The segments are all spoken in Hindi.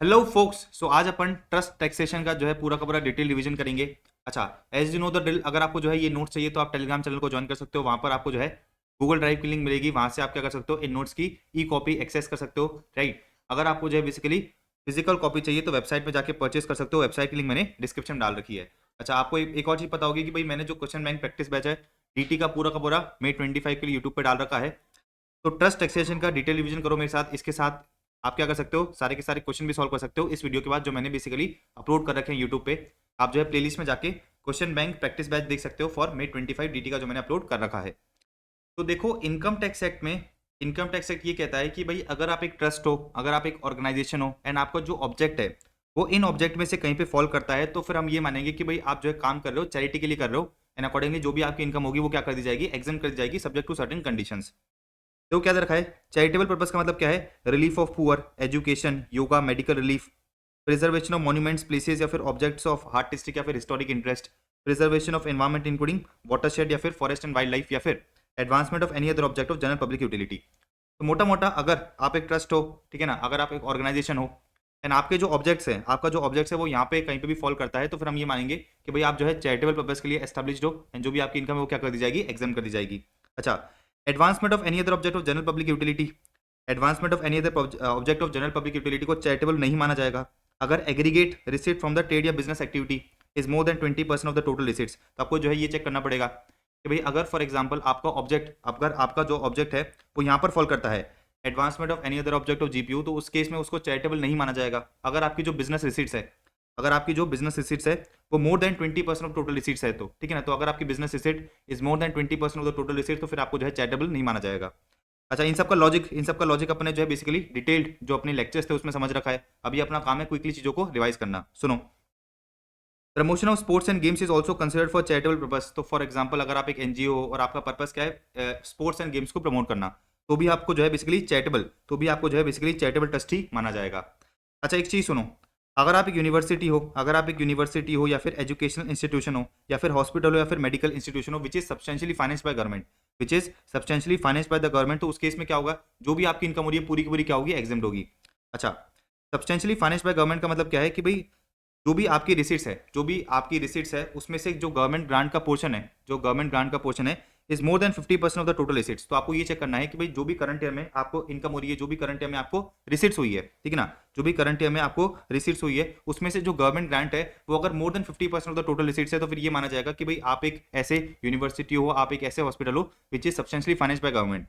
Hello focus. सो आज अपन ट्रस्ट टैक्सेशन का जो है पूरा का पूरा डिटेल रिवीजन करेंगे। अच्छा, as you know the drill, अगर आपको जो है ये नोट्स चाहिए तो आप टेलीग्राम चैनल को ज्वाइन कर सकते हो। वहां पर आपको जो है गूगल ड्राइव की लिंक मिलेगी, वहां से आप क्या कर सकते हो, इन नोट्स की ई कॉपी एक्सेस कर सकते हो। राइट। अगर आपको जो है बेसिकली फिजिकल कॉपी चाहिए तो वेबसाइट में जाके परचेस कर सकते हो। वेबसाइट की लिंक मैंने डिस्क्रिप्शन में डाल रखी है। अच्छा, आपको एक और चीज पता होगी कि भाई मैंने जो क्वेश्चन बैंक प्रैक्टिस बैच है डीटी का पूरा मई 25 के लिए यूट्यूब पे डाल रखा है। तो ट्रस्ट टैक्सेशन का डिटेल रिवीजन करो मेरे साथ। इसके साथ आप क्या कर सकते हो, सारे के सारे क्वेश्चन भी सॉल्व कर सकते हो इस वीडियो के बाद, जो मैंने बेसिकली अपलोड कर रखे हैं यूट्यूब पे। आप जो है प्लेलिस्ट में जाके क्वेश्चन बैंक प्रैक्टिस बैच देख सकते हो फॉर मई 25 डीटी का, जो मैंने अपलोड कर रखा है। तो देखो, इनकम टैक्स एक्ट ये कहता है कि भाई अगर आप एक ट्रस्ट हो, अगर आप एक ऑर्गेनाइजेशन हो एंड आपका जो ऑब्जेक्ट है वो इन ऑब्जेक्ट में से कहीं पे फॉल करता है, तो फिर हम ये मानेंगे कि भाई आप जो है काम कर रहे हो, चैरिटी के लिए कर रहे हो, एंड अकॉर्डिंगली जो भी आपकी इनकम होगी वो क्या कर दी जाएगी, एग्जाम कर दी जाएगी, सब्जेक्ट टू सर्टेन कंडीशंस। तो क्या दे रखा है, चैरिटेबल पर्पस का मतलब क्या है, relief of poor, education, yoga, medical relief, preservation of monuments, places या फिर ऑब्जेक्ट्स ऑफ आर्टिस्टिक या फिर historic interest, preservation of environment including watershed या फिर फॉरेस्ट एंड वाइल्ड लाइफ, या फिर advancement of any other object of general public utility. तो मोटा मोटा अगर आप एक ट्रस्ट हो, ठीक है ना, अगर आप एक ऑर्गेनाइजेशन हो एंड आपके जो ऑब्जेक्ट्स हैं, आपका जो ऑब्जेक्ट्स है वो यहाँ पे कहीं पे भी फॉल करता है, तो फिर हम ये मानेंगे कि भाई आप जो है चैरिटेबल पर्पस के लिए एस्टेब्लिश्ड हो एंड जो भी आपकी इनकम है वो क्या कर दी जाएगी, एग्जाम कर दी जाएगी। अच्छा, advancement of any other object of general public utility, advancement of any other object of general public utility को चैरिटेबल नहीं माना जाएगा अगर aggregate receipt from the trade या business activity is more than 20% of the total receipts. तो आपको जो है ये चेक करना पड़ेगा कि भाई अगर फॉर एग्जांपल आपका ऑब्जेक्ट, अगर आपका जो ऑब्जेक्ट है वो यहाँ पर फॉल करता है, advancement of any other object of GPU, तो उस केस में उसको चैरिटेबल नहीं माना जाएगा। अगर आपकी जो बिजनेस रिसीट्स है, अगर आपकी जो बिजनेस रिसीट्स है वो मोर देन 20% ऑफ टोटल रिसीट्स है, तो ठीक है ना, तो अगर आपकी business receipt is more than 20% of the total receipt, तो फिर आपको जो है चैरिटेबल नहीं माना जाएगा। अच्छा, इन सब का लॉजिक अपने जो है बेसिकली डिटेल्ड जो अपने लेक्चर्स थे उसमें समझ रखा है। अभी अपना काम है क्विकली चीजों को रिवाइज करना। सुनो, promotion of sports and games is also considered for charitable purpose. तो फॉर एग्जाम्पल अगर आप एक एनजीओ हो और आपका पर्पस क्या है, स्पोर्ट्स एंड गेम्स को प्रमोट करना, तो भी आपको जो है बेसिकली चैरिटेबल ट्रस्ट ही माना जाएगा। अच्छा, एक चीज सुनो, अगर आप एक यूनिवर्सिटी हो या फिर एजुकेशनल इंस्टीट्यूशन हो या फिर हॉस्पिटल हो या फिर मेडिकल इंस्टीट्यूशन हो which is substantially financed by government, तो उस केस में क्या होगा, जो भी आपकी इनकम हो रही है पूरी की पूरी क्या होगी, एग्जाम्ड होगी। अच्छा, सब्सटेंशियली फाइनेंस्ड बाय गवर्नमेंट का मतलब क्या है कि भाई जो भी आपकी रिसिट्स है उसमें से जो गवर्नमेंट ग्रांट का पोर्शन है is more then 50% of the total receipts. तो आपको ये चेक करना है कि भाई जो भी करंट ईयर में आपको इनकम हो रही है, जो भी करंट ईयर में आपको रिसिट्स हुई है, ठीक है ना, जो भी करंट ईयर में आपको रिसिट्स हुई है उसमें से जो गवर्नमेंट ग्रांट है वो अगर more than 50% of the total receipts है, तो फिर ये माना जाएगा कि भाई आप एक ऐसे यूनिवर्सिटी हो, आप एक ऐसे हॉस्पिटल हो which is substantially financed by government.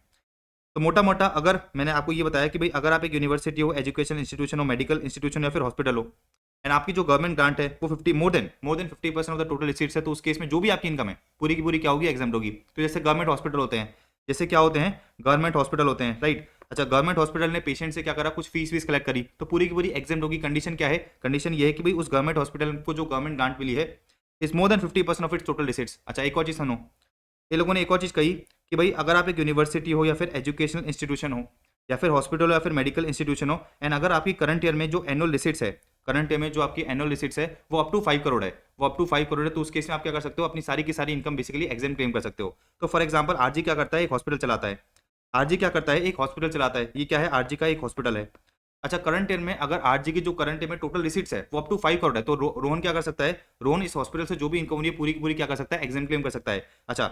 तो मोटा मोटा अगर मैंने आपको ये बताया कि भाई अगर आप एक यूनिवर्सिटी हो, एजुकेशन इंस्टीट्यूशन हो, मेडिकल इंस्टीट्यूशन या फिर हॉस्पिटल हो एंड आपकी जो गवर्नमेंट ग्रांट है वो 50% ऑफ द टोटल रिसीट्स है, तो उस केस में जो भी आपकी इनकम है पूरी की पूरी क्या होगी, एग्जाम होगी। तो जैसे गवर्नमेंट हॉस्पिटल होते हैं, राइट। अच्छा, गवर्नमेंट हॉस्पिटल ने पेशेंट से क्या करा, कुछ फीस वीस कलेक्ट करी, तो पूरी की पूरी एग्जाम होगी। कंडीशन क्या है, कंडीशन ये है कि भाई उस गवर्नमेंट हॉस्पिटल को जो गवर्नमेंट ग्रांट मिली है is more then 50% of its total receipts. अच्छा, एक और चीज सुनो, ये लोगों ने एक और चीज कही कि भाई अगर आप एक यूनिवर्सिटी हो या फिर एजुकेशनल इंस्टीट्यूशन हो या फिर हॉस्पिटल हो या फिर मेडिकल इंस्टीट्यूशन हो एंड अगर आपकी करंट ईयर में जो आपकी एनुअल रिसिट्स है वो अप टू 5 करोड़ है, तो उस केस में आप क्या कर सकते हो, अपनी सारी की सारी इनकम बेसिकली एग्जाम क्लेम कर सकते हो। तो फॉर एग्जाम्पल आरजी क्या करता है, एक हॉस्पिटल चलाता है। ये क्या है, आरजी का एक हॉस्पिटल है। अच्छा, करंट ईयर में अगर आरजी की जो करंट ईयर में टोटल रिसिट्स है वो अप टू 5 करोड़ है, तो रोहन क्या कर सकता है, रोहन इस हॉस्पिटल से जो भी इनकम हो रही है पूरी की पूरी क्या कर सकता है, एग्जाम क्लेम कर सकता है। अच्छा,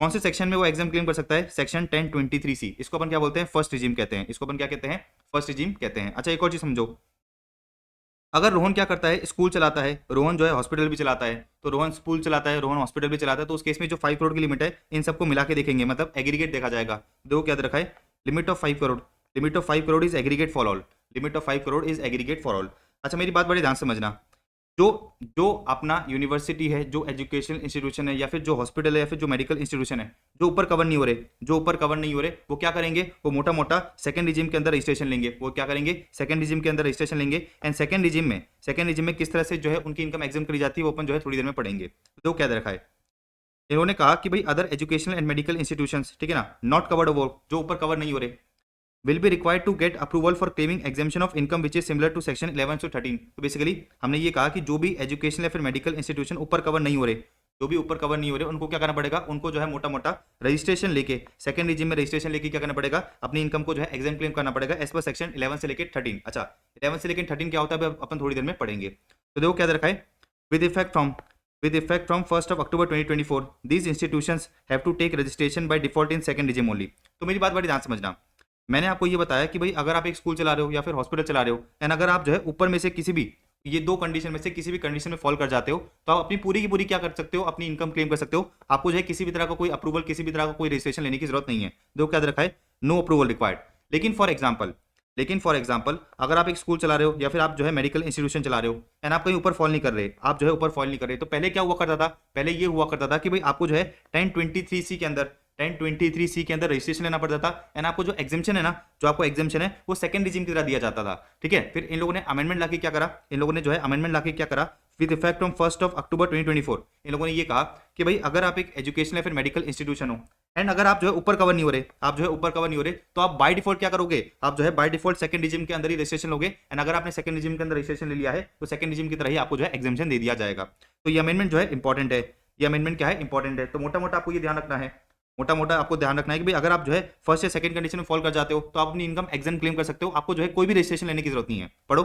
कौन से सेक्शन में वो एग्जाम क्लेम कर सकता है, सेक्शन 1023C। इसको अपन क्या बोलते हैं, फर्स्ट रिजीम कहते हैं, अच्छा, एक और चीज समझो, अगर रोहन क्या करता है, स्कूल चलाता है, रोहन जो है हॉस्पिटल भी चलाता है, तो रोहन स्कूल चलाता है, रोहन हॉस्पिटल भी चलाता है, तो उस केस में जो 5 करोड़ की लिमिट है इन सबको मिला के देखेंगे, मतलब एग्रीगेट देखा जाएगा। दो क्या दे रखा है, limit of 5 crore is aggregate for all. अच्छा, मेरी बात बड़ी ध्यान से समझना, जो जो अपना यूनिवर्सिटी है, जो एजुकेशनल इंस्टीट्यूशन है या फिर जो हॉस्पिटल है या फिर जो मेडिकल इंस्टीट्यूशन है जो ऊपर कवर नहीं हो रहे, वो क्या करेंगे, वो मोटा मोटा सेकंड रिजिम के अंदर रजिस्ट्रेशन लेंगे, एंड सेकंड रिजिम में किस तरह से जो है उनकी इनकम एग्जाम करी जाती है वो अपन जो है थोड़ी देर में पढ़ेंगे। तो क्या दे रखा है, इन्होंने कहा कि भाई other educational and medical institutions, ठीक है ना, नॉट कवर्ड, वो जो ऊपर कवर नहीं हो रहे, will be required to get approval for claiming exemption of income which is similar to section 11 to 13। तो बेसिकली हमने ये कहा कि जो भी एजुकेशन या फिर मेडिकल इंस्टीट्यूशन ऊपर कवर नहीं हो रहे जो भी ऊपर कवर नहीं हो रहे उनको क्या करना पड़ेगा, उनको जो है मोटा मोटा रजिस्ट्रेशन लेके, सेकंड रिजिम में रजिस्ट्रेशन लेके क्या करना पड़ेगा, अपनी इनकम को जो है एग्जाम क्लेम करना पड़ेगा एज पर सेक्शन 11 से लेकर 13। अच्छा 11 से लेकर 13 क्या होता है अपन थोड़ी देर में पढ़ेंगे। तो देखो क्या दे रखा है, with effect from 1 October 2024 these institutions have to take registration by default in second regime only. तो मेरी बात बड़ी ध्यान समझना, मैंने आपको ये बताया कि भाई अगर आप एक स्कूल चला रहे हो या फिर हॉस्पिटल चला रहे हो एंड अगर आप जो है ऊपर में से किसी भी ये दो कंडीशन में से किसी भी कंडीशन में फॉल कर जाते हो तो आप अपनी पूरी की पूरी क्या कर सकते हो, अपनी इनकम क्लेम कर सकते हो। आपको जो है किसी भी तरह का कोई अप्रूवल, किसी भी तरह का कोई रजिस्ट्रेशन लेने की जरूरत नहीं है। देखो क्या रखा है, नो अप्रूवल रिक्वायर्ड। लेकिन फॉर एग्जाम्पल अगर आप एक स्कूल चला रहे हो या फिर आप जो है मेडिकल इंस्टीट्यूशन चला रहे हो एंड आप कहीं ऊपर फॉल नहीं कर रहे, आप जो है ऊपर फॉल नहीं कर रहे, तो पहले क्या हुआ करता था, पहले ये हुआ करता था कि भाई आपको जो है 1023C के अंदर 1023C के अंदर रजिस्ट्रेशन लेना पड़ता था एंड आपको जो एग्जेम्पशन है ना, जो आपको एग्जेम्पशन है वो सेकंड रिजिम की तरह दिया जाता था। ठीक है, फिर इन लोगों ने अमेंडमेंट लाके क्या करा, इन लोगों ने जो है अमेंडमेंट लाके क्या करा, विद इफेक्ट फ्रॉम 1 अक्टूबर 2024 इन लोगों ने ये कहा कि भाई अगर आप एक एजुकेशनल या फिर मेडिकल इंस्टीट्यूशन हो एंड अगर आप जो है ऊपर कवर नहीं हो रहे, आप जो है ऊपर कवर नहीं हो रहे, तो आप बाय डिफॉल्ट क्या करोगे, आप जो है बाय डिफॉल्ट सेकंड रिजिम के अंदर ही रजिस्ट्रेशन लोगे एंड अगर आपने सेकंड रिजिम के अंदर रजिस्ट्रेशन ले लिया है तो सेकंड रिजिम की तरह ही आपको जो है एग्जेम्पशन दे दिया जाएगा। तो ये अमेंडमेंट जो है इंपॉर्टेंट है, ये अमेंडमेंट क्या है, इंपॉर्टेंट है। तो मोटा मोटा आपको ये ध्यान रखना है, मोटा मोटा आपको ध्यान रखना है कि भाई अगर आप जो है फर्स्ट या सेकंड कंडीशन में फॉल कर जाते हो तो आप अपनी इनकम एग्जाम क्लेम कर सकते हो, आपको जो है कोई भी रजिस्ट्रेशन लेने की जरूरत नहीं है। पढ़ो,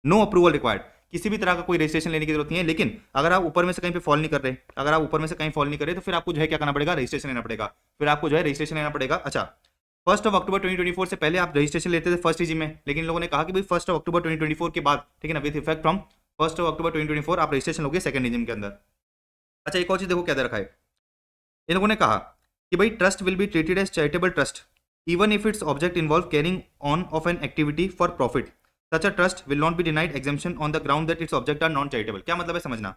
नो अप्रूवल रिक्वायर्ड, किसी भी तरह का कोई रजिस्ट्रेशन लेने की जरूरत नहीं है। लेकिन अगर आप ऊपर में से कहीं पे फॉल नहीं कर रहे, अगर आप ऊपर में से कहीं फॉल नहीं कर रहे तो फिर आपको जो है क्या करना पड़ेगा, रजिस्ट्रेशन लेना पड़ेगा, फिर आपको जो है रजिस्ट्रेशन लेना पड़ेगा। अच्छा 1 अक्टूबर 2024 से पहले आप रजिस्ट्रेशन लेते थे फर्स्ट रिजिम में, लेकिन इन लोगों ने कहा कि भाई 1 अक्टूबर 2024 के बाद, ठीक है ना, विद इफेक्ट फ्रॉम 1 अक्टूबर 2024 आप रजिस्ट्रेशन लोगे सेकंड रिजिम के अंदर। अच्छा एक और चीज देखो क्या दे रखा है, इन लोगों ने कहा कि भाई trust will be treated as charitable trust even if its object involve carrying on of an activity for profit, such a trust will not be denied exemption on the ground that its object are non charitable. क्या मतलब है समझना,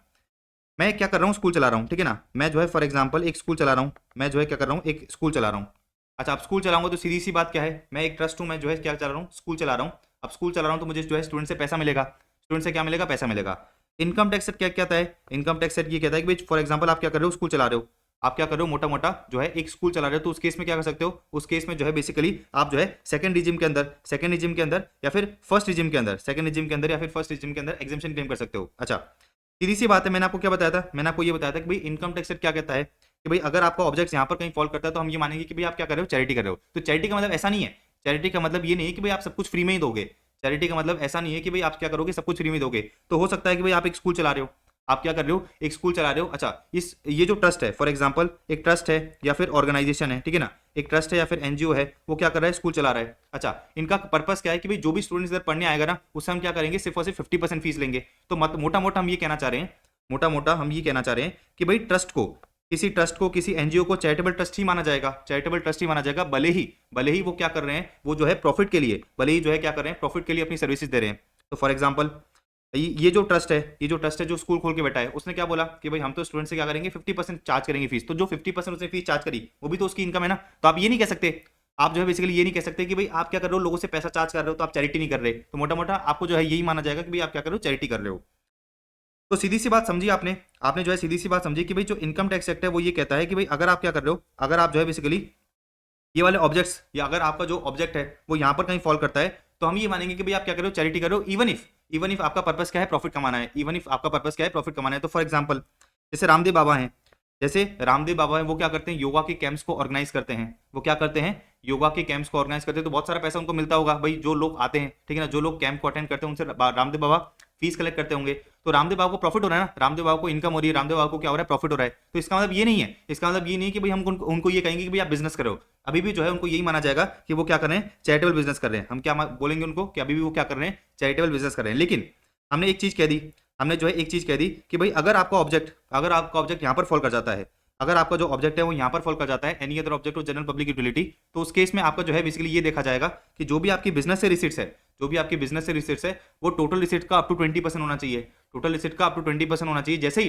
मैं क्या कर रहा हूँ, स्कूल चला रहा हूँ, ठीक है ना, मैं जो है फॉर एग्जाम्पल एक स्कूल चला रहा हूँ, मैं जो है क्या कर रहा हूँ, एक स्कूल चला रहा हूँ। अच्छा अब स्कूल चलाऊंगा तो सीधी सी बात क्या है, मैं एक ट्रस्ट हूँ, मैं जो है क्या चला रहा हूँ, स्कूल चला रहा हूँ। अब स्कूल चला रहा हूँ तो मुझे जो है स्टूडेंट से पैसा मिलेगा, स्टूडेंट से क्या मिलेगा, पैसा मिलेगा। इनकम टैक्स क्या कहता है, इनकम टैक्स ये कहता है कि भाई फॉर एग्जाम्पल आप क्या कर रहे हो, स्कूल चला रहे हो, आप क्या कर रहे हो, मोटा मोटा जो है एक स्कूल चला रहे हो, तो उस केस में क्या कर सकते हो, उस केस में जो है बेसिकली आप जो है सेकंड रिजिम के अंदर या फिर फर्स्ट रिजिम के अंदर, सेकंड रिजिम के अंदर या फिर फर्स्ट रिजिम के अंदर एग्जेम्पशन क्लेम कर सकते हो। अच्छा सीधी सी बात है, मैंने आपको क्या बताया था, मैंने आपको ये बताया था कि भाई इनकम टैक्स क्या कहता है कि भाई अगर आपका ऑब्जेक्ट यहाँ पर कहीं फॉल करता है तो हम ये मानेंगे कि भाई आप क्या कर रहे हो, चैरिटी कर रहे हो। तो चैरिटी का मतलब ऐसा नहीं है, चैरिटी का मतलब ये नहीं है कि भाई आप सब कुछ फ्री में ही दोगे, चैरिटी का मतलब ऐसा नहीं है कि भाई आप क्या करोगे, सब कुछ फ्री में दोगे। तो हो सकता है कि भाई आप एक स्कूल चला रहे हो, आप क्या कर रहे हो, एक स्कूल चला रहे हो। अच्छा ये जो ट्रस्ट है, फॉर एग्जांपल एक ट्रस्ट है या फिर ऑर्गेनाइजेशन है, ठीक है ना, एक ट्रस्ट है या फिर एनजीओ है, वो क्या कर रहा है, स्कूल चला रहा है। अच्छा इनका पर्पस क्या है कि भाई जो भी स्टूडेंट्स इधर पढ़ने आएगा ना, उससे हम क्या करेंगे, सिर्फ और सिर्फ 50% फीस लेंगे। तो मोटा मोटा हम ये कहना चाह रहे हैं, मोटा मोटा हम ये कहना चाह रहे हैं कि भाई ट्रस्ट को किसी एनजीओ को चैरिटेबल ट्रस्ट ही माना जाएगा, चैरिटेबल ट्रस्ट ही माना जाएगा, भले ही वो क्या कर रहे हैं, वो जो है प्रॉफिट के लिए, भले ही जो है क्या कर रहे हैं, प्रॉफिट के लिए अपनी सर्विसेज दे रहे हैं। तो फॉर एग्जांपल ये जो ट्रस्ट है, जो स्कूल खोल के बैठा है, उसने क्या बोला कि भाई हम तो स्टूडेंट से क्या करेंगे, 50% चार्ज करेंगे फीस। तो जो 50% उसने फीस चार्ज करी वो भी तो उसकी इनकम है ना। तो आप ये नहीं कह सकते, आप जो है बेसिकली ये नहीं कह सकते कि भाई आप क्या कर रहे हो, लोगों से पैसा चार्ज कर रहे हो तो आप चैरिटी नहीं कर रहे। तो मोटा मोटा आपको जो है यही माना जाएगा कि भाई आप क्या कर रहे हो, चैरिटी कर रहे हो। तो सीधी सी बात समझी आपने जो है सीधी सी बात समझी कि भाई जो इनकम टैक्स एक्ट है वो ये कहता है कि भाई अगर आप क्या कर रहे हो, अगर आप जो है बेसिकली ये वाले ऑब्जेक्ट्स या अगर आपका जो ऑब्जेक्ट है वो यहाँ पर कहीं फॉल करता है तो हम ये मानेंगे कि भाई आप क्या कर रहे हो, चैरिटी कर रहे हो, इवन इफ आपका पर्पस क्या है, प्रॉफिट कमाना है, इवन इफ आपका पर्पस क्या है, प्रॉफिट कमाना है। तो फॉर एग्जांपल जैसे रामदेव बाबा हैं, वो क्या करते हैं, योगा के कैंप्स को ऑर्गेनाइज करते हैं, वो क्या करते हैं, योगा के कैंप्स को ऑर्गेनाइज करते हैं। तो बहुत सारा पैसा उनको मिलता होगा, भाई जो लोग आते हैं, ठीक है ना, जो लोग कैंप को अटेंड करते हैं उनसे रामदेव बाबा फीस कलेक्ट करते होंगे। तो रामदेव बाबा को प्रॉफिट हो रहा है ना, रामदेव बाबा को इनकम हो रही है, रामदेव बाबा को क्या हो रहा है, प्रॉफिट हो रहा है। तो इसका मतलब ये नहीं है, इसका मतलब ये नहीं कि भाई हम उनको ये कहेंगे कि भाई आप बिजनेस करो। अभी भी जो है उनको यही माना जाएगा कि वो क्या कर रहे हैं, चैरिटेबल बिजनेस कर रहे हैं। हम क्या बोलेंगे उनको कि अभी भी वो क्या कर रहे हैं, चैरिटेबल बिजनेस कर रहे हैं। लेकिन हमने एक चीज कह दी, कि भाई अगर आपका ऑब्जेक्ट यहाँ पर फॉल कर जाता है, अगर आपका जो ऑब्जेक्ट है वो यहाँ पर फॉल कर जाता है, any other object of general public utility, तो उस केस में आपका जो है बेसिकली ये देखा जाएगा कि जो भी आपकी बिजनेस से रिसीट्स है, वो टोटल रिसीट का अप टू 20% होना चाहिए, जैसे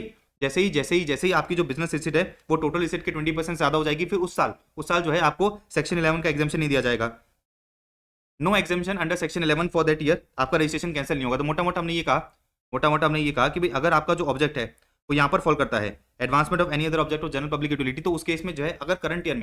ही आपकी जो बिजनेस रिसीट है वो टोटल रिसीट के 20% ज्यादा हो जाएगी, फिर उस साल जो है आपको सेक्शन 11 का एग्जाम्पशन नहीं दिया जाएगा। No exemption under section 11 for that year, आपका रजिस्ट्रेशन कैंसिल नहीं होगा। तो मोटा मोटा हमने ये कहा कि भाई अगर आपका जो ऑब्जेक्ट है वो यहाँ पर फॉल करता है, advancement of any other object of general public utility, तो उस केस में जो है अगर करंट ईयर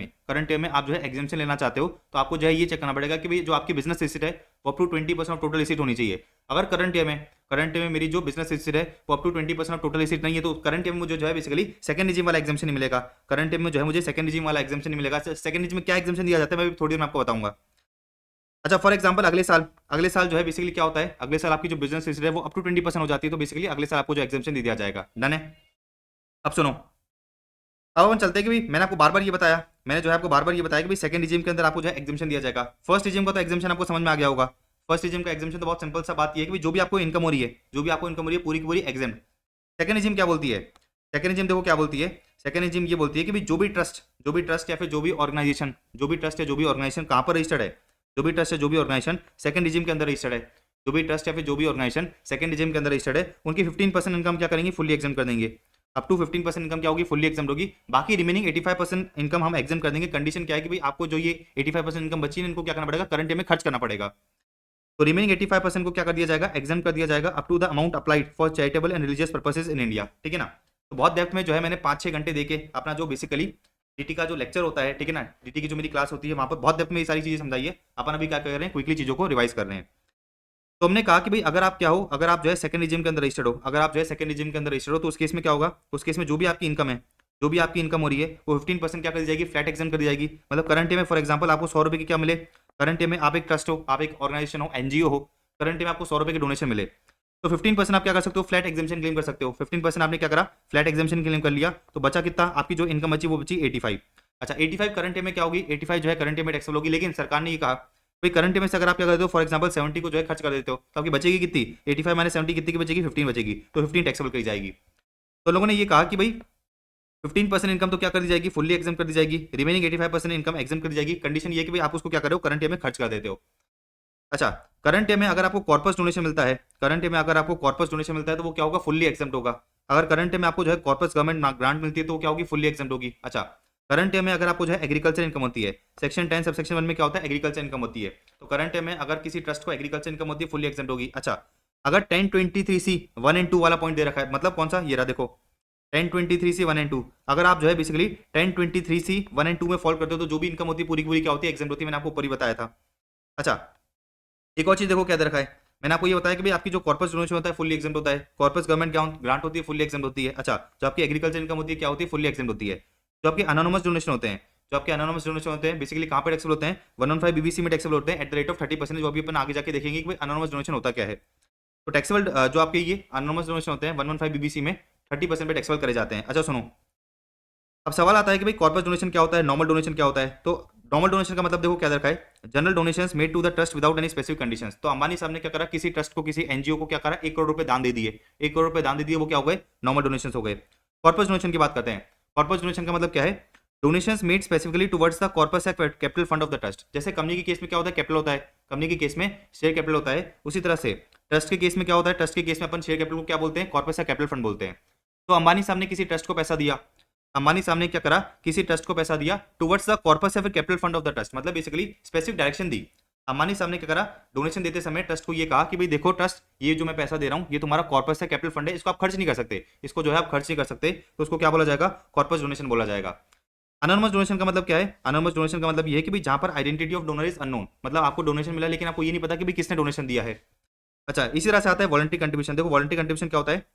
में आप जो है एग्जाम्पशन लेना चाहते हो तो आपको जो है ये चेक करना पड़ेगा कि भाई जो आपकी बिजनेस रिसीट है वो up to 20% of total receipt होनी चाहिए। अगर करंट ईयर में करंट में मेरी जो बिजनेस हिस्ट्री है वो up to 20% of total history नहीं है, तो करंट में मुझे जो है बेसिकली सेकंड रिजीम वाला एग्जाम्शन नहीं मिलेगा। करंट में जो है मुझे सेकंड रिजीम वाला एग्जाम्शन नहीं मिलेगा। सेकंड रिजीम में क्या एग्जाम्शन दिया जाता है मैं थोड़ी देर में आपको बताऊंगा। अच्छा, फॉर एग्जाम्पल अगले साल जो है बेसिकली क्या होता है, अगले साल आपकी जो बिजनेस हिस्ट्री है वो अप टू 20% हो जाती है, तो बेसिकली अगले साल आपको जो एग्जाम्शन दे दिया जाएगा। डन है। अब सुनो, अब हम चलते हैं कि भाई मैंने आपको बार बार ये बताया, मैंने जो है आपको बार बार ये बताया कि भाई सेकंड रिजीम के अंदर आपको जो है एग्जाम्शन दिया जाएगा। फर्स्ट रिजीम का तो एग्जाम्शन आपको समझ में आ गया होगा। फर्स्ट रिजीम का एग्जाम्शन तो बहुत सिंपल सा बात ये है कि भाई जो भी आपको इनकम हो रही है, जो भी आपको इनकम हो रही है पूरी की पूरी एग्जाम। सेकंड रिजीम क्या बोलती है, सेकंड रिजीम देखो क्या बोलती है, सेकंड रिजीम ये बोलती है कि भाई जो भी ट्रस्ट या फिर जो भी ऑर्गेनाइजेशन, जो भी ट्रस्ट है जो भी ऑर्गेनाइजेशन कहाँ पर रजिस्टर्ड है, जो भी ट्रस्ट है जो भी ऑर्गेनाइजेशन सेकंड रिजीम के अंदर रजिस्टर्ड है, जो भी ट्रस्ट या फिर जो भी ऑर्गेनाइजेशन सेकंड रिजीम के अंदर रजिस्टर्ड है, उनकी 15% इनकम क्या करेंगे, फुल्ली एग्जाम कर देंगे। अप टू 15% इनकम क्या होगी, फुल्ली एग्जाम होगी। बाकी रिमेनिंग 85% इनकम हम एग्जाम कर देंगे। कंडीशन क्या है कि भाई आपको जो ये 85% इनकम बची है इनको क्या करना पड़ेगा, करंट में खर्च करना पड़ेगा। तो रिमेनिंग 85% को क्या कर दिया जाएगा, एग्जाम कर दिया जाएगा up to the amount applied for charitable and religious purposes in India. ठीक है ना। तो बहुत डेप्थ में जो है मैंने 5-6 घंटे देके अपना जो बेसिकली डीटी का जो लेक्चर होता है, ठीक है ना, डीटी की जो मेरी क्लास होती है वहां पर बहुत डेप्थ में ये सारी चीजें समझाई है। अपन अभी क्या कर रहे हैं, क्विकली चीजों को रिवाइज कर रहे हैं। तो हमने कहा कि भाई अगर आप क्या हो, अगर आप जो है सेकंड रिजीम के अंदर रजिस्टर्ड हो, अगर आप जो है सेकंड रिजीम के अंदर रजिस्टर्ड हो, तो उस केस में क्या होगा, उस केस में जो भी आपकी इनकम है, जो भी आपकी इनकम हो रही है वो 15% क्या कर दी जाएगी, फ्लैट एग्जाम कर दी जाएगी। मतलब करंट में फॉर एग्जाम्पल आपको 100 रुपए की क्या मिले, करंट में आप एक ट्रस्ट हो, आप एक ऑर्गेनाइजेशन हो, एनजीओ हो, करंट में आपको 100 रुपए की डोनेशन मिले, तो 15% आप क्या कर सकते हो, फ्लैट एग्जाम्शन क्लेम कर सकते हो। 15% आपने क्या करा, फ्लैट एग्जाम्शन क्लेम कर लिया, तो बचा कितना, आपकी जो इनकम बची वो बची 85। अच्छा 85 करंट में क्या होगी, 85 जो है करंट में टैक्सेबल होगी। लेकिन सरकार ने ये कहा भाई करंट में से अगर आप क्या करते हो, फॉर एग्जांपल 70 को जो है खर्च कर देते हो, तो आपकी बचेगी कितनी, 85 माइनस 70 कितनी की बचेगी, 15 बचेगी, तो 15 टैक्सेबल करी जाएगी। तो लोगों ने ये कहा कि भाई 15% इनकम तो क्या कर दी जाएगी, फुल्ली एग्जाम कर दी जाएगी। रिमेनिंग 85% इनकम एग्जाम कर दी जाएगी। कंडीशन ये कि भाई आप उसको क्या करो, करंट में खर्च कर देते हो। अच्छा, करंट में अगर आपको कॉर्पस डोनेशन मिलता है, करंट में अगर आपको कॉर्पस डोनेशन मिलता है तो वो क्या होगा, फुल्ली एग्जाम होगा। अगर करंट में आपको जो है कॉर्पस गवर्नमेंट ग्रांट मिलती है तो वो क्या होगी, फुल्ली एग्जाम होगी। अच्छा, करंट में अगर आपको जो है एग्रीकल्चर इनकम होती है, सेक्शन 10 सब सेक्शन 1 में क्या होता है, एग्रीकल्चर इनकम होती है, तो करंट में अगर किसी ट्रस्ट को एग्रीकल्चर इनकम होती है फुल्ली एग्जाम होगी। अच्छा, अगर 1023C 1 एंड 2 वाला पॉइंट दे रखा है, मतलब कौन सा, ये रहा देखो 1023C 1 एंड 2, अगर आप जो है बेसिकली 1023C 1 एंड 2 में फॉल करते हो तो जो भी इनकम होती है पूरी की पूरी क्या होती है, एग्जाम होती है। मैंने आपको ऊपर ही बताया था। अच्छा, एक और चीज देखो क्या दे रखा है, मैंने आपको ये बताया कि भाई आपकी जो कॉर्पस डोनेशन होता है फुल्ली एग्जाम होता है, कॉर्पस गवर्नमेंट ग्रांट होती है फुल्ली एग्जाम होती है। अच्छा, जो आपकी एग्रीकल्चर इनकम होती है क्या होती है, फुल्ली एग्जाम होती है। जो आपके अनोनमस डोनेशन होते हैं, जो आपके अनोनमस डोनेशन होते हैं बेसिकली कहाँ पे टैक्सेबल होते हैं, 115 बीबीसी में टैक्सेबल होते हैं एट द रेट ऑफ 30%। जो अभी अपन आगे जाके देखेंगे कि भाई अनोनमस डोनेशन होता क्या है। तो टैक्सेबल जो आपके ये अनोनमस डोनेशन होते हैं 115 बीबीसी में 30% पे टैक्सेबल करे जाते हैं। अच्छा सुनो, अब सवाल आता है कि भाई कॉर्पस डोनेशन क्या होता है, नॉर्मल डोनेशन क्या होता है। तो नॉर्मल डोनेशन का मतलब देखो क्या रखा है, general donations made to the trust without any specific conditions. तो अंबानी साहब ने क्या करा, किसी ट्रस्ट को, किसी एनजीओ को क्या करा, 1 करोड़ रुपए दान दे दिए, 1 करोड़ रुपए दान दे दिए, वो क्या हो गए, नॉर्मल डोनेशन हो गए। कॉर्पस डोनेशन की बात करते हैं। कॉर्पस डोनेशन का मतलब क्या है, donations made specifically towards the corpus या capital fund of the trust. जैसे कंपनी के केस में क्या होता है, कैपिटल होता है, कंपनी के केस में शेयर कैपिटल होता है, उसी तरह से ट्रस्ट के केस में क्या होता है, ट्रस्ट के केस में अपन शेयर कैपिटल को क्या बोलते हैं, कॉर्पस या कैपिटल फंड बोलते हैं। तो अंबानी साहब ने किसी ट्रस्ट को पैसा दिया, अंबानी साहब ने क्या करा, किसी ट्रस्ट को पैसा दिया टुवर्ड्स द कॉर्पस या फिर capital fund of the trust, मतलब बेसिकली स्पेसिफिक डायरेक्शन दी। अंबानी साहब ने क्या करा, डोनेशन देते समय ट्रस्ट को ये कहा कि भाई देखो ट्रस्ट, ये जो मैं पैसा दे रहा हूँ ये तुम्हारा कॉर्पस या कैपिटल फंड है, इसको आप खर्च नहीं कर सकते, इसको जो है आप खर्च नहीं कर सकते, तो उसको क्या बोला जाएगा, कॉर्पस डोनेशन बोला जाएगा। अनोनमस डोनेशन का मतलब क्या है, अनोनमस डोनेशन का मतलब ये है कि भाई जहां पर identity of donor is unknown, मतलब आपको डोनेशन मिला लेकिन आपको ये नहीं पता कि भाई किसने डोनेशन दिया है। अच्छा, इसी तरह से आता है वॉलंटरी कंट्रीब्यूशन। देखो वॉलंटरी कंट्रीब्यूशन क्या होता है,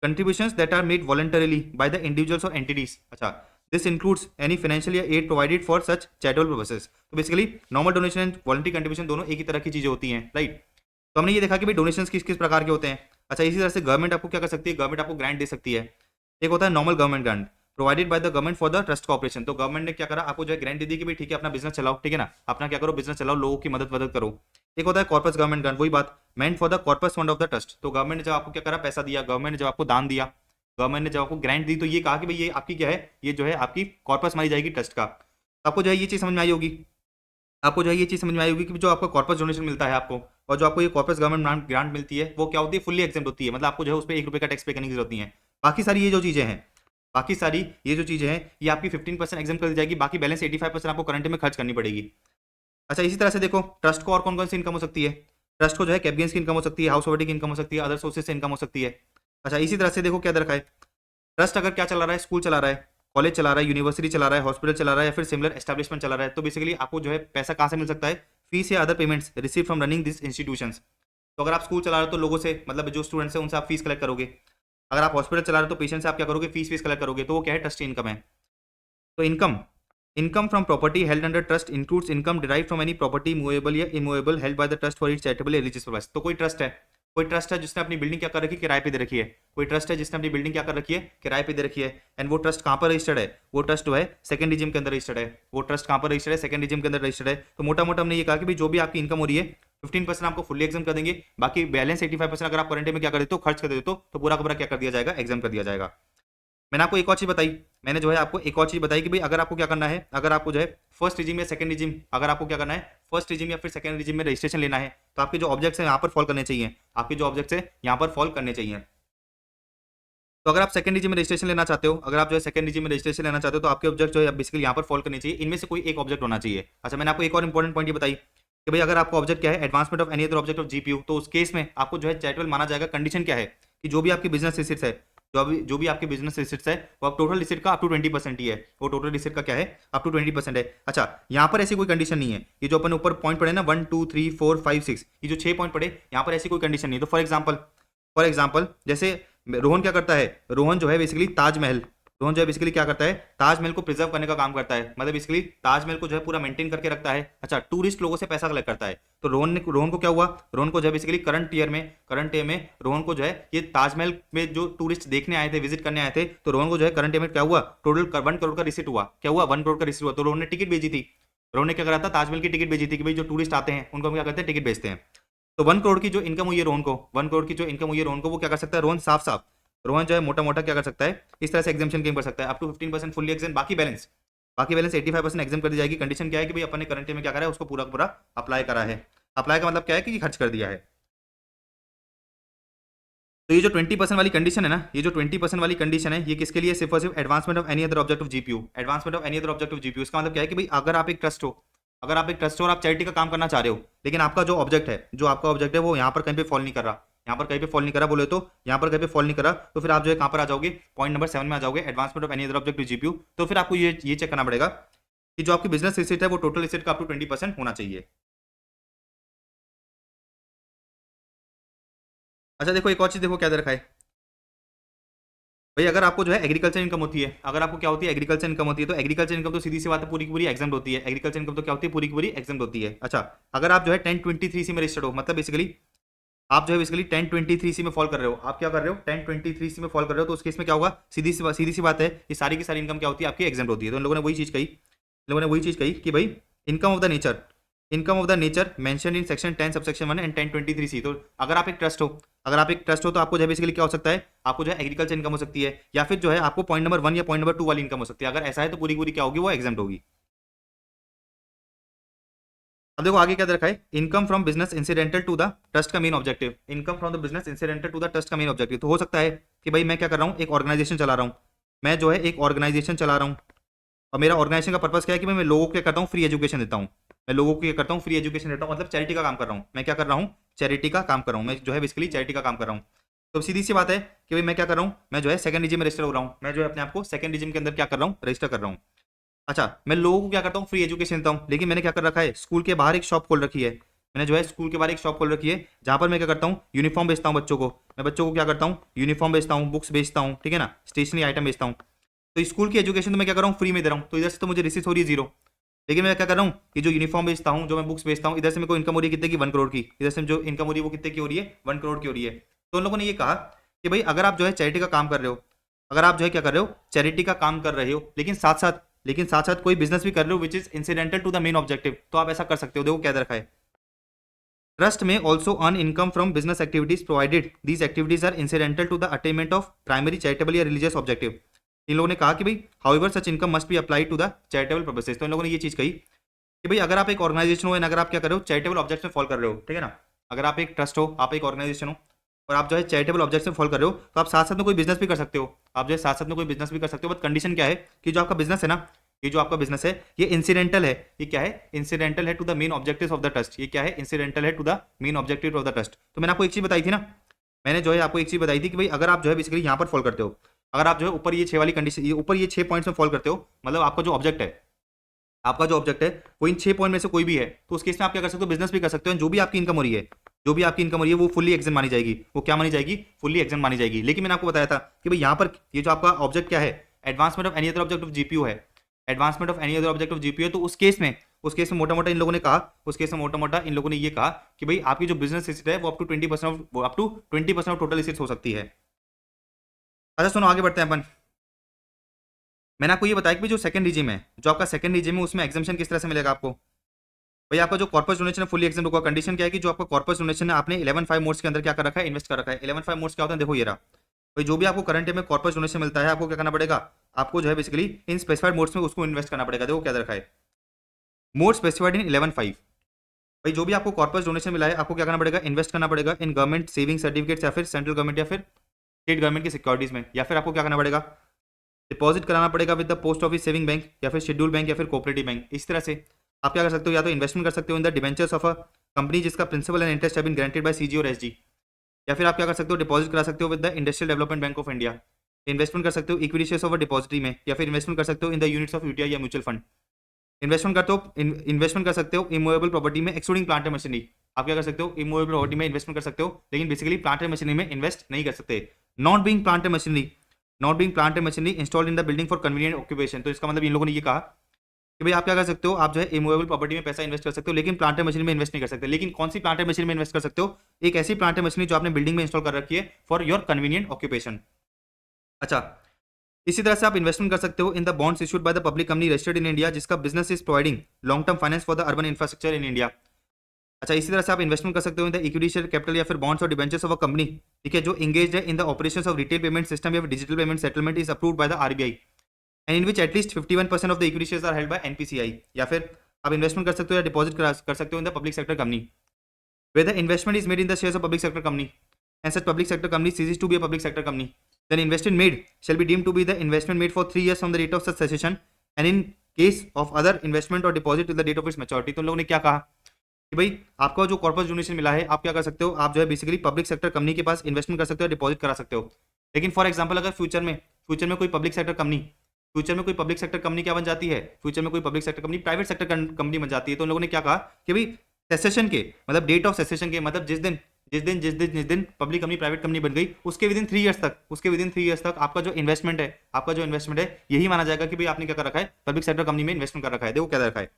contributions that are made voluntarily by the individuals और एंटिटीज। अच्छा, दिस इंक्लूड्स एनी फाइनेंशियल या aid provided for such charitable purposes. तो basically normal donation and voluntary contribution दोनों एक ही तरह की चीजें होती हैं, राइट। तो हमने ये देखा कि भाई डोनेशंस किस किस प्रकार के होते हैं। अच्छा, इसी तरह से गवर्नमेंट आपको क्या कर सकती है, गवर्नमेंट आपको ग्रांट दे सकती है। एक होता है normal government grant provided by the government for the trust corporation. तो गवर्नमेंट ने क्या करा, आपको जो है ग्रांट दे दी कि भाई ठीक है अपना बिजनेस चलाओ, ठीक है ना, अपना क्या करो, बिजनेस चलाओ, लोगों की मदद करो। एक होता है कॉर्पस गवर्नमेंट ग्रांट, वही बात, meant for the corpus fund of the trust. तो गवर्नमेंट ने जब आपको क्या करा, पैसा दिया, गवर्नमेंट ने जब आपको दान दिया, गवर्नमेंट ने जब आपको ग्रांट दी, तो ये कहा कि भाई ये आपकी क्या है, ये जो है आपकी कॉर्पस मानी जाएगी ट्रस्ट का। आपको जो है ये चीज समझ में आई होगी, आपको जो है ये चीज समझ में आई होगी कि जो आपको कॉर्पस डोनेशन मिलता है आपको, और जो आपको ये कॉर्पस गवर्नमेंट ग्रांट मिलती है वो क्या होती है, फुल्ली एग्जेम्प्ट होती है, मतलब आपको जो है उस पर 1 रुपए का टैक्स पे करने की जरूरत नहीं है। बाकी सारी ये जो चीजें हैं, बाकी सारी ये जो चीजें हैं ये आपकी 15% एग्जाम कर दी जाएगी, बाकी बैलेंस 85% आपको करंट में खर्च करनी पड़ेगी। अच्छा, इसी तरह से देखो ट्रस्ट को और कौन कौन सी इनकम हो सकती है, ट्रस्ट को जो है कैपिटल गेन्स की इनकम हो सकती है, हाउस प्रॉपर्टी की इनकम हो सकती है, अदर सोर्सेज से इनकम हो सकती है। अच्छा, इसी तरह से देखो क्या रखा है, ट्रस्ट अगर क्या चला रहा है, स्कूल चला रहा है, कॉलेज चला रहा है, यूनिवर्सिटी चला रहा है, हॉस्पिटल चला रहा है, या फिर सिमिलर एस्टैब्लिशमेंट चला रहा है, तो बेसिकली आपको जो है पैसा कहाँ से मिल सकता है, फीस या other payments receive from running this institutions. तो अगर आप स्कूल चला रहे हो तो लोगों से, मतलब जो स्टूडेंट्स हैं उनसे आप फीस कलेक्ट करोगे। अगर आप हॉस्पिटल चला रहे हो तो पेशेंट से आप क्या करोगे, फीस कलेक्ट करोगे। तो वो क्या है, ट्रस्ट इनकम है। तो income from property held under trust includes income derive from any property movable या immovable held by the trust for its charitable religious purpose. तो कोई ट्रस्ट है जिसने अपनी बिल्डिंग क्या कर रखी है, किराए पे दे रखी है। कोई ट्रस्ट है जिसने अपनी बिल्डिंग क्या कर रखी है, किराए पे दे रखी है। एंड वो ट्रस्ट कहाँ पर रजिस्टर्ड है, वो ट्रस्ट जो है सेकंड रिजिम के अंदर रजिस्टर्ड है। वो ट्रस्ट कहाँ पर रजिस्टर्ड है, सेकंड रिजिम के अंदर रजिस्टर्ड है। तो मोटा मोटा हमने ये कहा कि भाई जो भी आपकी इनकम हो रही है 15% आपको फुल्ली एग्जाम कर देंगे, बाकी बैलेंस 85% अगर आप करंट में क्या कर देते हो, खर्च कर देते हो, तो पूरा का पूरा क्या कर दिया जाएगा, एग्जाम कर दिया जाएगा। मैंने आपको एक और चीज बताई, मैंने जो है आपको एक और चीज बताई कि भाई अगर आपको क्या करना है, अगर आपको जो है फर्स्ट रिजिम या सेकंड रिजिम, अगर आपको क्या करना है फर्स्ट रिजिम या फिर सेकंड रिजिम में रजिस्ट्रेशन लेना है, तो आपके जो ऑब्जेक्ट्स हैं यहाँ पर फॉल करने चाहिए, आपके जो ऑब्जेक्ट्स हैं यहाँ पर फॉल करने चाहिए। तो अगर आप सेकंड रिजिम में रजिस्ट्रेशन लेना चाहते हो, अगर आप जो है सेकंड रिजिम में रजिस्ट्रेशन लेना चाहते हो, तो आपके ऑब्जेक्ट जो है बेसिकली यहाँ पर फॉल करने चाहिए, इनमें से कोई एक ऑब्जेक्ट होना चाहिए। अच्छा, मैंने आपको एक और इंपॉर्टेंट पॉइंट ये बताई कि भाई अगर आपका ऑब्जेक्ट क्या है, advancement of any other object of GPU, तो उस केस में आपको जो है चैरिटेबल माना जाएगा। कंडीशन क्या है कि जो भी आपकी बिजनेस रिसिट्स है, जो भी आपके बिजनेस रिसिट्स है, वो आप टोटल रिसिट का अप टू 20% ही है, वो टोटल रिसिट का क्या है, अप टू 20% है। अच्छा, यहाँ पर ऐसी कोई कंडीशन नहीं है, ये जो अपन ऊपर पॉइंट पड़े ना 1 2 3 4 5 6, ये जो 6 पॉइंट पड़े, यहाँ पर ऐसी कोई कंडीशन नहीं है। तो फॉर एग्जाम्पल जैसे रोहन क्या करता है, रोहन जो है बेसिकली रोहन जो है बेसिकली क्या करता है, ताजमहल को प्रिजर्व करने का काम करता है, मतलब बेसिकली ताजमहल को जो है पूरा मेंटेन करके रखता है। अच्छा, टूरिस्ट लोगों से पैसा कलेक्ट करता है। तो रोहन को क्या हुआ, रोहन को जो है बेसिकली करंट ईयर में रोहन को जो है ये ताजमहल में जो टूरिस्ट देखने आए थे, विजिट करने आए थे, तो रोहन को जो है करंट ईयर में क्या हुआ, टोटल 1 करोड़ का रिसिट हुआ। क्या हुआ, 1 करोड़ का रिसिट हुआ। तो रोहन ने टिकट भेजी थी, रोहन ने क्या करा था, ताजमहल की टिकट भेजी थी कि भाई जो टूरिस्ट आते हैं उनको हम क्या करते हैं, टिकट भेजते हैं। तो 1 करोड़ की जो इनकम हुई है रोहन को, 1 करोड़ की जो इनकम हुई है रोहन को, वो क्या कर सकता है, रोहन जो है मोटा मोटा क्या कर सकता है, इस तरह से एग्जामेशन क्लेम कर सकता है, अप टू 15% फुल्ली एग्जाम, बाकी बैलेंस 85% एग्जाम कर दी जाएगी। कंडीशन क्या है कि भाई अपने करंट में क्या करा है, उसको पूरा पूरा अप्लाई करा है। अप्लाई का मतलब क्या है कि खर्च कर दिया है। तो ये जो 20% वाली कंडीशन है ना, ये जो 20% वाली कंडीशन है, ये किसके लिए, सिर्फ और सिर्फ advancement of any other object of GPU, advancement of any other object of GPU. इसका मतलब क्या है कि भाई अगर आप एक ट्रस्ट हो, और आप चैरिटी का काम करना चाह रहे हो, लेकिन आपका जो आपका ऑब्जेक्ट है वो यहाँ पर कहीं पे फॉल नहीं कर रहा, यहाँ पर कहीं पे फॉल नहीं करा बोले, तो यहाँ पर कहीं पे फॉल नहीं करा, तो फिर आप जो है कहाँ पर आ जाओगे, पॉइंट नंबर 7 में आ जाओगे, advancement of any other object of GPU. तो फिर आपको ये चेक करना पड़ेगा कि जो आपकी बिजनेस रिसिट है वो टोटल रिसिट का अप टू 20% होना चाहिए। अच्छा देखो, एक और चीज देखो क्या दे रखा है भाई, अगर आपको जो है एग्रीकल्चर इनकम होती है, अगर आपको क्या होती है, एग्रीकल्चर इनकम होती है, तो एग्रीकल्चर इनकम तो सीधी सी बात है, पूरी की पूरी एग्जाम होती है। एग्रीकल्चर इनकम तो क्या होती है, पूरी की पूरी एग्जाम होती है। अच्छा, अगर आप जो है 1023 में रजिस्टर्ड हो, मतलब बेसिकली आप जो है बेसिकली 1023 में फॉल कर रहे हो, आप क्या कर रहे हो, 1023 में फॉल कर रहे हो, तो उस केस में क्या होगा, सीधी सी बात है, ये सारी की सारी इनकम क्या होती है, आपकी एग्जाम होती है। तो इन लोगों ने वही चीज कही, कि भाई income of the nature mention in section 10 subsection 1 and 1023C। तो अगर आप एक ट्रस्ट हो तो आपको जो है बेसिकली क्या हो सकता है, आपको जो है एग्रीकल्चर इनकम हो सकती है, या फिर जो है आपको पॉइंट नंबर 1 या पॉइंट नंबर 2 वाली इनकम हो सकती है। अगर ऐसा है तो पूरी पूरी क्या होगी, वो एग्जाम होगी। अब देखो आगे क्या दे रखा है, income from business incidental to the trust का main objective, income from the business incidental to the trust का मेन ऑब्जेक्टिव। तो हो सकता है कि भाई मैं क्या कर रहा हूँ, एक ऑर्गेनाइजेशन चला रहा हूँ, मैं जो है एक ऑर्गेनाइजेशन चला रहा हूँ, और मेरा ऑर्गेनाइजेशन का पर्पस क्या है कि मैं लोगों को क्या करता हूँ, फ्री एजुकेशन देता हूँ। मैं लोगों को क्या करता हूँ, फ्री एजुकेशन देता हूँ, मतलब चैरिटी का काम कर रहा हूँ। मैं क्या कर रहा हूँ, चैरिटी का काम कर रहा हूँ, मैं जो है बेसिकली चैरिटी का काम कर रहा हूँ। तो सीधी सी बात है कि भाई मैं क्या कर रहा हूँ, मैं जो है सेकंड रिजिम में रजिस्टर हो रहा हूँ, मैं जो है अपने आप को सेकंड रिजिम के अंदर क्या कर रहा हूँ, रजिस्टर कर रहा हूँ। अच्छा, मैं लोगों को क्या करता हूँ, फ्री एजुकेशन देता हूँ, लेकिन मैंने क्या कर रखा है, स्कूल के बाहर एक शॉप खोल रखी है। मैंने जो है स्कूल के बाहर एक शॉप खोल रखी है, जहाँ पर मैं क्या करता हूँ, यूनिफॉर्म बेचता हूँ बच्चों को। मैं बच्चों को क्या करता हूँ, यूनिफॉर्म बेचता हूँ, बुक्स बेचता हूँ, ठीक है ना, स्टेशनरी आइटम बेचता हूँ। तो स्कूल की एजुकेशन तो मैं क्या कर रहा हूँ, फ्री में दे रहा हूँ, तो इधर से तो मुझे रिसीट हो रही है 0। लेकिन मैं क्या कर रहा हूँ, कि जो यूनिफॉर्म बेचता हूँ, जो मैं बुक्स बेचता हूँ, इधर से मेरे को इनकम हो रही है कितने की, 1 करोड़ की। इधर से जो इनकम हो रही है वो कितने की हो रही है, 1 करोड़ की हो रही है। तो उन लोगों ने ये कहा कि भाई अगर आप जो है चैरिटी का काम कर रहे हो, अगर आप जो है क्या कर रहे हो, चैरिटी का काम कर रहे हो, लेकिन साथ साथ कोई बिजनेस भी कर रहे हो which is incidental to the main objective, तो आप ऐसा कर सकते हो। देखो क्या दे रखा है, ट्रस्ट में also earn income from business activities provided these activities are incidental to the attainment of primary charitable या रिलीजियस ऑब्जेक्टिव। इन लोगों ने कहा कि भाई however such income must be apply to the charitable purposes. तो इन लोगों ने ये चीज कही कि भाई अगर आप एक ऑर्गेनाइजेशन हो, अगर आप क्या कर रहे हो, चैरिटेबल ऑब्जेक्ट में फॉल कर रहे हो, ठीक है ना, अगर आप एक ट्रस्ट हो, आप एक ऑर्गेनाइजेशन हो, और आप जो है चैरिटेबल ऑब्जेक्ट में फॉल कर रहे हो, तो आप साथ साथ में कोई बिजनेस भी कर सकते हो। आप जो है साथ साथ में कोई बिजनेस भी कर सकते हो, बट कंडीशन क्या है कि जो आपका बिजनेस है ना, ये जो आपका बिजनेस है, ये इंसिडेंटल है। ये क्या है, इंसिडेंटल है to the main objectives of the trust. ये क्या है, इंसिडेंटल है to the main objective of the trust. तो मैंने आपको एक चीज बताई थी ना, मैंने जो है आपको एक चीज बताई थी कि भाई अगर आप जो है बेसिकली यहाँ पर फॉल करते हो, अगर आप जो है ऊपर ये 6 वाली कंडीशन, ये ऊपर ये 6 पॉइंट्स में फॉल करते हो, मतलब आपका जो ऑब्जेक्ट है वो इन 6 पॉइंट में से कोई भी है, तो उस केस में आप क्या कर सकते हो, बिजनेस भी कर सकते हो, जो भी आपकी इनकम हो रही है जो भी आपकी इनकम हो रही है वो फुल्ली एग्जम मानी जाएगी। वो क्या मानी जाएगी? फुल्ली एग्जम मानी जाएगी। लेकिन मैंने आपको बताया था कि भाई यहाँ पर ये जो आपका ऑब्जेक्ट क्या है, advancement of any other object of GPU है, advancement of any other object of GPU. तो उस केस में मोटा मोटा इन लोगों ने कहा, उस केस में मोटा मोटा इन लोगों ने ये कहा कि भाई आपकी जो बिजनेस एसेट है वो up to 20% of total assets हो सकती है। अच्छा सुनो, आगे बढ़ते हैं अपन। मैंने आपको ये बताया कि जो सेकंड रिजिम है, जो आपका सेकंड रिजिम है, उसमें एग्जामेशन किस तरह से मिलेगा आपको? भाई आपका जो कॉर्पस डोनेशन है फुली एग्जाम होगा। कंडीशन क्या है कि जो आपका कॉर्पस डोनेशन है आपने 11/5 मोड्स के अंदर क्या कर रखा है? इन्वेस्ट कर रखा है। 11/5 मोड्स क्या होता है? देखो ये रहा भाई, जो भी आपको करंट में कॉर्पस डोनेशन मिलता है आपको क्या करना पड़ेगा? आपको जो है बेसिकली इन स्पेसिफाइड मोड्स में उसको इन्वेस्ट करना पड़ेगा। देखो क्या दे रखा है, मोड स्पेसिफाइड इन 11/5। भाई जो भी आपको कॉर्पस डोनेशन मिला है आपको क्या करना पड़ेगा? इन्वेस्ट करना पड़ेगा इन गवर्नमेंट सेविंग सर्टिफिकेट्स या फिर सेंट्रल गवर्नमेंट या फिर स्टेट गवर्नमेंट की सिक्योरिटीज में, या फिर आपको क्या करना पड़ेगा? डिपॉजिट कराना पड़ेगा with the post office saving bank या फिर शेड्यूल बैंक या फिर कोऑपरेटिव बैंक। इस तरह से आप क्या कर सकते हो? या तो इन्वेस्टमेंट कर सकते हो in the debentures of a company जिसका principal and interest have been guaranteed by CG और एसजी, या फिर आप क्या कर सकते हो? डिपॉजिट करा सकते हो with the industrial development bank of India. Investment कर सकते हो equity shares of a depository में, या फिर इन्वेस्टमेंट कर सकते हो in the units of UTI या म्यूचुअल फंड। इन्वेस्टमेंट कर सकते हो इमूवेबल प्रॉपर्टी में एक्सक्लूडिंग प्लांट एंड मशीनरी। आप क्या कर सकते हो? इमूवेबल प्रॉपर्टी में इन्वेस्टमेंट कर सकते हो, लेकिन बेसिकली प्लांट एंड मशीनरी में इन्वेस्ट नहीं कर सकते। Not being plant and machinery installed in the building for convenient occupation. तो इसका मतलब इन लोगों ने ये कहा कि भाई आप क्या कर सकते हो? आप जो है इमूवेबल प्रॉपर्टी में पैसा इन्वेस्ट कर सकते हो, लेकिन प्लांट एंड मशीनरी में इन्वेस्ट नहीं कर सकते। लेकिन कौन सी प्लांट एंड मशीनरी में इन्वेस्ट कर सकते हो? एक ऐसी प्लांट एंड मशीनरी जो आपने बिल्डिंग में इंस्टॉल कर रखी है फॉर योर कन्वीनियंट ऑक्यूपेशन। अच्छा, इसी तरह से आप इन्वेस्टमेंट कर सकते हो in the bonds issued by the public company registered in India जिसका business is providing long term finance for the urban infrastructure in India. अच्छा, इसी तरह से आप इन्वेस्टमेंट कर सकते हो in the equity share capital या फिर बॉन्ड्स और डिबेंचर्स ऑफ अ कंपनी, ठीक है, जो इंगेज्ड है in the operations of retail payment system या digital payment settlement is approved by the RBI and in which at least 51% of the equity shares are held by NPCI. या फिर आप इन्वेस्टमेंट कर सकते हो या डिपॉजिट कर सकते हो in the public sector company where the investment is made in the shares of public sector company and such public sector company ceases to be a public sector company, then investment made shall be deemed to be the investment made for 3 years from the date of such cessation and in case of other investment or deposit till the date of its maturity। तो लोगों ने क्या कहा कि भाई आपका जो कॉर्पस डोनेशन मिला है आप क्या कर सकते हो? आप जो है बेसिकली पब्लिक सेक्टर कंपनी के पास इन्वेस्टमेंट कर सकते हो, डिपॉजिट करा सकते हो। लेकिन फॉर एग्जांपल अगर फ्यूचर में कोई पब्लिक सेक्टर कंपनी क्या बन जाती है? फ्यूचर में कोई public sector company private sector company बन जाती है। तो उन लोगों ने क्या कहा कि भाई सेसेशन के मतलब डेट ऑफ सेसेशन के मतलब जिस दिन पब्लिक कंपनी प्राइवेट कंपनी बन गई उसके विदिन 3 इयर्स तक आपका जो इन्वेस्टमेंट है यही माना जाएगा कि भाई आपने क्या कर रखा है? पब्लिक सेक्टर कंपनी में इन्वेस्टमेंट कर रखा है। देखो क्या रखा है,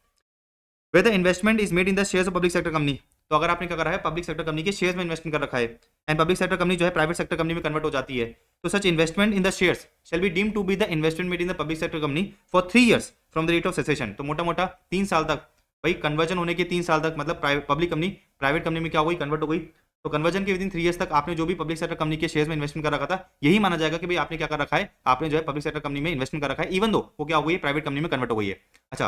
where the investment is made in the shares of public sector company। तो अगर आपने क्या करा है? पब्लिक सेक्टर कंपनी के शेयर्स में इन्वेस्टमेंट कर रखा है एंड पब्लिक सेक्टर कंपनी जो है प्राइवेट सेक्टर कंपनी में कन्वर्ट हो जाती है, तो such investment in the shares shall be deemed to be the investment made in the public sector company for 3 years from the date of cessation. तो मोटा मोटा 3 साल तक भाई कन्वर्जन होने के 3 साल तक मतलब पब्लिक कंपनी प्राइवेट कंपनी में क्या हो गई? कन्वर्ट हो गई। तो कन्वर्जन के विदिन 3 इयर्स तक आपने जो भी पब्लिक सेक्टर कंपनी के शेयर्स में इन्वेस्टमेंट कर रखा था यही माना जाएगा कि भाई आपने क्या कर रखा है? आपने जो है पब्लिक सेक्टर कंपनी में इन्वेस्टमेंट कर रखा है, इवन दो वो क्या हो गई है? प्राइवेट कंपनी में कन्वर्ट हो गई है। अच्छा,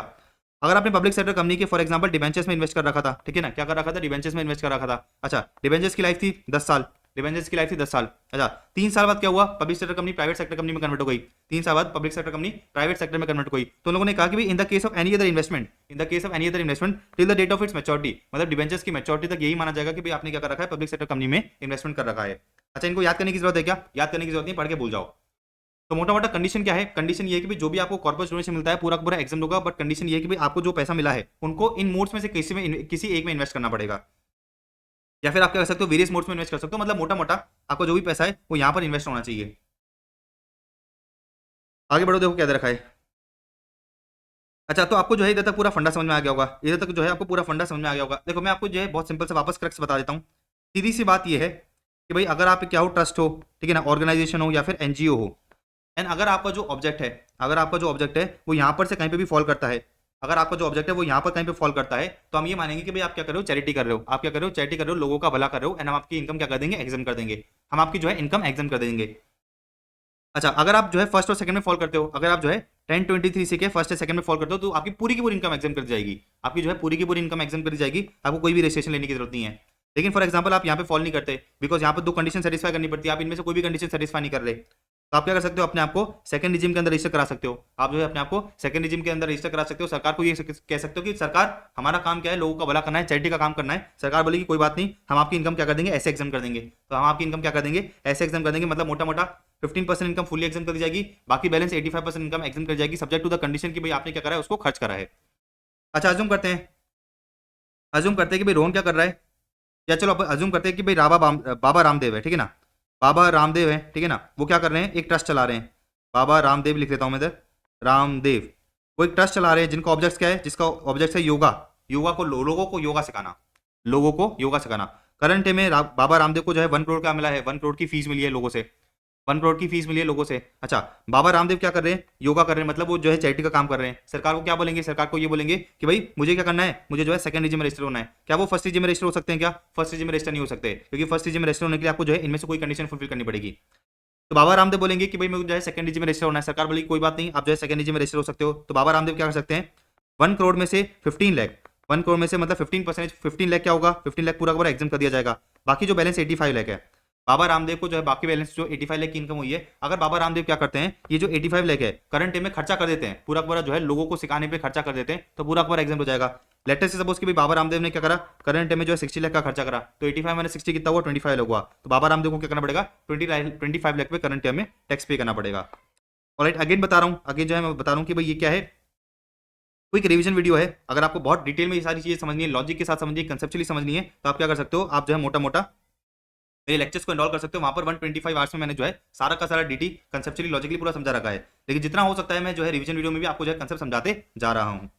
अगर आपने पब्लिक सेक्टर कंपनी के फॉर एग्जांपल डिबेंचर्स में इन्वेस्ट कर रखा था, ठीक है ना, क्या कर रखा था? डिबेंचर्स में इन्वेस्ट कर रखा था। अच्छा, डिबेंचर्स की लाइफ थी 10 साल, अच्छा 3 साल बाद क्या हुआ? Public sector company private sector company में कन्वर्ट हो गई। 3 साल बाद public sector company private sector में कन्वर्ट हो गई। तो लोगों ने कहा कि in the case of any other investment till the date of its maturity, मतलब डिबेंचर्स की मैच्योरिटी तक यही माना जाएगा कि भाई आपने क्या कर रखा है? पब्लिक सेक्टर कंपनी में इन्वेस्टमेंट कर रखा है। अच्छा, इनको याद करने की जरूरत है क्या? याद करने की जरूरत नहीं, पढ़ के भूल जाओ। तो मोटा मोटा कंडीशन क्या है? कंडीशन ये है कि भाई जो भी आपको कॉर्पस डोनेशन मिलता है पूरा का पूरा एग्जाम होगा, बट कंडीशन ये है कि भाई आपको जो पैसा मिला है उनको इन मोड्स में से किसी एक में इन्वेस्ट करना पड़ेगा, या फिर आप क्या कर सकते हो? वेरियस मोड्स में इन्वेस्ट कर सकते हो। मतलब मोटा मोटा आपको जो भी पैसा है वो यहाँ पर इन्वेस्ट होना चाहिए। आगे बढ़ो, देखो क्या दे रखा है। अच्छा, तो आपको जो है इधर तक पूरा फंडा समझ में आ गया होगा, इधर तक जो है आपको पूरा फंडा समझ में आ गया होगा। देखो मैं आपको जो है बहुत सिंपल से वापस क्रक्स बता देता हूँ। सीधी सी बात ये है कि भाई अगर आप क्या हो? ट्रस्ट हो, ठीक है ना, ऑर्गेनाइजेशन हो या फिर एनजीओ हो, एंड अगर आपका जो ऑब्जेक्ट है वो यहाँ पर से कहीं पे भी फॉल करता है, अगर आपका जो ऑब्जेक्ट है वो यहाँ पर कहीं पे फॉल करता है तो हम ये मानेंगे कि भाई आप क्या कर रहे हो? चैरिटी कर रहे हो। आप क्या कर रहे हो? चैरिटी कर रहे हो, लोगों का भला कर रहे हो, एंड हम आपकी इनकम क्या कर देंगे? एग्जाम कर देंगे। हम आपकी जो है इनकम एग्जाम कर देंगे। अच्छा, अगर आप जो है फर्स्ट और सेकंड में फॉल करते हो, अगर आप जो है 1023 से के फर्स्ट और सेकंड में फॉल करते हो तो आपकी पूरी की पूरी इनकम एग्जाम कर दी जाएगी। आपकी जो है पूरी की पूरी इनकम एग्जाम कर दी जाएगी, आपको कोई भी रजिस्ट्रेशन लेने की जरूरत नहीं है। लेकिन फॉर एग्जांपल आप यहाँ पे फॉल नहीं करते बिकॉज यहाँ पर 2 कंडीशन सेटिस्फाई करनी पड़ती है, आप इनमें से कोई भी कंडीशन सेटिस्फाई नहीं कर रहे, तो आप क्या कर सकते हो? अपने आप को सेकंड रिजिम के अंदर रजिस्टर करा सकते हो। आप जो है अपने आप को सेकंड रिजिम के अंदर रजिस्टर करा सकते हो। सरकार को ये कह सकते हो कि सरकार हमारा काम क्या है? लोगों का भला करना है, चैरिटी का काम करना है। सरकार बोलेगी कोई बात नहीं, हम आपकी इनकम क्या कर देंगे? ऐसे एग्जाम कर देंगे। तो हम आपकी इनकम क्या कर देंगे? ऐसे एग्जाम कर देंगे। मतलब मोटा मोटा 15% इनकम फुली एग्जाम कर दी जाएगी, बाकी बैलेंस 85% इनकम एग्जाम कर जाएगी, सब्जेक्ट टू द कंडीशन कि भाई आपने क्या करा है? उसको खर्च करा है। अच्छा, अज्यूम करते हैं कि भाई रोहन क्या कर रहा है? या चलो अपन अज्यूम करते हैं कि भाई बाबा रामदेव है, ठीक है ना, बाबा रामदेव है, ठीक है ना, वो क्या कर रहे हैं, एक ट्रस्ट चला रहे हैं, बाबा रामदेव लिख लेता हूँ मैं इधर, रामदेव, वो एक ट्रस्ट चला रहे हैं जिनका ऑब्जेक्ट क्या है, जिसका ऑब्जेक्ट है योगा, योगा को लोगों को योगा सिखाना, लोगों को योगा सिखाना। करंट में बाबा रामदेव को जो है 1 करोड़ का मिला है, 1 करोड़ की फीस मिली है लोगों से, 1 करोड़ की फीस मिली है लोगों से। अच्छा, बाबा रामदेव क्या कर रहे हैं, योगा कर रहे हैं, मतलब वो जो है चैरिटी का काम कर रहे हैं। सरकार को क्या बोलेंगे, सरकार को ये बोलेंगे कि भाई मुझे क्या करना है, मुझे जो है सेकंड रीजन में रजिस्टर होना है। क्या वो फर्स्ट रीजन में रजिस्टर हो सकते हैं, क्या फर्स्ट रीजन में रजिस्टर नहीं हो सकते, क्योंकि फर्स्ट रीजन में रजिस्टर होने के लिए आपको जो है इनमें से कोई कंडीशन फुलफिल करनी पड़ेगी। तो बाबा रामदेव बोलेंगे कि भाई मुझे जो है सेकंड रीजन में रजिस्टर होना है। सरकार बोलेगी कोई बात नहीं, आप जो है सेकंड रीजन में रजिस्टर हो सकते हो। तो बाबा रामदेव क्या कर सकते हैं, 1 करोड़ में से 15 लाख, 1 करोड़ में से मतलब 15%, 15 लाख क्या होगा, 15 लाख पूरा का पूरा एग्जाम कर दिया जाएगा। बाकी जो बैलेंस 85 लाख है, बाबा रामदेव को जो है बाकी बैलेंस जो 85 लाख की इनकम हुई है, अगर बाबा रामदेव क्या करते हैं, ये जो 85 लाख है करंट टाइम में खर्चा कर देते हैं, पूरा का पूरा जो है लोगों को सिखाने पे खर्चा कर देते हैं, तो पूरा का पूरा एग्जाम हो जाएगा। लेटर से सपोज कि भाई बाबा रामदेव ने क्या करा, करंट टाइम में जो है 60 लाख का खर्चा करा, तो 85 माइनस 60 कितना हुआ, 25 लाख हुआ। तो बाबा रामदेव को क्या करना पड़ेगा, 25 लाख पे करंट टाइम में टैक्स पे करना पड़ेगा। ऑलराइट, अगेन बता रहा हूँ, अगेन जो है मैं बता रहा हूँ कि भाई ये क्या है, क्विक रिवीजन वीडियो है। अगर आपको बहुत डिटेल में ये सारी चीजें समझनी है, लॉजिक के साथ समझनी है, कंसेप्चुअली समझनी है, तो आप क्या कर सकते हो, आप जो है मोटा मोटा मेरे लेक्चर्स को एनरोल कर सकते हो। वहां पर 125 आवर्स में मैंने जो है सारा का सारा डीटी कंसेप्चुअली लॉजिकली पूरा समझा रखा है। लेकिन जितना हो सकता है मैं जो है रिवीजन वीडियो में भी आपको जो है कंसेप्ट समझाते जा रहा हूँ।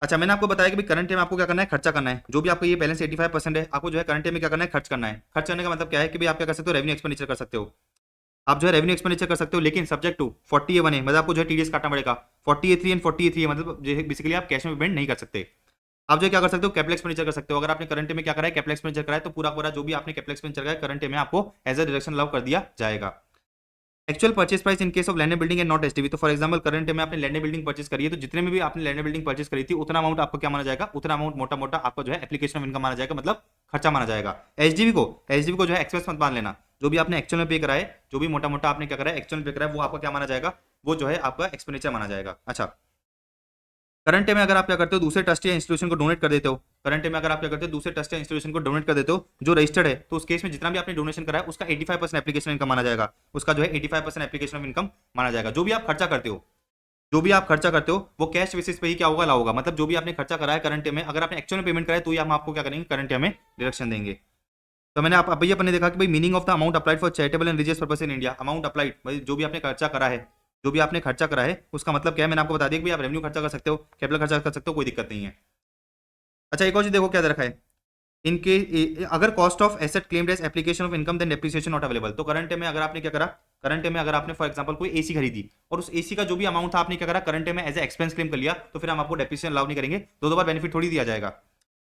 अच्छा, मैंने आपको बताया कि भाई करंट टाइम में आपको क्या करना है, खर्चा करना है। जो भी आपका ये बैलेंस 85% है, आपको जो है करंट टाइम में क्या करना है, खर्च करना है। खर्च करने का मतलब क्या है कि भाई आप क्या कर सकते हो, रेवेन्यू एक्सपेंडिचर कर सकते हो। आप जो है रेवेन्यू एक्सपेंडिचर कर सकते हो, लेकिन सब्जेक्ट टू 40A1 है, मतलब आपको जो है टीडीएस काटना पड़ेगा। 40A3 एंड 40A3 है, मतलब बेसिकली आप कैश में पेमेंट नहीं कर सकते। आप जो क्या कर सकते हो, कैपिटल एक्सपेंडिचर कर सकते हो। अगर आपने करंट में क्या करा है, कैपिटल एक्सपेंडिचर करा है, तो पूरा पूरा जो भी आपने कैपिटल एक्सपेंडिचर करा है करंट में आपको एज अ डिडक्शन अलाउ कर दिया जाएगा। Actual purchase price in case of land building and not STV. तो फॉर एग्जांपल करंट में आपने लैंड बिल्डिंग परचेज करी है, तो जितने में भी आपने लैंड बिल्डिंग परचेज करी थी उतना अमाउंट आपको क्या माना जाएगा, उतना अमाउंट मोटा मोटा आपको जो है एप्लीकेशन ऑफ इनकम माना जाएगा, मतलब खर्चा माना जाएगा। एचडीबी को जो है एक्सपेंस मत मान लेना। जो भी आपने एक्चुअल में पे करा है, जो भी मोटा मोटा आपने क्या करा है एक्चुअल में पे करा है, वो आपका क्या माना जाएगा, वो जो है आपका एक्सपेंडिचर माना जाएगा। अच्छा, करंट में अगर आप क्या करते हो, दूसरे ट्रस्ट या इंस्टीट्यूशन को डोनेट कर देते हो, करंट में अगर आप क्या करते हो, दूसरे ट्रस्ट या इंस्टीट्यूशन को डोनेट कर देते हो जो रजिस्टर्ड है, तो उस केस में जितना भी आपने डोनेशन करा है उसका 85% एप्लीकेशन इनकम माना जाएगा। उसका जो है 85% एप्लीकेशन ऑफ इनकम माना जाएगा। जो भी आप खर्चा करते हो, जो भी आप खर्चा करते हो वो कैश बेसिस पे ही क्या होगा, ला होगा। मतलब जो भी आपने खर्चा करा है करंट में, अगर आपने एक्चुअल में पेमेंट करा है तो ही हम आपको क्या करेंगे, करंट में डिडक्शन देंगे। तो मैंने आप भैया अपन ने देखा कि भाई meaning of the amount applied for charitable and religious purpose in India. Amount applied भाई जो भी आपने खर्चा करा है, जो भी आपने खर्चा करा है उसका मतलब क्या है, मैंने आपको बता दिया कि भाई आप रेवेन्यू खर्चा कर सकते हो, कैपिटल खर्चा कर सकते हो, कोई दिक्कत नहीं है। अच्छा, एक और चीज देखो क्या दे रखा है, इनके अगर cost of asset claimed as application of income then depreciation not available. तो करंट में अगर आपने क्या करा, करंट में अगर आपने फॉर एग्जांपल कोई एसी खरीदी और उस एसी का जो भी अमाउंट था आपने क्या करा, करंट में एज ए एक्सपेंस क्लेम कर लिया, तो फिर हम आपको डेप्रिसिएशन अलाउ नहीं करेंगे। दो दो बार बेनिफिट थोड़ी दिया जाएगा,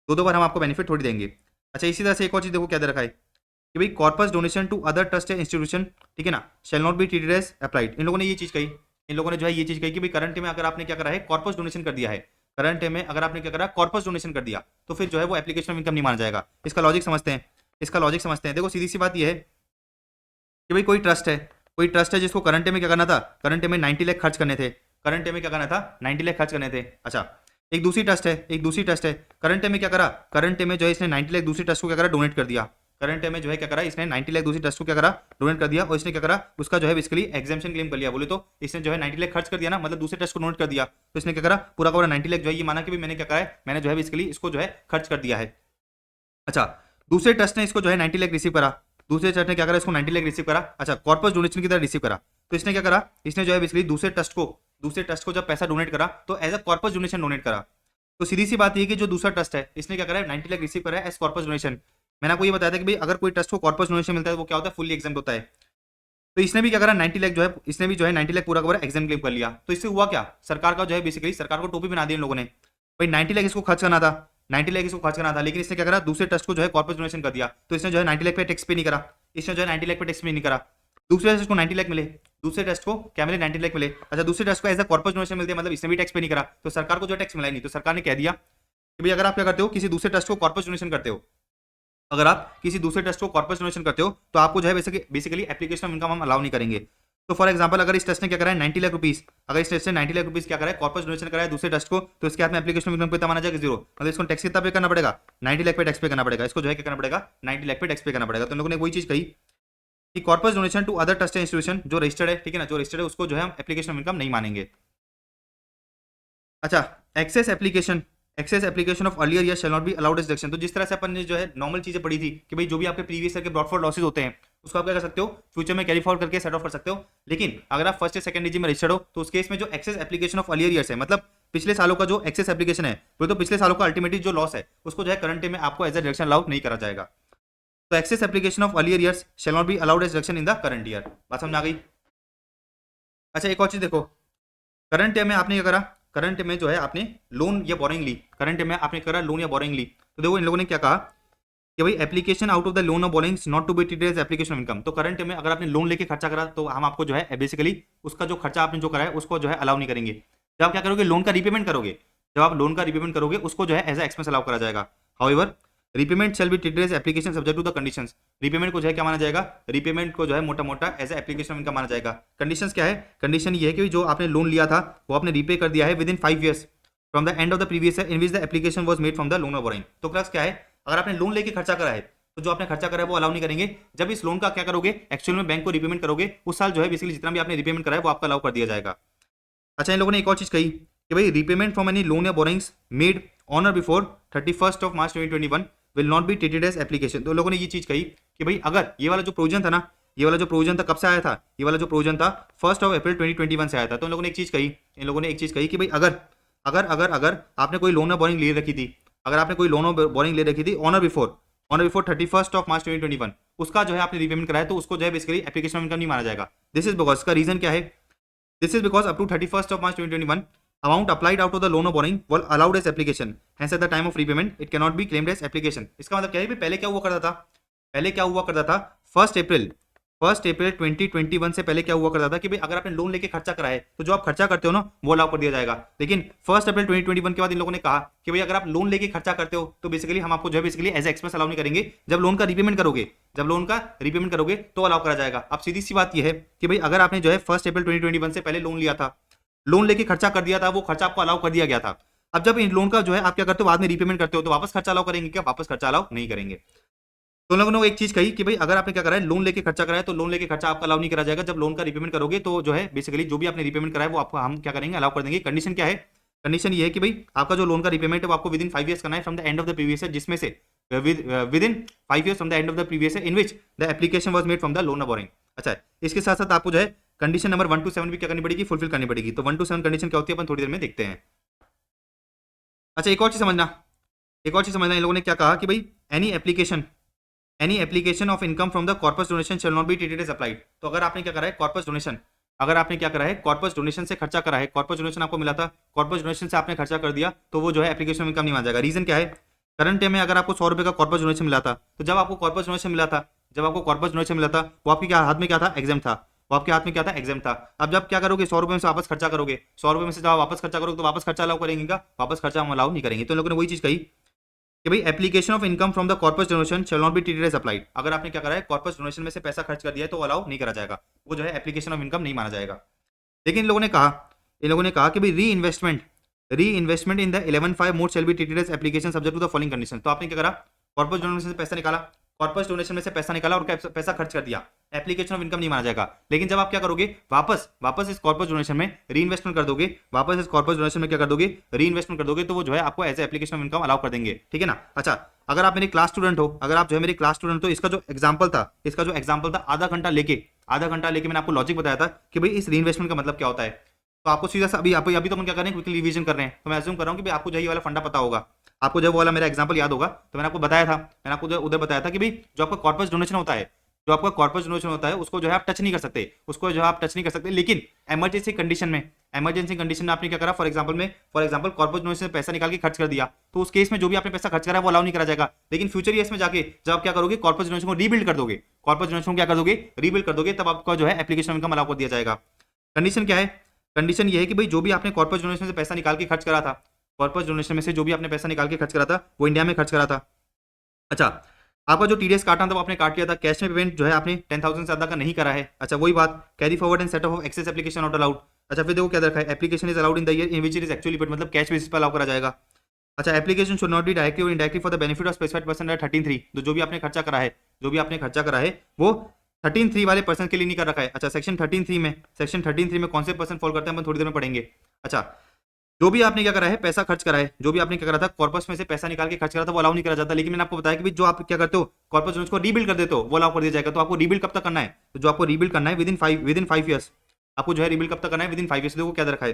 दो दो बार हम आपको बेनिफिट थोड़ी देंगे। अच्छा, इसी तरह से एक और चीज देखो क्या दे रखा है कि भाई corpus donation to other trust या इंस्टीट्यूशन, ठीक है ना, shall not be treated as applied. इन लोगों ने ये चीज कही, इन लोगों ने जो है ये चीज कही कि भाई करंट में अगर आपने क्या करा है, कॉर्पस डोनेशन कर दिया है, करंट में अगर आपने क्या करा, कॉर्पस डोनेशन कर दिया, तो फिर जो है वो एप्लीकेशन ऑफ इनकम नहीं माना जाएगा। इसका लॉजिक समझते हैं, इसका लॉजिक समझते हैं। देखो सीधी सी बात ये है कि भाई कोई ट्रस्ट है, कोई ट्रस्ट है जिसको करंट में क्या करना था, करंट में 90 लाख खर्च करने थे, करंट में क्या करना था, 90 लाख खर्च करने थे। अच्छा, एक दूसरी ट्रस्ट है, एक दूसरी ट्रस्ट है, करंट में क्या करा, करंट में जो है इसने 90 लाख दूसरी ट्रस्ट को क्या करा, डोनेट कर दिया। करंट में जो है क्या करा, इसने 90 लाख दूसरी ट्रस्ट को क्या करा, डोनेट कर दिया। और इसने क्या करा, उसका जो है बेसिकली एग्जाम्पशन क्लेम कर लिया। बोले तो इसने जो है 90 लाख खर्च कर दिया ना, मतलब दूसरे ट्रस्ट को डोनेट कर दिया, तो इसने क्या करा, पूरा का पूरा 90 लाख जो है ये माना कि मैंने क्या करा है, मैंने जो है बेसिकली इसको जो है खर्च कर दिया है। अच्छा, दूसरे ट्रस्ट ने इसको जो है 90 लाख रिसीव करा, दूसरे ट्रस्ट ने क्या करा, इसको 90 लाख रिसीव करा। अच्छा, कॉर्पस डोनेशन की तरह रिसीव करा, तो इसने क्या करा, इसने जो है बेसिकली दूसरे ट्रस्ट को जब पैसा डोनेट करा तो as a corpus donation donate करा। तो सीधी सी बात ये कि जो दूसरा ट्रस्ट है इसने क्या करा है, 90 लाख रिसीव करा है एज कॉर्पस डोनेशन। मैंने आपको ये बताया था कि भाई अगर कोई ट्रस्ट को कॉर्पस डोनेशन मिलता है तो वो क्या होता है, फुल्ली एग्जाम्प्ट होता है। तो इसने भी क्या करा, 90 लाख जो है, इसने भी जो है 90 लाख पूरा का पूरा एग्जाम क्लेम कर लिया। तो इससे हुआ क्या, सरकार का जो है बेसिकली सरकार को टोपी बना दी इन लोगों ने। भाई 90 लाख इसको खर्च करना था, 90 लाख इसको खर्च करना था, लेकिन इसने क्या करा, दूसरे ट्रस्ट को जो है कॉर्पोरेट डोनेशन कर दिया। तो इसने जो है 90 लाख पे टैक्स पे नहीं करा, इसने जो है 90 लाख पे टैक्स पे नहीं करा। दूसरे ट्रस्ट को 90 लाख मिले, दूसरे ट्रस्ट को क्या मिले, 90 लाख मिले। अच्छा, दूसरे ट्रस्ट को एज अ कॉर्पोरेट डोनेशन मिलते हैं, मतलब इसने भी टैक्स पे नहीं करा, तो सरकार को जो टैक्स मिला नहीं। तो सरकार ने कह दिया कि भाई अगर आप क्या करते हो, किसी दूसरे ट्रस्ट को कॉर्पोरेट डोनेशन करते हो, अगर आप किसी दूसरे ट्रस्ट को कॉर्पोरेट डोनेशन करते हो तो आपको जो है बेसिकली एप्लीकेशन ऑफ इनकम हम अलाउ नहीं करेंगे। तो फॉर एग्जांपल अगर इस ट्रस्ट ने क्या करा है, 90 लाख रुपीस, अगर इस ट्रस्ट ने 90 लाख रुपीस क्या करा है, कॉर्पोरेट डोनेशन करा है दूसरे ट्रस्ट को, तो इसके हाथ में एप्लीकेशन ऑफ इनकम कितना माना जाएगा, जीरो। मतलब इसको टैक्स कितना पे करना पड़ेगा, 90 लाख पे टैक्स पे करना पड़ेगा। इसको जो है क्या करना पड़ेगा, 90 लाख पे टैक्स पे करना पड़ेगा। तो इन लोगों ने वही चीज कही कि corporate donation to other trust institution जो रजिस्टर्ड है, ठीक है ना, जो रजिस्टर्ड है उसको जो है हम एप्लीकेशन ऑफ इनकम नहीं मानेंगे। अच्छा, excess excess application of earlier year shall not be allowed as deduction. तो जिस तरह से अपन ने जो है नॉर्मल चीजें पढ़ी थी कि भाई जो भी आपके प्रीवियस ईयर के ब्रॉड फॉरवर्ड लॉसेज होते हैं उसको आप क्या कर सकते हो, फ्यूचर में कैरी फॉरवर्ड करके सेट ऑफ कर सकते हो। लेकिन अगर आप फर्स्ट या सेकंड एजी में रजिस्टर्ड हो तो उस केस में जो excess application of earlier years है, मतलब पिछले सालों का जो एक्सेस एप्लीकेशन है, वो तो पिछले सालों का अल्टीमेटली जो लॉस है उसको जो है करंट में आपको एज ए डिडक्शन अलाउ नहीं करा जाएगा। तो excess application of earlier years shall not be allowed as deduction in the current year. बात समझ आ गई। अच्छा एक और चीज देखो, करंट ईयर में आपने क्या करा, करंट में जो है आपने लोन या बोरिंग ली, करंट में आपने करा लोन या बोरिंग ली, तो देखो इन लोगों ने क्या कहा कि भाई application out of the loan और borrowings not to be treated as application of income. तो करंट में अगर आपने लोन लेके खर्चा करा तो हम आपको जो है बेसिकली उसका जो खर्चा आपने जो करा है उसको जो है अलाउ नहीं करेंगे। जब आप क्या करोगे, लोन का रीपेमेंट करोगे, जब आप लोन का रीपेमेंट करोगे उसको जो है एज ए एक्सपेंस अलाउ करा जाएगा। However repayment shall be treated as application subject to the conditions. Repayment को जो है क्या माना जाएगा, रीपेमेंट को जो है मोटा मोटा as a application of income माना जाएगा। कंडीशंस क्या है, कंडीशन ये है कि जो आपने लोन लिया था वो आपने रीपे कर दिया है within 5 years from the end of the previous year in which the application was made from the loan और बोरिंग। तो प्लस क्या है, अगर आपने लोन लेके खर्चा करा है तो जो आपने खर्चा करा है वो अलाउ नहीं करेंगे। जब इस लोन का क्या करोगे, एक्चुअल में बैंक को रीपेमेंट करोगे उस साल जो है बेसिकली जितना भी आपने रीपेमेंट करा है वो आपका अलाउ कर दिया जाएगा। अच्छा इन लोगों ने एक और चीज कही कि भाई रीपेमेंट फ्रॉम एनी लोन या बोरिंग्स मेड ऑन और before 31st of March 2021 will not be treated as application. तो लोगों ने ये चीज कही कि भाई अगर ये वाला जो प्रोविजन था ना, ये वाला जो प्रोविजन था कब से आया था, ये वाला जो प्रोविजन था 1 अप्रैल 2021 से आया था। तो इन लोगों ने एक चीज कही, इन लोगों ने एक चीज कही कि भाई अगर अगर अगर अगर आपने कोई लोन या बोरिंग ले रखी थी, अगर आपने कोई लोन और बोरिंग ले रखी थी ऑन और बिफोर 31st of March 2021, उसका जो है आपने रीपेमेंट कराया तो उसको जो है बेसिकली एप्लीकेशन ऑफ इनकम नहीं माना जाएगा। दिस इज बिकॉज, इसका रीजन क्या है, this is because up to 31st of March 2021 amount applied out of the loan or borrowing was allowed as application, hence at the time of repayment it cannot be claimed as application। इसका मतलब क्या है, पहले क्या हुआ करता था, पहले क्या हुआ करता था 1 अप्रैल 2021 से पहले क्या हुआ करता था कि भाई अगर आपने लोन लेके खर्चा करा है तो जो आप खर्चा करते हो ना वो अलाउ कर दिया जाएगा। लेकिन 1 अप्रैल 2021 के बाद इन लोगों ने कहा कि भाई अगर आप लोन लेके खर्चा करते हो तो बेसिकली हम आपको जो है बेसिकली एज एक्सपेंस अलाउ नहीं करेंगे। जब लोन का रीपेमेंट करोगे, जब लोन का रीपेमेंट करोगे तो अलाउ करा जाएगा। अब सीधी सी बात यह है कि भाई अगर आपने जो है 1 अप्रैल 2021 से पहले लोन लिया था, लोन लेके खर्चा कर दिया था, वो खर्चा आपको अलाउ कर दिया गया था। अब जब इन लोन का जो है आप क्या करते हो, बाद में रीपेमेंट करते हो तो वापस खर्चा अलाउ करेंगे क्या, वापस खर्चा अलाउ नहीं करेंगे। तो लोगों ने एक चीज कही कि भाई अगर आपने क्या करा है, लोन लेके खर्चा करा है तो लोन लेके खर्चा आपका अलाउ नहीं करा जाएगा। जब लोन का रीपेमेंट करोगे तो जो है बेसिकली जो भी आपने रीपेमेंट करा है वो आपको हम क्या करेंगे, अलाउ कर देंगे। कंडीशन क्या है, कंडीशन ये है कि भाई आपका जो लोन का रीपेमेंट है वो आपको विद इन 5 ईयर्स करना है from the end of the previous year, जिसमें से with in 5 years from the end of the previous year in which the application was made from the loan और बोरिंग। अच्छा इसके साथ साथ आपको जो है कंडीशन नंबर 1 to 7 भी क्या करनी पड़ेगी, फुलफिल करनी पड़ेगी। तो 1 to 7 कंडीशन क्या होती है अपन थोड़ी देर में देखते हैं। अच्छा एक और चीज समझना, एक और चीज समझना, इन लोगों ने क्या कहा कि भाई any application of income from the corpus donation shall not be treated as applied. तो अगर आपने क्या करा है कॉर्पस डोनेशन, अगर आपने क्या करा है कॉर्पस डोनेशन से खर्चा करा है, कॉर्पस डोनेशन आपको मिला था, कॉर्पस डोनेशन से आपने खर्चा कर दिया तो वो जो है एप्लीकेशन इनकम नहीं माना जाएगा। रीजन क्या है, करंट टाइम में अगर आपको 100 रुपए का कॉर्पस डोनेशन मिला था तो जब आपको कॉर्पस डोनेशन मिला था, जब आपको कॉर्पस डोनेशन मिला था वो आपके क्या हाथ में क्या था, एग्जाम था, वो आपके हाथ में क्या था, एग्जाम था। अब जब क्या करोगे 100 रुपए में से वापस खर्चा करोगे, 100 रुपए में से जब वापस खर्चा करोगे तो वापस खर्चा अलाउ करेंगे क्या, वापस खर्चा हम अलाउ नहीं करेंगे। तो लोगों ने वही चीज कही कि भाई application of income from the corpus donation shall not be treated as applied. अगर आपने क्या करा है कॉर्पस डोनेशन में से पैसा खर्च कर दिया है तो अलाउ नहीं करा जाएगा, वो जो है एप्लीकेशन ऑफ इनकम नहीं माना जाएगा। लेकिन इन लोगों ने कहा कि भाई reinvestment in the 11(5) mode shall be treated as application subject to the following condition. तो आपने क्या करा, कॉर्पस डोनेशन से पैसा निकाला, कॉर्पस डोनेशन में से पैसा निकाला और पैसा खर्च कर दिया, एप्लीकेशन ऑफ इनकम नहीं माना जाएगा। लेकिन जब आप क्या करोगे, वापस इस कॉर्पस डोनेशन में री इन्वेस्टमेंट कर दोगे, वापस इस कॉर्पस डोनेशन में क्या कर दोगे, री इन्वेस्टमेंट कर दोगे, तो वो जो है आपको as application of income allow कर देंगे। ठीक है ना। अच्छा अगर आप मेरे क्लास स्टूडेंट हो, अगर आप जो है मेरे क्लास स्टूडेंट, तो इसका जो एग्जाम्पल था आधा घंटा लेके मैंने आपको लॉजिक बताया था कि भाई इस री इन्वेस्टमेंट का मतलब क्या होता है। तो आपको सीधा सा अभी तो हम क्या कर रहे हैं, क्विकली रिवीजन कर रहे हैं। तो मैं अज्यूम कर रहा हूँ कि भाई आपको जो ये वाला फंडा पता होगा, आपको जब वाला मेरा एग्जांपल याद होगा तो मैंने आपको बताया था, मैंने आपको उधर बताया था कि भाई जो आपका कॉर्पस डोनेशन होता है, जो आपका कॉर्पस डोनेशन होता है उसको जो है आप टच नहीं कर सकते, उसको जो है आप टच नहीं कर सकते। लेकिन इमरजेंसी कंडीशन में आपने क्या करा, फॉर एग्जांपल कॉर्पस डोनेशन से पैसा निकाल के खर्च कर दिया, तो उस केस में जो भी आपने पैसा खर्च करा है वो अलाउ नहीं करा जाएगा। लेकिन फ्यूचर ईयर्स में जाके जब आप क्या करोगे, कॉर्पस डोनेशन को रीबिल्ड कर दोगे, कॉर्पस डोनेशन को क्या कर दोगे, रीबिल्ड कर दोगे, तब आपका जो है एप्लीकेशन इनकम अलाउ कर दिया जाएगा। कंडीशन क्या है, कंडीशन ये है कि भाई जो भी आपने कॉर्पस डोनेशन से पैसा निकाल के खर्च करा था, कॉर्पस डोनेशन में से जो भी आपने पैसा निकाल के खर्च करा था वो इंडिया में खर्च करा था। अच्छा आपका जो टीडीएस काटा था वो आपने काट लिया था, कैश में पेमेंट जो है आपने 10,000 से ज्यादा का नहीं करा है। अच्छा वही बात, carry forward and set off excess application not allowed. अच्छा फिर देखो क्या रखा है, application is allowed in the year in which it is actually paid, मतलब कैश बेसिस पर अलाउ करा जाएगा। अच्छा application should not be directly और indirectly for the benefit of specified person 13(3). तो जो भी आपने खर्चा करा है, वो 13(3) वाले पर्सन के लिए नहीं कर रखा है। अच्छा सेक्शन 13(3) में कौन से पर्सन फॉल करते हैं हम थोड़ी देर में पढ़ेंगे। अच्छा जो भी आपने क्या करा है पैसा खर्च करा है, जो भी आपने क्या करा था कॉर्पस में से पैसा निकाल के खर्च करा था वो अलाउ नहीं करा जाता। लेकिन मैंने आपको बताया कि भाई जो आप क्या करते हो कॉर्पस लोन्स को रीबिल्ड कर देते हो वो अलाउ कर दिया जाएगा। तो आपको रीबिल्ड कब तक करना है, तो जो आपको रीबिल्ड करना है विद इन 5 ईयर्स, आपको जो है रीबिल्ड कब तक करना है, विद इन 5 ईयर्स। देखो क्या दे रखा है,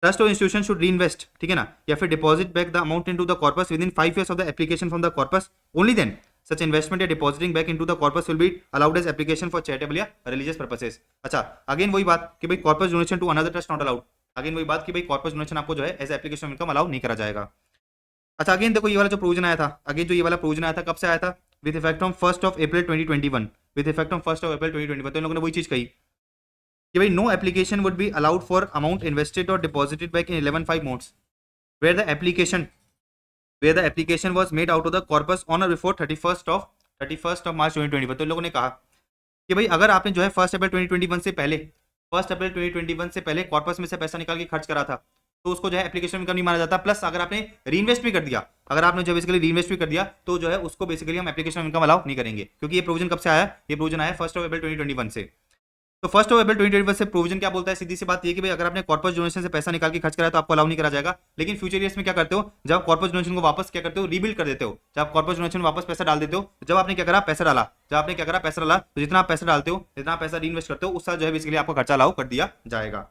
ट्रस्ट और इंस्टीट्यूशन शुड रीइन्वेस्ट, ठीक है ना, या फिर deposit back the amount into the corpus within 5 years of the application from the corpus, only then such investment या depositing back into the corpus will be allowed as application for charitable या रिलीजियस पर्पसेस। अच्छा, अगेन वही बात कि भाई corpus donation to another trust not allowed, again वही बात कि भाई कॉर्पस डोनेशन आपको जो है एज एप्लीकेशन इनकम अलाउ नहीं करा जाएगा। अच्छा, अगेन देखो ये वाला जो प्रोविजन आया था, अगेन जो ये वाला प्रोविजन आया था कब से आया था, with effect from 1 April 2021, with effect from 1 April 2021। तो इन लोगों ने वही चीज कही कि भाई no application would be allowed for amount invested और deposited back in 11(5) modes where the application was made out of the corpus on और बिफोर 31st ऑफ मार्च 2021। तो इन लोगों ने कहा कि भाई अगर आपने जो है 1 अप्रैल 2021 से पहले 1 अप्रैल 2021 से पहले कॉर्पस में से पैसा निकाल के खर्च करा था तो उसको जो है एप्लीकेशन इनकम नहीं माना जाता। प्लस अगर आपने रीइन्वेस्ट भी कर दिया, अगर आपने जो बेसिकली रीइन्वेस्ट भी कर दिया तो जो है उसको बेसिकली हम एप्लीकेशन इनकम अलाउ नहीं करेंगे, क्योंकि ये प्रोविजन कब से आया, ये प्रोविजन आया 1 अप्रैल 2021 से। तो 1 अप्रैल 2021 से प्रोविजन क्या बोलता है, सीधी सी बात ये कि भाई अगर आपने कॉर्पस डोनेशन से पैसा निकाल के खर्च करा तो आपको अलाउ नहीं करा जाएगा। लेकिन फ्यूचर ईयर्स में क्या करते हो, जब आप कॉर्पस डोनेशन को वापस क्या करते हो, रीबिल्ड कर देते हो। जब आप कॉर्पस डोनेशन वापस पैसा डाल देते हो, जब आपने क्या करा पैसा डाला, तो जितना आप पैसा डालते हो, जितना पैसा रीइन्वेस्ट करते हो, उस साल जो है बेसिकली आपको खर्चा अलाउ कर दिया जाएगा।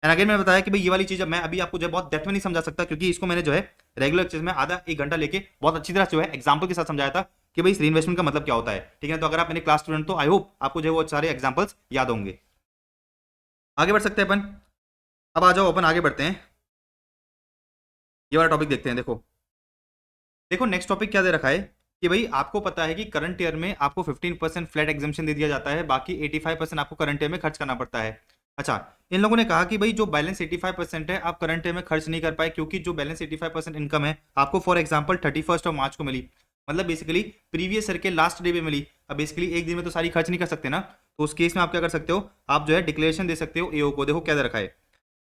एंड अगेन मैंने बताया कि भाई ये वाली चीज मैं अभी आपको जो है बहुत डेप्थ में नहीं समझा सकता, क्योंकि इसको मैंने जो है रेगुलर चीज में आधा 1 घंटा लेके बहुत अच्छी तरह जो है एग्जाम्पल के साथ समझाया था कि भाई इस रीइन्वेस्टमेंट का मतलब क्या होता है, ठीक है। तो अगर आप मेरे क्लास स्टूडेंट तो आई होप आपको जो है वो सारे एग्जाम्पल्स याद होंगे। आगे बढ़ सकते हैं अपन, अब आ जाओ अपन आगे बढ़ते हैं, ये वाला टॉपिक देखते हैं। देखो देखो नेक्स्ट टॉपिक क्या दे रखा है कि भाई आपको पता है कि करंट ईयर में आपको 15% फ्लैट एग्जाम्पशन दे दिया जाता है, बाकी 85% आपको करंट ईयर में खर्च करना पड़ता है। अच्छा, इन लोगों ने कहा कि भाई जो बैलेंस 85% है आप करंट ईयर में खर्च नहीं कर पाए, क्योंकि जो बैलेंस 85% इनकम है आपको फॉर एग्जांपल 31 ऑफ मार्च को मिली, मतलब बेसिकली प्रीवियस ईयर के लास्ट डे पे मिली। अब बेसिकली एक दिन में तो सारी खर्च नहीं कर सकते ना, तो उस केस में आप क्या कर सकते हो, आप जो है डिक्लेरेशन दे सकते हो एओ को। देखो क्या दे रखा है,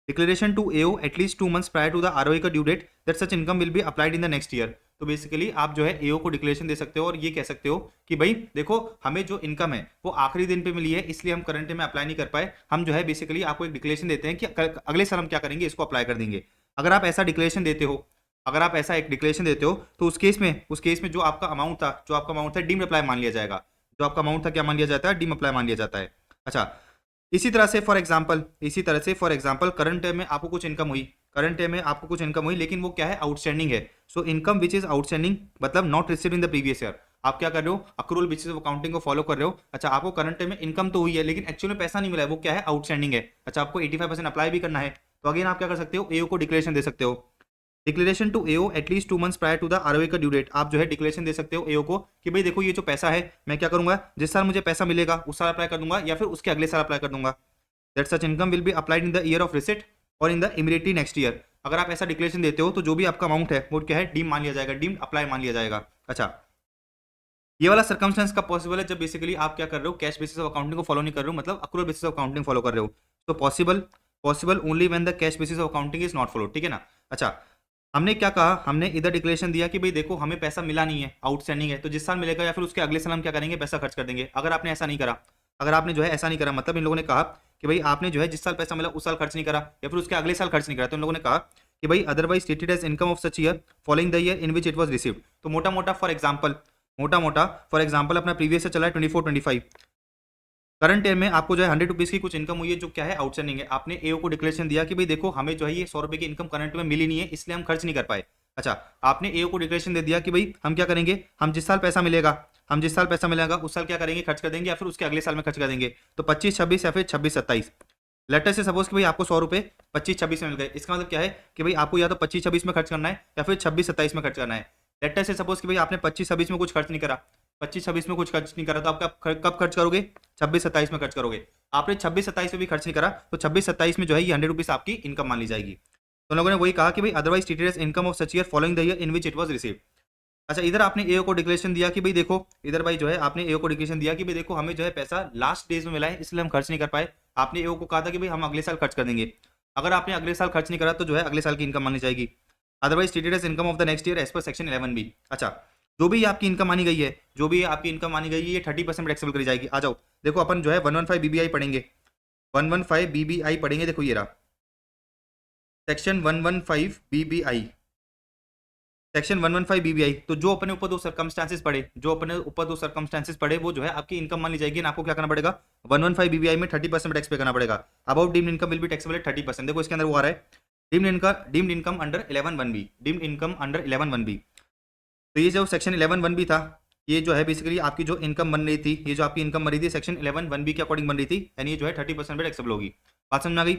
declaration to AO at least 2 months prior to the ROE का due date that such income will be applied in the next year. तो बेसिकली आप जो है एओ को डिक्लेरेशन दे सकते हो और ये कह सकते हो कि भाई देखो हमें जो इनकम है वो आखिरी दिन पे मिली है, इसलिए हम करंट में अप्लाई नहीं कर पाए। हम जो है बेसिकली आपको एक डिक्लेरेशन देते हैं कि अगले साल हम क्या करेंगे, इसको अप्लाई कर देंगे। अगर आप ऐसा डिक्लेरेशन देते हो, अगर आप ऐसा एक डिक्लेरेशन देते हो तो उस केस में जो आपका अमाउंट था डीम अप्लाई मान लिया जाएगा। जो आपका अमाउंट था क्या मान लिया जाता है, डीम अप्लाई मान लिया जाता है। अच्छा, इसी तरह से फॉर एग्जांपल करंट में आपको कुछ इनकम हुई, लेकिन वो क्या है, आउटस्टैंडिंग है। So income which is outstanding मतलब not received in the previous year. आप क्या कर रहे हो, अक्रूवल बेसिस ऑफ अकाउंटिंग को फॉलो कर रहे हो। अच्छा, आपको करंट में इनकम तो हुई है लेकिन एक्चुअल में पैसा नहीं मिला है, वो क्या है, आउटस्टैंडिंग है। अच्छा, आपको 85% अप्लाई भी करना है, तो अगेन आप क्या कर सकते हो, एओ को डिक्लेरेशन दे सकते हो। Declaration to AO at least 2 months prior to the ROE का ड्यू डेट। आप जो है डिक्लेरेशन दे सकते हो एओ को कि भाई देखो ये जो पैसा है मैं क्या करूंगा, जिस साल मुझे पैसा मिलेगा उस साल अप्लाई कर दूंगा या फिर उसके अगले साल अप्लाई कर दूंगा। That such income will be applied in the year of receipt और in the immediately next year. अगर आप ऐसा डिक्लेरेशन देते हो तो जो भी आपका अमाउंट है वो क्या है, डीम मान लिया जाएगा, डीम अप्लाई मान लिया जाएगा। अच्छा, ये वाला सर्कमस्टेंस का पॉसिबल है जब बेसिकली आप क्या कर रहे हो, कैश बेसिस ऑफ अकाउंटिंग को फॉलो नहीं कर रहे हो, मतलब accrual basis of accounting follow कर रहे हो। तो possible only when the cash basis of accounting is not follow, ठीक है ना। अच्छा, हमने क्या कहा, हमने इधर डिक्लेरेशन दिया कि भाई देखो हमें पैसा मिला नहीं है, आउटस्टैंडिंग है, तो जिस साल मिलेगा या फिर उसके अगले साल हम क्या करेंगे, पैसा खर्च कर देंगे। अगर आपने ऐसा नहीं करा, अगर आपने जो है ऐसा नहीं करा, मतलब इन लोगों ने कहा कि भाई आपने जो है जिस साल पैसा मिला उस साल खर्च नहीं करा या फिर उसके अगले साल खर्च नहीं करा, तो इन लोगों ने कहा कि भाई otherwise stated as income of such year following the year in which it was received. तो मोटा मोटा फॉर एग्जांपल अपना प्रीवियस ईयर चला है 24-25, करंट ईयर में आपको जो है 100 रुपीज़ की कुछ इनकम हुई है जो क्या है, आउटस्टैंडिंग है। आपने एओ को डिक्लेरेशन दिया कि भाई देखो हमें जो है ये 100 रुपये की इनकम करंट में मिली नहीं है, इसलिए हम खर्च नहीं कर पाए। अच्छा, आपने एओ को डिक्लेरेशन दे दिया कि भाई हम क्या करेंगे, हम जिस साल पैसा मिलेगा उस साल क्या करेंगे, खर्च कर देंगे या फिर उसके अगले साल में खर्च कर देंगे। तो 25-26 या फिर 26-27। लेटर से सपोज कि भाई आपको 100 रुपये 25-26 में मिल गए, इसका मतलब क्या है कि भाई आपको या तो 25-26 में खर्च करना है या फिर 26-27 में खर्च करना है। लेटर से सपोज कि भाई आपने 25-26 में कुछ खर्च नहीं करा, 25-26 में कुछ खर्च नहीं करा, तो आप कब खर्च करोगे, 26-27 में खर्च करोगे। आपने 26-27 में भी खर्च नहीं करा तो 26-27 में जो है ये 100 रुपीज़ आपकी इनकम मान ली जाएगी। तो लोगों ने वही कहा कि भाई otherwise treated as income of such year following the year in which it was received. अच्छा, इधर आपने एओ को डिक्लेरेशन दिया कि भाई देखो, इधर भाई जो है आपने एओ को डिक्लेरेशन दिया कि भाई देखो हमें जो है पैसा लास्ट डेज में मिला है इसलिए हम खर्च नहीं कर पाए। आपने एओ को कहा था कि भाई हम अगले साल खर्च कर देंगे। अगर आपने अगले साल खर्च नहीं करा तो जो है अगले साल की इनकम मानी जाएगी। Otherwise treated as income of the next year as per section 11B। अच्छा, जो भी आपकी इनकम मानी गई है, ये 30% टैक्सेबल करी जाएगी। आ जाओ, देखो अपन जो है 115 BBI पढ़ेंगे, 115 BBI पढ़ेंगे। देखो ये रहा, सेक्शन 115 BBI, सेक्शन 115 BBI, तो जो अपने ऊपर दो सर्कमस्टांसेस पड़े, वो जो है आपकी इनकम मान ली जाएगी ना, आपको क्या करना पड़ेगा 115 BBI में 30% टैक्स पे करना पड़ेगा। About deemed income will be taxable at 30%। देखो इसके अंदर वो आ रहा है deemed income under 11(1)(b), deemed income under 11(1)(b। तो ये जो सेक्शन 11(1)(b था, ये जो है बेसिकली आपकी जो इनकम बन रही थी, ये जो आपकी इनकम बन रही थी सेक्शन 11(1)(b के अकॉर्डिंग बन रही थी, यानी ये जो है 30% पे टैक्सेबल होगी। बात समझ में आ गई?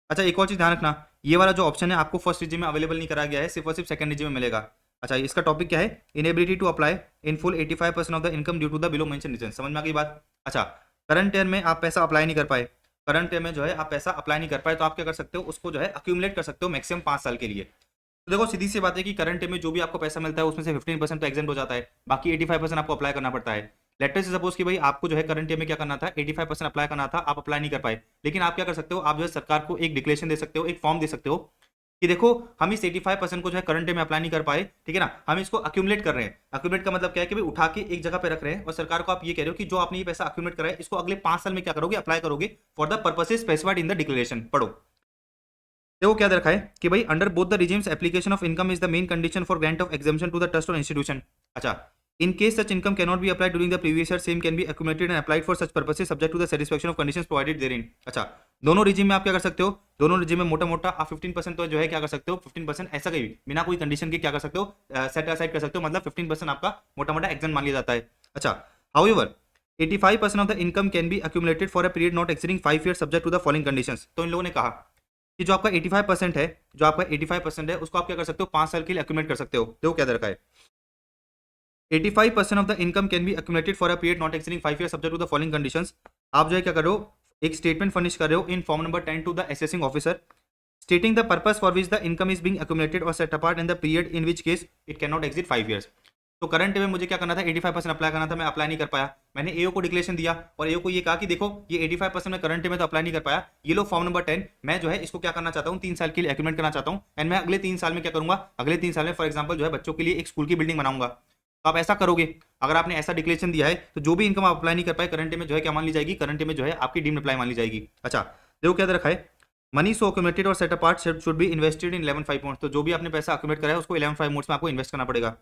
अच्छा, एक और चीज ध्यान रखना, ये वाला जो ऑप्शन है आपको फर्स्ट रीजन में अवेलेबल नहीं करा गया है, सिर्फ और सिर्फ सेकंड रीजन में मिलेगा। अच्छा, इसका टॉपिक क्या है? Inability to apply in full 85% of the income due to the below mention reason. समझ में आ गई बात? अच्छा, करंट ईयर में आप पैसा अप्लाई नहीं कर पाए, करंट ईयर में जो है आप पैसा अप्लाई नहीं कर पाए, तो आप क्या कर सकते हो, उसको जो है अक्यूमुलेट कर सकते हो मैक्सिमम 5 साल के लिए। तो देखो सीधी सी बात है कि करंट में जो भी आपको पैसा मिलता है उसमें से 15% तो एग्जेंट हो जाता है, बाकी 85% आपको अप्लाई करना पड़ता है। लेट्स से सपोज कि भाई आपको जो है करंट में क्या करना था, 85% अप्लाई करना था, आप अप्लाई नहीं कर पाए, लेकिन आप क्या कर सकते हो, आप जो है सरकार को एक डिक्लेरेशन दे सकते हो, एक फॉर्म दे सकते हो कि देखो हम इस 85% को जो है करंट में अप्लाई नहीं कर पाए, ठीक है ना, हम इसको अक्यूमुलेट कर रहे हैं। अक्यूमुलेट का मतलब क्या है कि भाई उठा के एक जगह पे रख रहे हैं और सरकार को आप ये कह रहे हो कि जो आपने ये पैसा अक्यूमुलेट करा है इसको अगले 5 साल में क्या करोगे, अप्लाई करोगे for the purposes specified in the declaration. पढ़ो, देखो क्या दे रखा है कि भाई under both the regimes application of income is the main condition for grant of exemption to the trust और इंस्टीट्यूशन। अच्छा, in case such income can not be applied during the previous year, same can be accumulated and applied for such purposes subject to the satisfaction of conditions provided therein. अच्छा, दोनों रिजिम में आप क्या कर सकते हो, दोनों रिजिम में मोटा मोटा आप 15% तो जो है क्या कर सकते हो, 15% ऐसा कहीं बिना कोई कंडीशन के क्या कर सकते हो, सेट असाइड कर सकते हो, मतलब 15% आपका मोटा मोटा एग्जाम मान लिया जाता है। अच्छा, however 85% of the income can be accumulated for a period not exceeding 5 years subject to the following conditions. तो इन लोगों ने कहा कि जो आपका 85% है, जो आपका 85% है उसको आप क्या कर सकते हो, 5 साल के लिए अक्यूमुलेट कर सकते हो। देखो क्या दरकार है, 85% of the income can be accumulated for a period not exceeding 5 years subject to the following conditions. आप जो है क्या कर रहे हो, एक स्टेटमेंट फर्निश कर रहे हो in form number 10 to the assessing officer stating the purpose for which the income is being accumulated और set apart in the period in which case it can not exceed 5 years। तो करंट में मुझे क्या करना था, 85% अप्लाई करना था, मैं अप्लाई नहीं कर पाया, मैंने एओ को डिक्लेरेशन दिया और एओ को ये कहा कि देखो ये 85% में करंट में तो अप्लाई नहीं कर पाया, ये लो फॉर्म नंबर 10, मैं जो है इसको क्या करना चाहता हूँ, 3 साल के लिए एक्यूमुलेट करना चाहता हूँ, एंड मैं अगले 3 साल में क्या करूंगा, अगले 3 साल में फॉर एग्जाम्पल जो है बच्चों के लिए एक स्कूल की बिल्डिंग बनाऊंगा। तो आप ऐसा करोगे, अगर आपने ऐसा डिक्लेरेशन दिया है तो जो भी इनकम आप अप्लाई नहीं कर पाए करंट में जो है क्या मान ली जाएगी, करंट में जो है आपकी डीम्ड अप्लाई मान ली जाएगी। अच्छा, देखो क्या रखा है, मनी सो अक्यूमुलेटेड और set apart should be invested in 11(5) modes. तो जो भी आपने पैसा अक्यूमुलेट करा है उसको 11(5) मोड्स में आपको इन्वेस्ट करना पड़ेगा।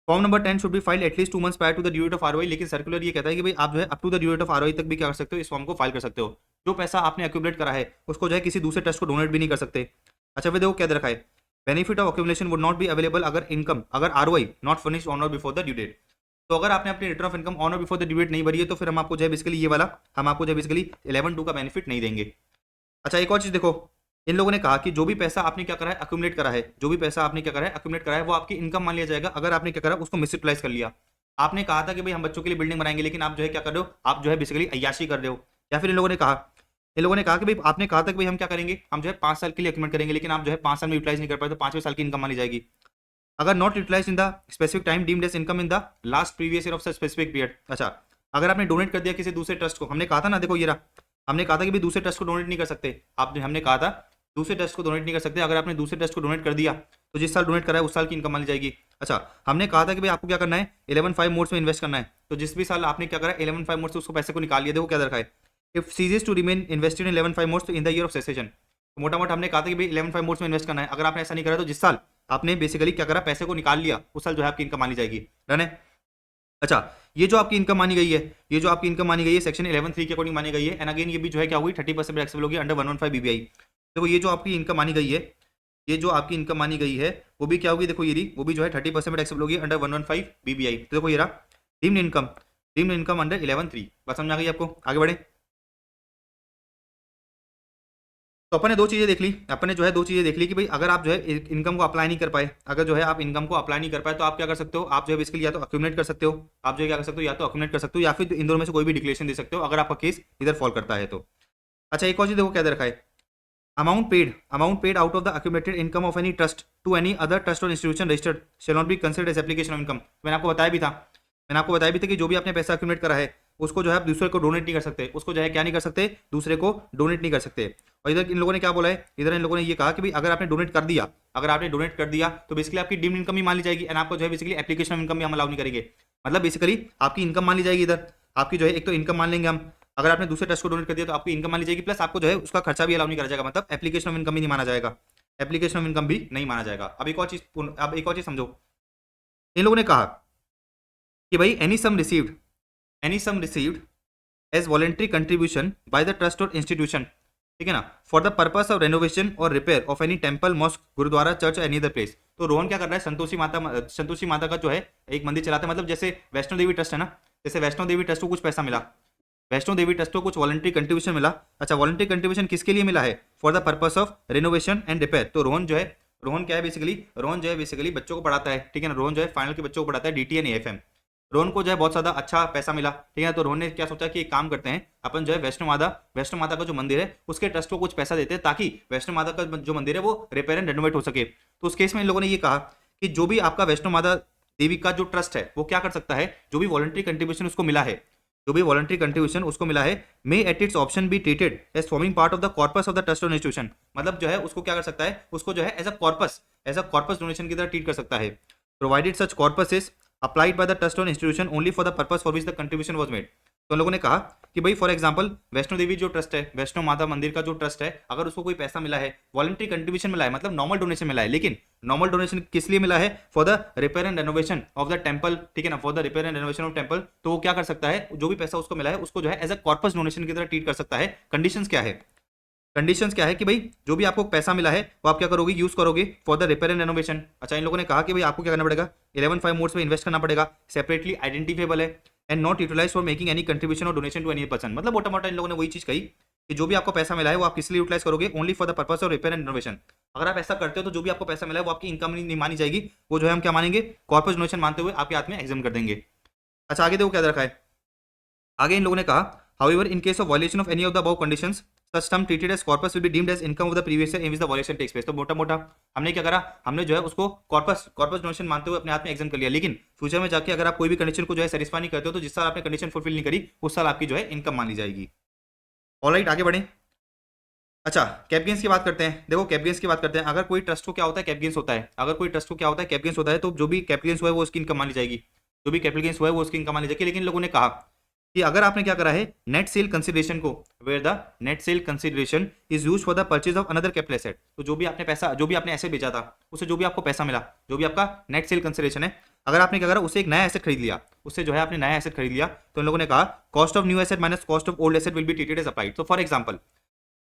Form number 10 should be file at least 2 months prior to the due date of ROI. लेकिन सर्कुलर ये कहता है कि भाई आप जो है up to the due date of ROI तक भी क्या कर सकते हो, इस फॉर्म को फाइल कर सकते हो। जो पैसा आपने अक्यूमुलेट करा है उसको जो है किसी दूसरे ट्रस्ट को डोनेट भी नहीं कर सकते। अच्छा, फिर देखो क्या दे रखा है, benefit of accumulation would not be available अगर इनकम, अगर आरओआई नॉट फर्निश ऑन और बिफोर द ड्यू डेट। तो अगर आपने अपनी रिटर्न ऑफ इनकम ऑन और बिफोर द ड्यू डेट नहीं भरी है तो फिर हम आपको जो है बेसिकली ये वाला, हम आपको जो है बेसिकली 11(2) का बेनिफिट नहीं देंगे। अच्छा, एक और चीज देखो, इन लोगों ने कहा कि जो भी पैसा आपने क्या करा है, अक्यूमुलेट करा है, जो भी पैसा आपने क्या करा है, अक्यूमुलेट करा है, वो आपकी इनकम मान लिया जाएगा अगर आपने क्या करा उसको मिसयूटिलाइज कर लिया। आपने कहा था कि भाई हम बच्चों के लिए बिल्डिंग बनाएंगे, लेकिन आप जो है क्या कर रहे हो, आप जो है बेसिकली अय्याशी कर रहे हो। या फिर इन लोगों ने कहा कि भाई आपने कहा था कि भाई हम क्या करेंगे, हम जो है 5 साल के लिए अक्यूमुलेट करेंगे, लेकिन आप जो है 5 साल में यूटिलाइज नहीं कर पाए तो 5वें साल की इनकम मानी जाएगी। अगर not utilize in the specific time deemed as income in the last previous year of specific period. अच्छा, अगर आपने डोनेट कर दिया किसी दूसरे ट्रस्ट को, हमने कहा था ना, देखो ये रहा, हमने कहा था कि भाई दूसरे ट्रस्ट को डोनेट नहीं कर सकते, आपने हमने कहा था दूसरे ट्रस्ट को डोनेट नहीं कर सकते। अगर आपने दूसरे ट्रस्ट को डोनेट कर दिया तो जिस साल डोनेट करा है उस साल की इनकम मानी जाएगी। अच्छा, हमने कहा था कि भाई आपको क्या करना है, 11(5) मोड्स में इन्वेस्ट करना है, तो जिस भी साल आपने क्या करा 11(5) मोड्स से उसको पैसे को निकाल लिया। देखो क्या रखा है, if ceases to remain invested in 11(5) modes तो in the year of cessation. तो मोटा मोटा हमने कहा था कि भाई 11(5) मोड्स में इन्वेस्ट करना है, अगर आपने ऐसा नहीं करा तो जिस साल आपने बेसिकली क्या करा, पैसे को निकाल लिया, उस साल जो है आपकी इनकम मानी जाएगी। डन है? अच्छा, ये जो आपकी इनकम मानी गई है, ये जो आपकी इनकम मानी गई है सेक्शन 11(3) के अकॉर्डिंग मानी गई है, एंड अगेन ये भी जो है क्या हुई, 30% टैक्सेबल होगी अंडर 115 BBI। देखो ये जो आपकी इनकम मानी गई है, ये जो आपकी इनकम मानी गई है वो भी क्या होगी, देखो ये रही, वो भी जो है 30% टैक्सेबल होगी अंडर 115 BBI। तो देखो ये रहा डीम्ड इनकम अंडर 11(3). बात समझ आ गई आपको? आगे बढ़े। तो अपन ने दो चीज़ें देख ली, अपन ने जो है दो चीज़ें देख ली कि भाई अगर आप जो है इनकम को अप्लाई नहीं कर पाए, अगर जो है आप इनकम को अप्लाई नहीं कर पाए तो आप क्या कर सकते हो, आप जो है इसके लिए या तो अक्यूमुलेट कर सकते हो, आप जो है क्या कर सकते हो, या तो अक्यूमुलेट कर सकते हो या फिर इन दोनों में से कोई भी डिक्लेरेशन दे सकते हो अगर आपका केस इधर फॉल करता है तो। अच्छा, एक और चीज़ देखो क्या दे रखा है, amount paid out of the accumulated income of any trust to any other trust और institution registered shall not be considered as application of income. मैंने आपको बताया भी था कि जो भी आपने पैसा अक्यूमुलेट करा है उसको जो है आप दूसरे को डोनेट नहीं कर सकते, उसको जो है क्या नहीं कर सकते, दूसरे को डोनेट नहीं कर सकते। और इधर इन लोगों ने क्या बोला है, इधर इन लोगों ने ये कहा कि भाई अगर आपने डोनेट कर दिया तो बेसिकली आपकी डीम्ड इनकम ही मान ली जाएगी, एंड आपको जो है बेसिकली एप्लीकेशन ऑफ इनकम भी हम अलाउ नहीं करेंगे। मतलब बेसिकली आपकी इनकम मान ली जाएगी, इधर आपकी जो है एक तो इनकम मान लेंगे हम, अगर आपने दूसरे ट्रस्ट को डोनेट कर दिया तो आपकी इनकम मान ली जाएगी, प्लस आपको जो है उसका खर्चा भी अलाउ नहीं करा जाएगा, मतलब एप्लीकेशन ऑफ इनकम ही नहीं माना जाएगा। एप्लीकेशन ऑफ इनकम भी नहीं माना जाएगा। अब एक और चीज समझो, इन लोगों ने कहा कि भाई any sum received as voluntary contribution by the trust और इंस्टीट्यूशन, ठीक है ना, for the purpose of renovation और repair of any temple, mosque, gurdwara, church, any other place. तो रोहन क्या कर रहा है, संतोषी माता का जो है एक मंदिर चलाता है, मतलब जैसे वैष्णो देवी ट्रस्ट है ना, जैसे वैष्णो देवी ट्रस्ट को कुछ पैसा मिला, वैष्णो देवी ट्रस्ट को कुछ वॉलंटरी कंट्रीब्यूशन मिला। अच्छा, वॉलंटरी कंट्रीब्यूशन किसके लिए मिला है, for the purpose of renovation and repair. तो रोहन क्या है बेसिकली बच्चों को पढ़ाता है, ठीक है ना, रोहन जो है फाइनल के बच्चों को पढ़ाता है DT एंड AFM। रोहन को जो है बहुत ज्यादा अच्छा पैसा मिला, ठीक है, तो रोहन ने क्या सोचा कि एक काम करते हैं, अपन जो है वैष्णो माता का जो मंदिर है उसके ट्रस्ट को कुछ पैसा देते हैं ताकि वैष्णो माता का जो मंदिर है वो रिपेयर एंड रेनोवेट हो सके। तो उस केस में इन लोगों ने ये कहा कि जो भी आपका वैष्णो माता देवी का जो ट्रस्ट है वो क्या कर सकता है, जो भी वॉलंटरी कंट्रीब्यूशन उसको मिला है, may at its option be treated as forming part of the corpus of the trust और इंस्टीट्यूशन। मतलब जो है उसको क्या कर सकता है, उसको जो है एज अ कॉर्पस डोनेशन की तरह ट्रीट कर सकता है, provided such corpus is applied by the trust और institution only for the purpose for which the contribution was made. तो लोगों ने कहा कि भाई फॉर एग्जांपल वैष्णो देवी जो ट्रस्ट है, वैष्णो माता मंदिर का जो ट्रस्ट है, अगर उसको कोई पैसा मिला है, वॉलंटरी कंट्रीब्यूशन मिला है, मतलब नॉर्मल डोनेशन मिला है, लेकिन नॉर्मल डोनेशन किस लिए मिला है, for the repair and renovation of the temple, ठीक है ना, for the repair and renovation of temple, तो वो क्या कर सकता है, जो भी पैसा उसको मिला है उसको जो है एज अ कॉर्पस डोनेशन की तरह ट्रीट कर सकता है। कंडीशंस क्या है कि भाई जो भी आपको पैसा मिला है वो आप क्या करोगे, यूज करोगे for the repair and renovation. अच्छा, इन लोगों ने कहा कि भाई आपको क्या करना पड़ेगा, 11(5) मोड्स में इन्वेस्ट करना पड़ेगा, सेपरेटली आइडेंटिफेबल है and not utilize for making any contribution और डोनेशन टू एनी पर्सन। मतलब मोटा मोटा इन लोगों ने वही चीज कही कि जो भी आपको पैसा मिला है वो आप किस लिए यूटिलाइज करोगे, only for the purpose of repair and renovation. अगर आप ऐसा करते हो तो जो भी आपको पैसा मिला है वो आपकी इनकम नहीं मानी जाएगी, वो जो है हम क्या मानेंगे, कॉर्पस डोनेशन मानते हुए आपके हाथ में एग्जाम कर देंगे। अच्छा, आगे देखो क्या रखा है, आगे इन लोगों ने कहा however in case of violation of any of the above conditions such term treated as corpus will be deemed as income of the previous year in which the violation takes place। तो मोटा मोटा हमने क्या करा, हमने जो है उसको कॉर्पस डोनेशन मानते हुए अपने हाथ में एग्जाम कर लिया, लेकिन फ्यूचर में जाके अगर आप कोई भी कंडीशन को जो है सेटिस्फाई नहीं करते हो तो जिस साल आपने कंडीशन फुलफिल नहीं करी उस साल आपकी जो है इनकम मान ली जाएगी। ऑलराइट, आगे बढ़े। अच्छा, कैप गेन्स की बात करते हैं। देखो कैप गेन्स की बात करते हैं, अगर कोई ट्रस्ट को क्या होता है, कैप गेन्स होता है, अगर कोई ट्रस्ट को क्या होता है, कैप गेन्स होता है, तो जो भी कैप गेन्स हुआ है वो उसकी इनकम मान ली जाएगी, जो भी कैपिटल गेन्स हुआ है वो उसकी इनकम मान ली जाएगी। लेकिन लोगों ने कहा कि अगर आपने क्या करा है, नेट सेल कंसिडरेशन को, where the net sale consideration is used for the purchase of another capital asset, तो जो भी आपने एसेट बेचा था उससे जो भी आपको पैसा मिला, जो भी आपका नेट सेल कंसिडरेशन है, अगर आपने क्या करा, उससे एक नया एसेट खरीद लिया, उससे जो है आपने नया एसेट खरीद लिया, तो इन लोगों ने कहा cost of new asset minus cost of old asset will be treated as applied. तो फॉर एग्जांपल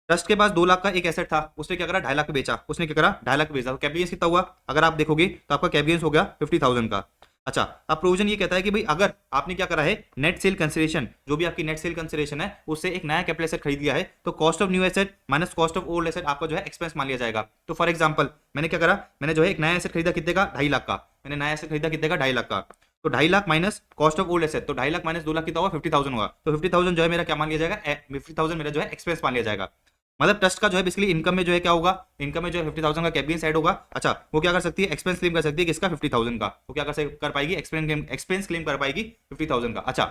ट्रस्ट के पास 2 लाख का एक एसेट था, उसने क्या करा, 2.5 लाख बेचा, उसने क्या करा, 2.5 लाख बेचा, तो कैपिटल गेन्स कितना हुआ, अगर आप देखोगे तो आपका कैपिटल गेन्स हो गया 50,000 का। अच्छा, अब प्रोविजन ये कहता है कि भाई अगर आपने क्या करा है, नेट सेल कंसिडरेशन, जो भी आपकी नेट सेल कंसिडरेशन है उससे एक नया कैपिटल एसेट खरीद लिया है, तो cost of new asset minus cost of old asset आपका जो है एक्सपेंस मान लिया जाएगा। तो फॉर एग्जांपल मैंने क्या करा, मैंने जो है एक नया एसेट खरीदा कितने का, 2.5 लाख का, मैंने नया एसेट खरीदा कितने का, 2.5 लाख का, तो 2.5 lakh minus cost of old asset, तो 2.5 लाख माइनस 2 लाख कितना होगा, 50,000 होगा, तो 50,000 जो है मेरा क्या मान लिया जाएगा, 50,000 मेरा जो है एक्सपेंस मान लिया जाएगा। मतलब ट्रस्ट का जो है बेसिकली इनकम में जो है क्या होगा, इनकम में जो है 50,000 का कैपिटल गेन्स ऐड होगा। अच्छा, वो क्या कर सकती है, एक्सपेंस क्लेम कर सकती है किसका, 50,000 का, वो क्या कर पाएगी, एक्सपेंस क्लेम कर पाएगी 50,000 का। अच्छा,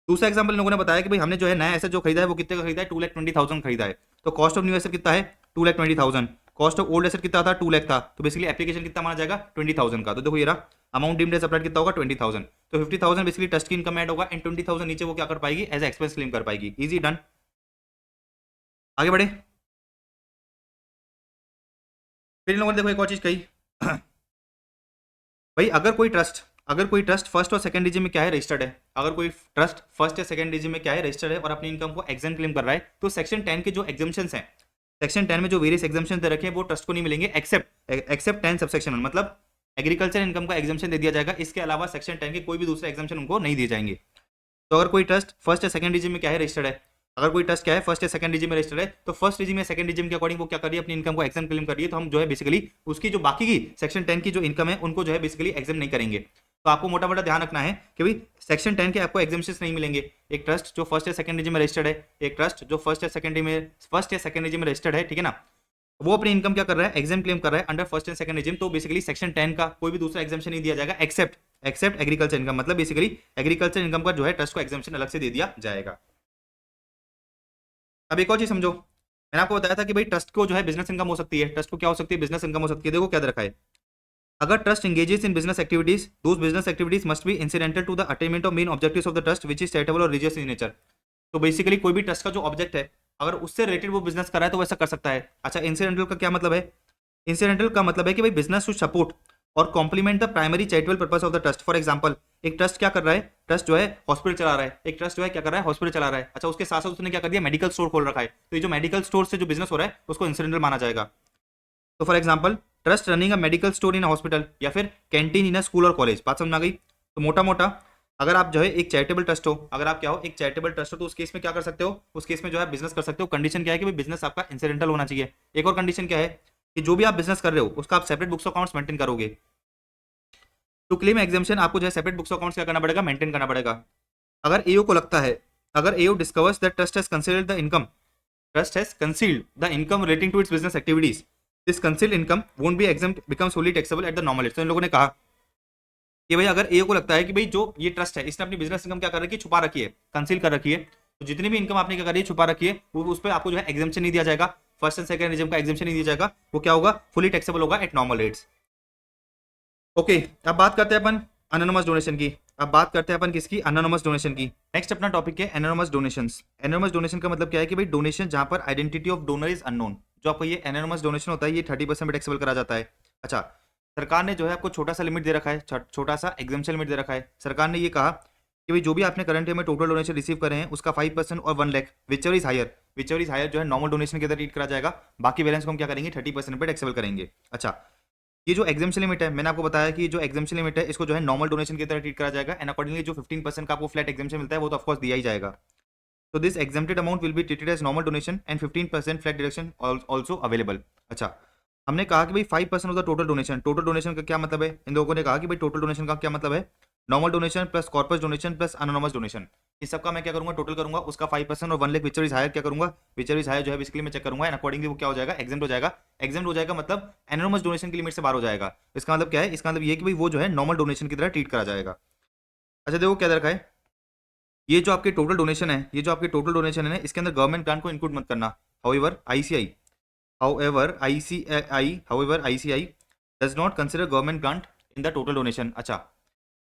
दूसरा एग्जांपल लोगों ने बताया कि भाई हमने जो है नया एसेट जो खरीदा है वो कितने का खरीदा है, 2,20,000 खरीदा है, तो कॉस्ट ऑफ न्यू एसेट कितना है, 2,20,000, कॉस्ट ऑफ ओल्ड एसेट कितना था, 2 लाख था, तो बेसिकली एप्लीकेशन कितना माना जाएगा, 20,000 का। तो देखो ये रहा अमाउंट डीम्ड एज अप्लाइड कितना होगा, 20,000, तो 50,000 बेसिकली ट्रस्ट की इनकम ऐड होगा एंड 20,000 नीचे वो क्या कर पाएगी, एज एक्सपेंस क्लेम कर पाएगी। इजी डन, आगे बढ़े। फिर इन लोगों ने देखो एक और चीज कही भाई अगर कोई ट्रस्ट फर्स्ट और सेकंड डिजिट में क्या है, रजिस्टर्ड है, अगर कोई ट्रस्ट फर्स्ट या सेकंड डिजिट में क्या है, रजिस्टर्ड है और अपनी इनकम को एग्जेम्प्ट क्लेम कर रहा है, तो सेक्शन 10 के जो एग्जाम्पशंस हैं, सेक्शन 10 में जो वेरियस एग्जाम्पशंस दे रखे हैं वो ट्रस्ट को नहीं मिलेंगे एक्सेप्ट 10 सबसेक्शन 1, मतलब एग्रीकल्चर इनकम का एग्जाम्पशन दे दिया जाएगा, इसके अलावा सेक्शन 10 के कोई भी दूसरे एग्जाम्पशन उनको नहीं दिए जाएंगे। तो अगर कोई ट्रस्ट फर्स्ट या सेकंड डिजिट में क्या है, रजिस्टर्ड है, अगर कोई ट्रस्ट क्या है फर्स्ट या सेकंड डिजिट में रजिस्टर्ड है, तो फर्स्ट डिजिट में सेकंड डिजिट के अकॉर्डिंग वो क्या कर रही है, अपनी इनकम को एग्जाम क्लेम कर रही है, तो हम जो है बेसिकली उसकी जो बाकी की सेक्शन 10 की जो इनकम है उनको जो है बेसिकली एग्जाम नहीं करेंगे। तो आपको मोटा मोटा ध्यान रखना है कि भाई सेक्शन 10 के आपको एग्जाम्पशंस नहीं मिलेंगे। एक ट्रस्ट जो फर्स्ट या सेकंड डिजिट में रजिस्टर्ड है, एक ट्रस्ट जो फर्स्ट या सेकंड डिजिट में रजिस्टर्ड है, ठीक है ना, वो अपनी इनकम क्या कर रहा है, एग्जाम क्लेम कर रहा है under first and second regime, तो बेसिकली सेक्शन 10 का कोई भी दूसरा एग्जाम्पशन नहीं दिया जाएगा एक्सेप्ट एग्रीकल्चर इनकम, मतलब बेसिकली एग्रीकल्चर इनकम का जो है ट्रस्ट को एग्जाम्पशन अलग से दे दिया जाएगा। अब एक और चीज समझो, मैंने आपको बताया था कि भाई ट्रस्ट को जो है बिजनेस इनकम हो सकती है, ट्रस्ट को क्या हो सकती है, बिजनेस इनकम हो सकती है। देखो क्या रखा है, अगर trust engages in business activities, those business activities must be incidental to the attainment of main objectives of the trust which is charitable or religious in nature। तो बेसिकली कोई भी ट्रस्ट का जो ऑब्जेक्ट है अगर उससे रिलेटेड वो बिजनेस कर रहा है तो वैसा कर सकता है। अच्छा, इंसिडेंटल का क्या मतलब है, इंसिडेंटल का मतलब है कि भाई बिजनेस टू सपोर्ट और complement the primary charitable purpose of the trust. For example, एक ट्रस्ट क्या कर रहा है, ट्रस्ट जो है हॉस्पिटल चला रहा है, एक ट्रस्ट जो है क्या कर रहा है, हॉस्पिटल चला रहा है। अच्छा, उसके साथ साथ उसने क्या कर दिया, मेडिकल स्टोर खोल रखा है, तो ये जो मेडिकल स्टोर से जो बिजनेस हो रहा है उसको इंसिडेंटल माना जाएगा। तो for example, trust running a medical store in hospital या फिर कैंटीन इन अ स्कूल और कॉलेज। बात समझ में आ गई? तो मोटा मोटा अगर आप जो है एक चैरिटेबल ट्रस्ट हो, अगर आप क्या हो, एक चैरिटेबल ट्रस्ट हो, तो उस केस में क्या कर सकते हो, उस केस में जो है बिजनेस कर सकते हो। कंडीशन क्या है कि भाई बिजनेस आपका इंसिडेंटल होना चाहिए। एक और कंडीशन क्या है कि जो भी आप बिजनेस कर रहे हो उसका आप सेपरेट बुक्स अकाउंट्स मेंटेन करोगे। टू क्लेम एग्जाम्पशन आपको जो है सेपरेट बुक्स अकाउंट्स क्या करना पड़ेगा, मेंटेन करना पड़ेगा। अगर एओ को लगता है, अगर AO discovers that trust has considered the income, trust has concealed the income relating to its business activities, this concealed income won't be exempt, becomes fully taxable at the normal rate। तो इन लोगों ने कहा कि भाई अगर ए को लगता है कि भाई जो ये ट्रस्ट है इसने अपनी बिजनेस इनकम क्या कर रखी है, छुपा रखी है, कंसील कर रखी है, तो जितनी भी इनकम आपने क्या करी है, छुपा रखी है, वो उस पर आपको जो है एग्जेम्पशन नहीं दिया जाएगा, फर्स्ट एंड सेकंड रिजिम का एग्जेम्पशन नहीं दिया जाएगा। वो क्या होगा, फुली टैक्सेबल होगा एट नॉर्मल रेट्स। ओके, अब बात करते हैं अपन एनोनिमस डोनेशन की। अब बात करते हैं अपन किसकी, एनोनिमस डोनेशन की। नेक्स्ट अपना टॉपिक है एनोनिमस डोनेशंस। एनोनिमस डोनेशन का मतलब क्या है कि भाई डोनेशन जहां पर identity of donor is unknown. जो आपको ये एनोनिमस डोनेशन होता है ये 30% में टैक्सेबल करा जाता है। अच्छा, सरकार ने जो है आपको छोटा सा लिमिट दे रखा है, छोटा सा एग्जाम्पशन लिमिट दे रखा है। सरकार ने ये कहा कि भाई जो भी आपने करंट ईयर में टोटल डोनेशन रिसीव करे हैं उसका 5% और 1 लाख विचेवर इज हायर जो है नॉर्मल डोनेशन के अंदर ट्रीट करा जाएगा। बाकी बैलेंस को हम क्या करेंगे, 30% पे टैक्सेबल करेंगे। अच्छा, ये जो एग्जाम्पशन लिमिट है, मैंने आपको बताया कि जो एग्जाम्पशन लिमिट है इसको जो है नॉर्मल डोनेशन की तरह ट्रीट करा जाएगा एंड अकॉर्डिंगली जो 15% का आपको फ्लैट एग्जाम्पशन मिलता है वो तो ऑफकोर्स दिया ही जाएगा। तो this exempted amount will be treated as normal donation and 15% flat deduction also available. अच्छा, हमने कहा कि भाई 5% of the total donation. Total donation का क्या मतलब है, इन लोगों ने कहा कि भाई टोटल डोनेशन का क्या मतलब है, normal donation plus corpus donation plus anonymous donation, इस सबका मैं क्या करूंगा, टोटल करूंगा, उसका 5% और 1 लाख विचर इज हायर क्या करूंगा, विचर इज हायर जो है बेसिकली मैं चेक करूंगा एंड अकॉर्डिंगली वो क्या हो जाएगा, एग्जेम्प्ट हो जाएगा। एग्जेम्प्ट हो जाएगा मतलब एनोनमस डोनेशन की लिमिट से बाहर हो जाएगा। इसका मतलब क्या है, इसका मतलब ये कि भाई वो जो है नॉर्मल डोनेशन की तरह ट्रीट करा जाएगा। अच्छा देखो क्या रखा है, ये जो आपके टोटल डोनेशन है, ये जो आपके टोटल डोनेशन है इसके अंदर गवर्नमेंट ग्रांट को इंक्लूड मत करना। However ICI does not consider government grant in the total donation. अच्छा,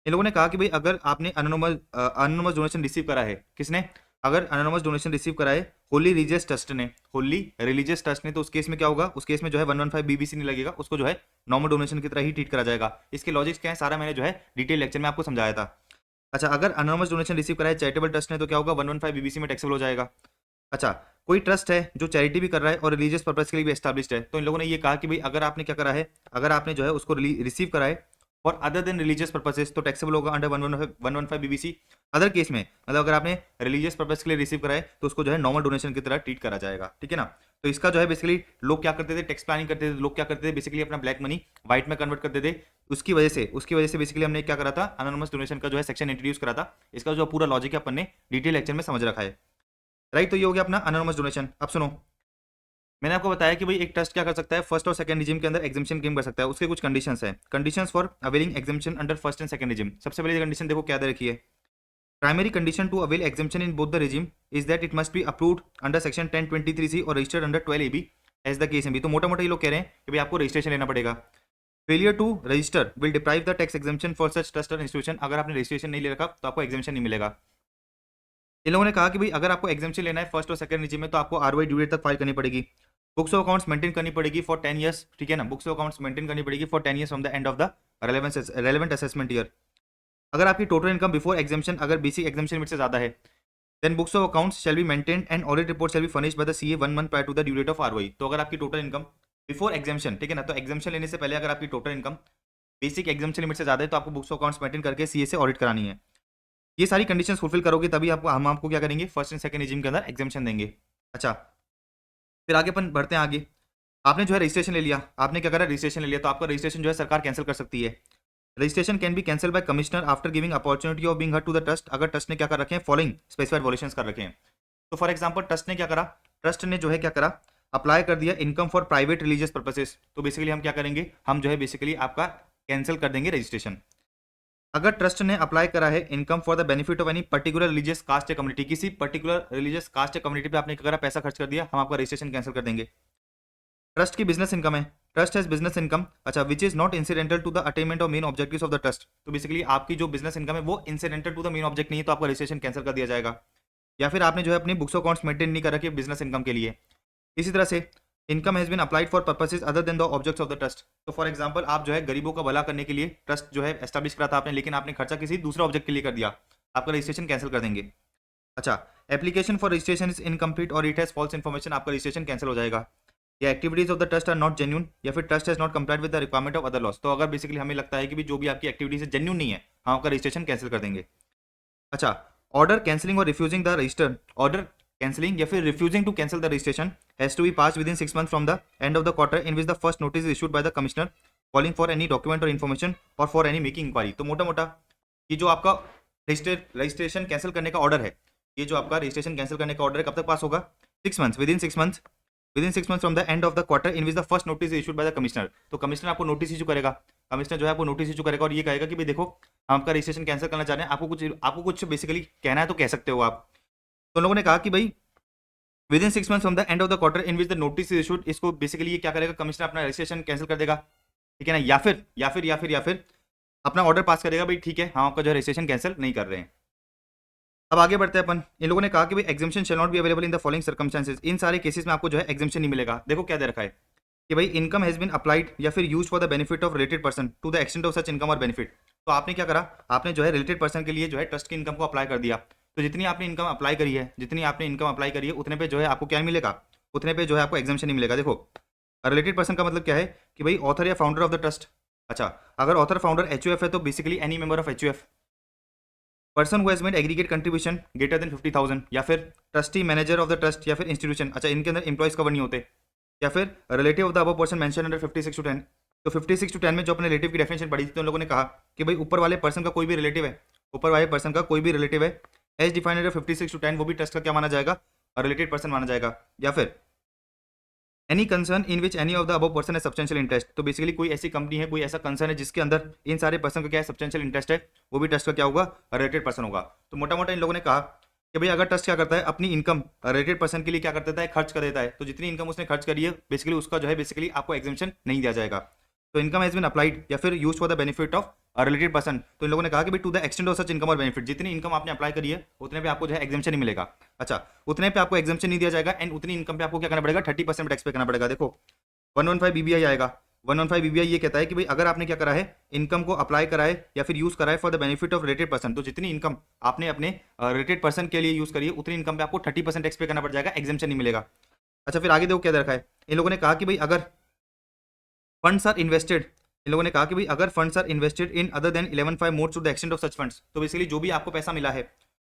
इन लोगों ने कहा कि भाई अगर आपने अनोनमस डोनेशन रिसीव करा है, किसने, अगर अनोनमस डोनेशन रिसीव करा है होली रिलीजियस ट्रस्ट ने, होली रिलीजियस ट्रस्ट ने, तो उस केस में क्या होगा, उस केस में जो है 115 बीबीसी नहीं लगेगा, उसको जो है नॉर्मल डोनेशन की तरह ही ट्रीट करा जाएगा। इसके लॉजिक्स क्या है सारा मैंने जो है डिटेल लेक्चर में आपको समझाया था। अच्छा, अगर अनोनमस डोनेशन रिसीव करा है चैरिटेबल ट्रस्ट ने तो क्या होगा, 115 बीबीसी में टैक्सेबल हो जाएगा। अच्छा, कोई ट्रस्ट है जो चैरिटी भी कर रहा है और रिलीजियस पर्पस के लिए भी एस्टैब्लिश्ड है, तो इन लोगों ने ये कहा कि भाई अगर आपने क्या करा है, अगर आपने जो है उसको रिसीव करा है और अदर देन रिलीजियस पर्पसेस तो टैक्सेबल होगा अंडर 115 बीबीसी। अदर केस में मतलब अगर आपने रिलीजियस पर्पस के लिए रिसीव करा है तो उसको जो है नॉर्मल डोनेशन की तरह ट्रीट करा जाएगा। ठीक है ना। तो इसका जो है बेसिकली लोग क्या करते थे, टैक्स प्लानिंग करते थे, लोग क्या करते थे बेसिकली अपना ब्लैक मनी व्हाइट में कन्वर्ट करते थे। उसकी वजह से बेसिकली हमने क्या करा था, अनोनिमस डोनेशन का जो है सेक्शन इंट्रोड्यूस करा था। इसका जो पूरा लॉजिक है अपन ने डिटेल लेक्चर में समझ रखा है। राइट, तो ये हो गया अपना अनोनिमस डोनेशन। अब सुनो, मैंने आपको बताया कि भाई एक ट्रस्ट क्या कर सकता है, फर्स्ट और सेकंड रिजिम के अंदर एग्जाम्पशन क्लेम कर सकता है। उसके कुछ कंडीशंस हैं, conditions for availing exemption under first and second regime. सबसे पहली कंडीशन देखो क्या दे रखी है, primary condition to avail exemption in both the regime is that it must be approved under section 1023C और registered under 12AB as the case may be. तो मोटा मोटा ये लोग कह रहे हैं कि भाई आपको रजिस्ट्रेशन लेना पड़ेगा। Failure to register will deprive the tax exemption for such trust और इंस्टीट्यूशन। अगर आपने रजिस्ट्रेशन नहीं ले रखा तो आपको एग्जाम्पशन नहीं मिलेगा। इन लोगों ने कहा कि भाई अगर आपको एग्जाम्पशन लेना है फर्स्ट और सेकंड रिजिम में तो आपको आरवाई ड्यू डेट तक फाइल करनी पड़ेगी। बुक्स ऑफ अकाउंट्स मेंटेन करनी पड़ेगी फॉर 10 ईयर्स। ठीक है ना, बुक्स ऑफ अकाउंट्स मेंटेन करनी पड़ेगी for 10 years from the end of the relevant assessment year. अगर आपकी टोटल इनकम बिफोर एग्जाम्पशन अगर बेसिक एग्जाम्पशन लिमिट से ज्यादा है then books of accounts shall be maintained and audit report shall be furnished by the CA 1 month prior to the due date of RY. तो अगर आपकी टोटल इनकम बिफोर एग्जाम्पशन, ठीक है ना, तो एग्जाम्पशन लेने से पहले अगर आपकी total income basic exemption limit से ज्यादा है तो आपको बुक्स ऑफ अकाउंट्स मेंटेन करके सीए से ऑडिट करानी है। ये सारी कंडीशंस फुलफिल करोगे तभी हम आपको क्या करेंगे, फर्स्ट एंड सेकंड रिजिम के अंदर एग्जाम्पशन देंगे। अच्छा, फिर आगे अपन बढ़ते हैं आगे। आपने जो है रजिस्ट्रेशन ले लिया, आपने क्या करा, रजिस्ट्रेशन ले लिया, तो आपका रजिस्ट्रेशन जो है सरकार कैंसिल कर सकती है। Registration can be cancel by commissioner after giving opportunity of being heard to the trust. अगर ट्रस्ट ने क्या कर रखे हैं, फॉलोइंग स्पेसिफाइड वॉल्यूशंस कर रखे हैं। तो फॉर एग्जांपल ट्रस्ट ने क्या करा, ट्रस्ट ने जो है क्या करा, अप्लाई कर दिया income for private religious purposes. तो बेसिकली हम क्या करेंगे, हम जो है बेसिकली आपका कैंसिल कर देंगे रजिस्ट्रेशन। अगर ट्रस्ट ने अप्लाई करा है income for the benefit of any particular religious caste या कम्युनिटी, किसी पर्टिकुलर रिलीजियस कास्ट या कम्युनिटी पे आपने क्या करा, पैसा खर्च कर दिया, हम आपका रजिस्ट्रेशन कैंसिल कर देंगे। ट्रस्ट की बिजनेस इनकम है, ट्रस्ट हैज बिजनेस इनकम, अच्छा, which is not incidental to the attainment of main objectives of the trust. तो बेसिकली आपकी जो बिजनेस इनकम है वो incidental to the main object नहीं है तो आपका रजिस्ट्रेशन कैंसिल कर दिया जाएगा। या फिर आपने जो है अपनी बुक्स ऑफ अकाउंट्स मेंटेन नहीं कर रखी बिजनेस इनकम के लिए। इसी तरह से income has been applied for purposes other than the objects of the trust. तो फॉर एग्जांपल आप जो है गरीबों का भला करने के लिए ट्रस्ट जो है एस्टैब्लिश करा था आपने, लेकिन आपने खर्चा किसी दूसरे ऑब्जेक्ट के लिए कर दिया, आपका रजिस्ट्रेशन कैंसिल कर देंगे। अच्छा, application for registration is incomplete और इट हैज फॉल्स इन्फॉर्मेशन, आपका रजिस्ट्रेशन कैंसिल हो जाएगा। या activities of the trust are not genuine, या फिर trust has not complied with the requirement of other laws. तो अगर बेसिकली हमें लगता है कि भी जो भी आपकी एक्टिविटीज जेन्यून नहीं है, हम आपका रजिस्ट्रेशन कैंसिल कर देंगे। अच्छा, ऑर्डर कैंसिलिंग और refusing the register, order cancelling या फिर refusing to cancel the registration has to be pass within 6 months from the end of the quarter in which the first notice issued by the commissioner calling for any document और इन्फॉर्मेशन और फॉर एनी मेकिंग इंक्वायरी। तो मोटा मोटा ये जो आपका रजिस्ट्रेशन कैंसिल करने का ऑर्डर है, ये जो आपका रजिस्ट्रेशन कैंसिल करने का ऑर्डर है, कब तक पास होगा? 6 months, with in 6 months, with in 6 months from the end of the quarter in which the first notice issued by the commissioner. तो कमिश्नर आपको नोटिस इशू करेगा, कमिश्नर जो है आपको नोटिस इशू करेगा और ये कहेगा कि भाई देखो हम आपका रजिस्ट्रेशन कैंसिल करना चाह रहे हैं, आपको कुछ बेसिकली कहना है तो कह सकते हो आप। तो लोगों ने कहा कि भाई with in 6 months from the end of the quarter in which the notice issued, इसको बेसिकली ये क्या करेगा, कमिश्नर अपना रजिस्ट्रेशन कैंसिल कर देगा, ठीक है ना। या फिर अपना ऑर्डर पास करेगा, भाई ठीक है हम आपका जो है रजिस्ट्रेशन कैंसिल नहीं कर रहे हैं। अब आगे बढ़ते हैं अपन। इन लोगों ने कहा कि भाई exemption shall not be available in the following circumstances, इन सारे केसेस में आपको जो है एग्जाम्पशन नहीं मिलेगा। देखो क्या दे रखा है कि भाई इनकम हैज बीन अप्लाइड या फिर use for the benefit of related person to the extent of such income और बेनिफिट। तो आपने क्या करा, आपने जो है रिलेटेड पर्सन के लिए जो है ट्रस्ट की इनकम को अप्लाई कर दिया। तो जितनी आपने इनकम अप्लाई करी है उतने पे जो है आपको क्या मिलेगा, उतने पे जो है आपको एग्जाम्पशन नहीं मिलेगा। देखो रिलेटेड पर्सन का मतलब क्या है कि भाई ऑथर या फाउंडर ऑफ द ट्रस्ट। अच्छा, अगर ऑथर फाउंडर एचयूएफ है तो basically any member of HUF, person who has made aggregate contribution greater than 50,000, या फिर trustee manager of the trust या फिर इंस्टीट्यूशन। अच्छा, इनके अंदर एम्प्लॉइज कवर नहीं होते। या फिर relative of the above person mention under 56 to 10। तो 56 to 10 में जो अपने रिलेटिव की डेफिनेशन पढ़ी थी, तो उन लोगों ने कहा कि भाई ऊपर वाले पर्सन का कोई भी रिलेटिव है, ऊपर वाले पर्सन का कोई भी रिलेटिव है एज डिफाइंड अंडर 56 to 10, वो भी ट्रस्ट का क्या माना जाएगा, रिलेटेड पर्सन माना जाएगा। या फिर any concern in which any of the above person है सब्सटेंशियल इंटरेस्ट। तो बेसिकली कोई ऐसी कंपनी है, कोई ऐसा कंसर्न है जिसके अंदर इन सारे पर्सन का क्या है, सब्सटेंशियल इंटरेस्ट है, वो भी ट्रस्ट का क्या होगा, रिलेटेड पर्सन होगा। तो मोटा मोटा इन लोगों ने कहा कि भाई अगर ट्रस्ट क्या करता है, अपनी इनकम रिलेटेड पर्सन के लिए क्या कर देता है, खर्च कर देता है। तो जितनी इनकम उसने खर्च करी है बेसिकली उसका जो है बेसिकली आपको एग्जाम्पशन नहीं दिया जाएगा। तो इनकम हैज बीन अप्लाइड या फिर use for the benefit of related person. तो इन लोगों ने कहा कि भाई to the extent of such income और बेनिफिट, जितनी इनकम आपने अप्लाई करी है उतने पे आपको जो है एग्जाम्पशन नहीं मिलेगा। अच्छा, उतने पे आपको एग्जाम्पशन नहीं दिया जाएगा एंड उतनी इनकम पे आपको क्या करना पड़ेगा, 30% टैक्स पे करना पड़ेगा। देखो 115 BBI आएगा। 115 BBI ये कहता है कि भाई अगर आपने क्या करा है, इनकम को अप्लाई करा है या फिर यूज करा है for the benefit of related person, तो जितनी इनकम आपने अपने रिलेटेड पर्सन के लिए यूज करी है उतनी इनकम पे आपको 30% टैक्स पे करना पड़ जाएगा, एग्जाम्पशन नहीं मिलेगा। अच्छा, फिर आगे देखो क्या दे रखा है। इन लोगों ने कहा कि भाई अगर फंड्स आर इन्वेस्टेड, इन लोगों ने कहा कि भाई अगर funds are invested in other than 11(5) modes to the extent of such funds. तो बेसिकली जो भी आपको पैसा मिला है,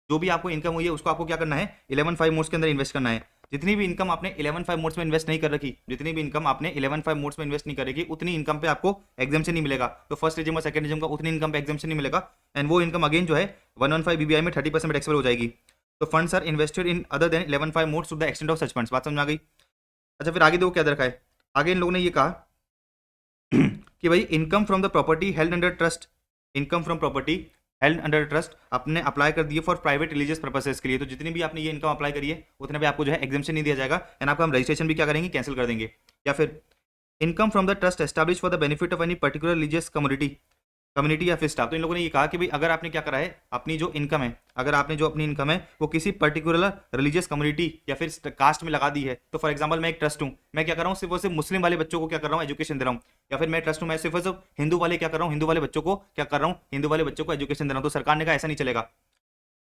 जो भी आपको इनकम हुई है, उसको आपको क्या करना है, 11(5) मोड्स के अंदर इन्वेस्ट करना है। जितनी भी इनकम आपने 11(5) मोड्स में इन्वेस्ट नहीं कर रखी, जितनी भी इनकम आपने 11(5) मोड्स में इन्वेस्ट नहीं कर रखी, उतनी इनकम पे आपको एग्जाम्पशन नहीं मिलेगा। तो फर्स्ट रिजिम और सेकंड रिजिम का उतनी इनकम पे एग्जाम्पशन नहीं मिलेगा एंड वो इनकम अगेन जो है 115 BBI में 30% टैक्सेबल हो जाएगी। तो funds are invested in other than 11(5) modes to the extent of such funds. बात समझ में आ गई। अच्छा, फिर आगे देखो क्या दे रखा है। आगे इन लोगों ने ये कहा कि भाई income from the property held under trust, income from property held under trust आपने अप्लाई कर दिए फॉर प्राइवेट रिलीजियस पर्पसेस के लिए। तो जितनी भी आपने ये इनकम अप्लाई करी है उतने भी आपको जो है एग्जाम्पशन नहीं दिया जाएगा एंड आपका हम रजिस्ट्रेशन भी क्या करेंगे, कैंसिल कर देंगे। या फिर income from the trust establish for the benefit of any particular religious community या फिर स्टाफ। तो इन लोगों ने ये कहा कि भाई अगर आपने क्या करा है, अपनी जो इनकम है, अगर आपने जो अपनी इनकम है वो किसी पर्टिकुलर रिलीजियस कम्युनिटी या फिर कास्ट में लगा दी है। तो फॉर एग्जांपल मैं एक ट्रस्ट हूँ, मैं क्या कर रहा हूँ, सिर्फ और सिर्फ मुस्लिम वाले बच्चों को क्या कर रहा हूँ, एजुकेशन दे रहा हूँ। या फिर मैं ट्रस्ट हूँ, मैं सिर्फ और सिर्फ हिंदू वाले क्या कर रहा हूँ, हिंदू वाले बच्चों को क्या कर रहा हूँ, हिंदू वाले बच्चों को एजुकेशन दे रहा हूँ। तो सरकार ने कहा ऐसा नहीं चलेगा।